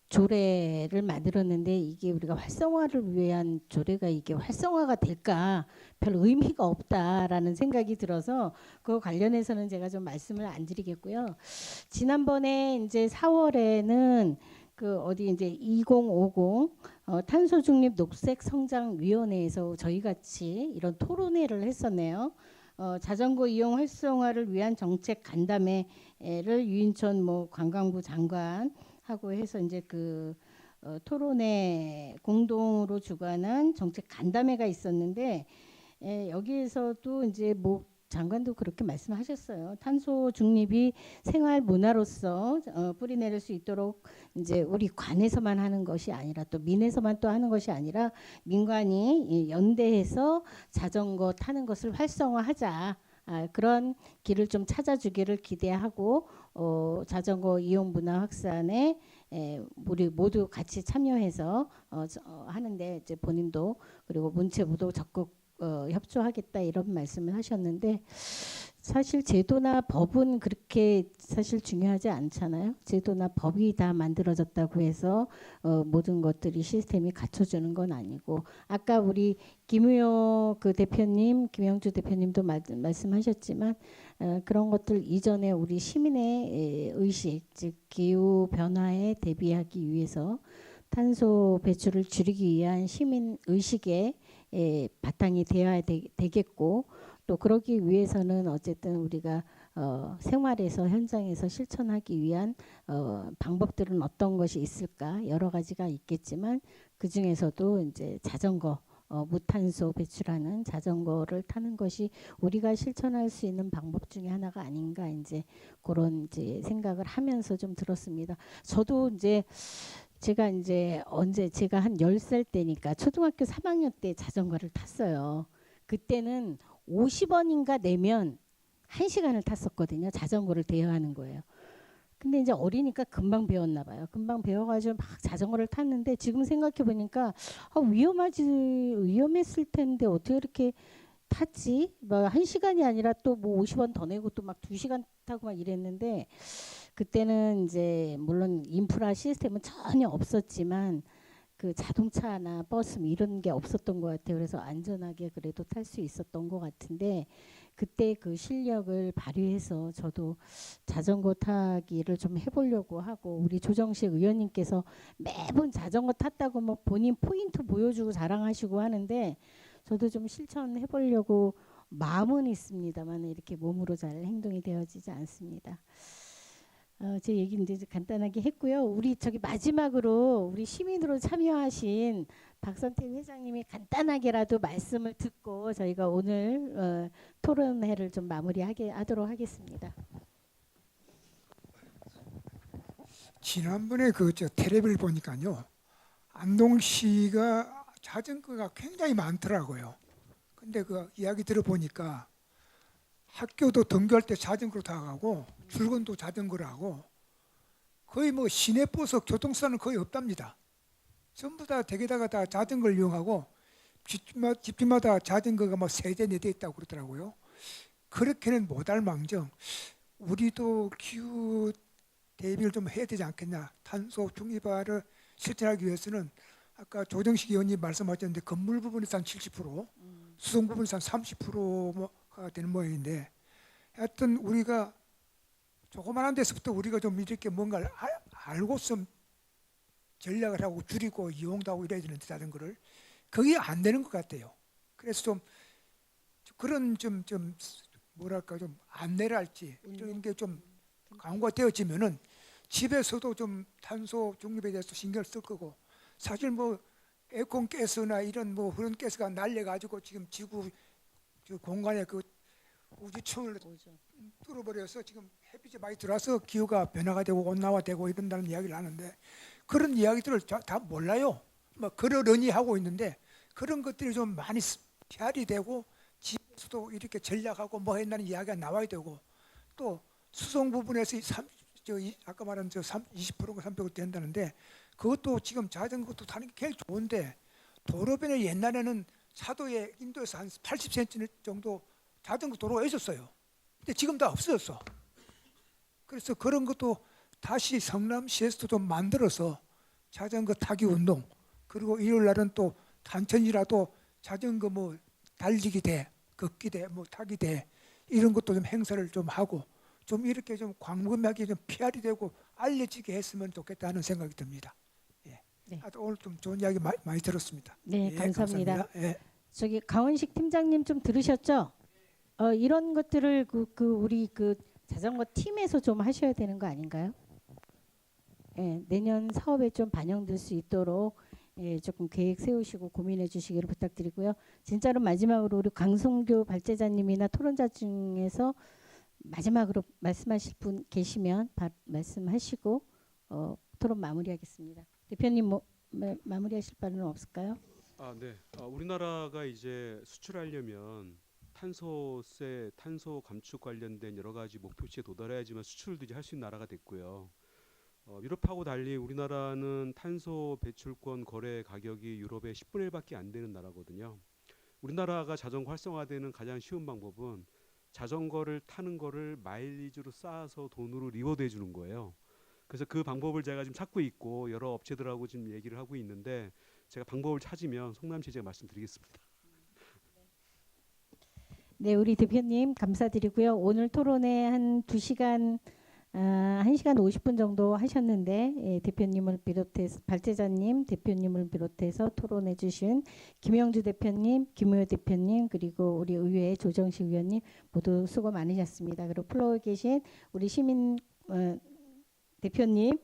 조례를 만들었는데, 이게 우리가 활성화를 위한 조례가 이게 활성화가 될까 별 의미가 없다라는 생각이 들어서 그거 관련해서는 제가 좀 말씀을 안 드리겠고요. 지난번에 이제 4월에는 그 어디 이제 2050 탄소 중립 녹색 성장 위원회에서 저희 같이 이런 토론회를 했었네요. 자전거 이용 활성화를 위한 정책 간담회를 유인천 뭐 관광부 장관 하고 해서 이제 그 토론회 공동으로 주관한 정책 간담회가 있었는데, 여기에서도 이제 뭐 장관도 그렇게 말씀하셨어요. 탄소 중립이 생활 문화로서 뿌리내릴 수 있도록 이제 우리 관에서만 하는 것이 아니라 또 민에서만 또 하는 것이 아니라 민관이 연대해서 자전거 타는 것을 활성화하자. 그런 길을 좀 찾아주기를 기대하고 자전거 이용 문화 확산에 우리 모두 같이 참여해서 하는데 이제 본인도 그리고 문체부도 적극 협조하겠다 이런 말씀을 하셨는데 사실 제도나 법은 그렇게 사실 중요하지 않잖아요. 제도나 법이 다 만들어졌다고 해서 모든 것들이 시스템이 갖춰주는 건 아니고 아까 우리 김우영 김영주 대표님도 말씀하셨지만 그런 것들 이전에 우리 시민의 의식 즉 기후 변화에 대비하기 위해서 탄소 배출을 줄이기 위한 시민 의식의 바탕이 되어야 되겠고 또 그러기 위해서는 어쨌든 우리가 생활에서 현장에서 실천하기 위한 방법들은 어떤 것이 있을까 여러 가지가 있겠지만 그 중에서도 이제 자전거 무탄소 배출하는 자전거를 타는 것이 우리가 실천할 수 있는 방법 중에 하나가 아닌가 이제 그런 이제 생각을 하면서 좀 들었습니다. 저도 이제 제가 한 10살 때니까 초등학교 3학년 때 자전거를 탔어요. 그때는 50원인가 내면 1시간을 탔었거든요. 자전거를 대여하는 거예요. 근데 이제 어리니까 금방 배웠나 봐요. 금방 배워가지고 막 자전거를 탔는데 지금 생각해 보니까 위험했을 텐데 어떻게 이렇게 탔지? 막 1시간이 아니라 또 뭐 50원 더 내고 또 막 2시간 타고 막 이랬는데 그때는 이제 물론 인프라 시스템은 전혀 없었지만 그 자동차나 버스 이런 게 없었던 것 같아요. 그래서 안전하게 그래도 탈 수 있었던 것 같은데 그때 그 실력을 발휘해서 저도 자전거 타기를 좀 해보려고 하고 우리 조정식 의원님께서 매번 자전거 탔다고 뭐 본인 포인트 보여주고 자랑하시고 하는데 저도 좀 실천해보려고 마음은 있습니다만 이렇게 몸으로 잘 행동이 되어지지 않습니다. 제 얘기 이제 간단하게 했고요. 우리 저기 마지막으로 우리 시민으로 참여하신 박선태 회장님이 간단하게라도 말씀을 듣고 저희가 오늘 토론회를 좀 마무리하도록 하겠습니다. 지난번에 텔레비를 보니까요. 안동시가 자전거가 굉장히 많더라고요. 근데 그 이야기 들어보니까 학교도 등교할 때 자전거로 다가고 출근도 자전거로 하고 거의 뭐 시내버스 교통수단은 거의 없답니다. 전부 다 대개다가 다 자전거를 이용하고 집집마다 자전거가 뭐 3대 4대 있다고 그러더라고요. 그렇게는 못할 망정 우리도 기후 대비를 좀 해야 되지 않겠냐. 탄소 중립화를 실천하기 위해서는 아까 조정식 의원님 말씀하셨는데 건물 부분에서 한 70%, 수송 부분에서 한 30%가 되는 모양인데 하여튼 우리가 조그마한 데서부터 우리가 좀 이렇게 뭔가를 알고 좀 전략을 하고 줄이고 이용도 하고 이래야 되는데 자전거를 그게 안 되는 것 같아요. 그래서 좀 그런 좀 뭐랄까 좀 안내를 할지 이런 게 좀 강화가 되어지면은 집에서도 좀 탄소 중립에 대해서 신경을 쓸 거고 사실 뭐 에어컨 가스나 이런 뭐 그런 가스가 날려가지고 지금 지구 공간에 그 우주층을 뚫어버려서 지금 햇빛이 많이 들어와서 기후가 변화가 되고 온난화되고 이런다는 이야기를 하는데 그런 이야기들을 다 몰라요. 뭐 그러려니 하고 있는데 그런 것들이 좀 많이 피할이 되고 집에서도 이렇게 전략하고 뭐 한다는 이야기가 나와야 되고 또 수송 부분에서 아까 말한 20%가 300% 된다는데 그것도 지금 자전거도 타는 게 제일 좋은데 도로변에 옛날에는 차도에 인도에서 한 80cm 정도 자전거 도로가 있었어요. 근데 지금 다 없어졌어. 그래서 그런 것도 다시 성남시에서도 좀 만들어서 자전거 타기 운동 그리고 일요일 날은 또 단천이라도 자전거 뭐 달리기 대, 걷기 대, 뭐 타기 대 이런 것도 좀 행사를 좀 하고 좀 이렇게 좀 광범위하게 좀 PR이 되고 알려지게 했으면 좋겠다는 생각이 듭니다. 예. 네. 오늘 좀 좋은 이야기 많이 들었습니다. 네, 예, 감사합니다. 예. 저기 강원식 팀장님 좀 들으셨죠? 이런 것들을 우리 자전거 팀에서 좀 하셔야 되는 거 아닌가요? 예, 내년 사업에 좀 반영될 수 있도록 조금 계획 세우시고 고민해 주시기를 부탁드리고요. 진짜로 마지막으로 우리 강성규 발제자님이나 토론자 중에서 마지막으로 말씀하실 분 계시면 말씀하시고 토론 마무리하겠습니다. 대표님 마무리하실 바는 없을까요? 네. 우리나라가 이제 수출하려면 탄소세, 탄소 감축 관련된 여러 가지 목표치에 도달해야지만 수출도 이제 할 수 있는 나라가 됐고요. 유럽하고 달리 우리나라는 탄소 배출권 거래 가격이 유럽의 10분의 1밖에 안 되는 나라거든요. 우리나라가 자전거 활성화되는 가장 쉬운 방법은 자전거를 타는 거를 마일리지로 쌓아서 돈으로 리워드해 주는 거예요. 그래서 그 방법을 제가 지금 찾고 있고 여러 업체들하고 지금 얘기를 하고 있는데 제가 방법을 찾으면 성남시에 제가 말씀드리겠습니다. 네, 우리 대표님 감사드리고요. 오늘 토론회 한 2시간 1시간 50분 정도 하셨는데 대표님을 비롯해서 발제자님 대표님을 비롯해서 토론해 주신 김영주 대표님, 김우효 대표님 그리고 우리 의회 조정식 위원님 모두 수고 많으셨습니다. 그리고 플로어에 계신 우리 시민 대표님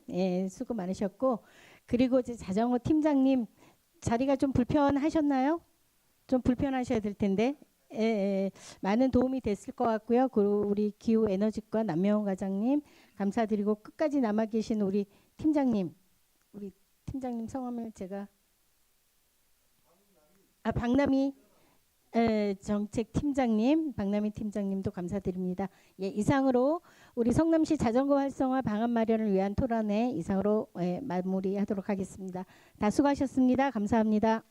수고 많으셨고 그리고 이제 자전거 팀장님 자리가 좀 불편하셨나요? 좀 불편하셔야 될 텐데 많은 도움이 됐을 것 같고요. 그리고 우리 기후에너지과 남명훈 과장님 감사드리고 끝까지 남아 계신 우리 팀장님 성함을 제가 박남희 정책팀장님, 박남희 팀장님도 감사드립니다. 예, 이상으로 우리 성남시 자전거 활성화 방안 마련을 위한 토론회 이상으로 마무리하도록 하겠습니다. 다 수고하셨습니다. 감사합니다.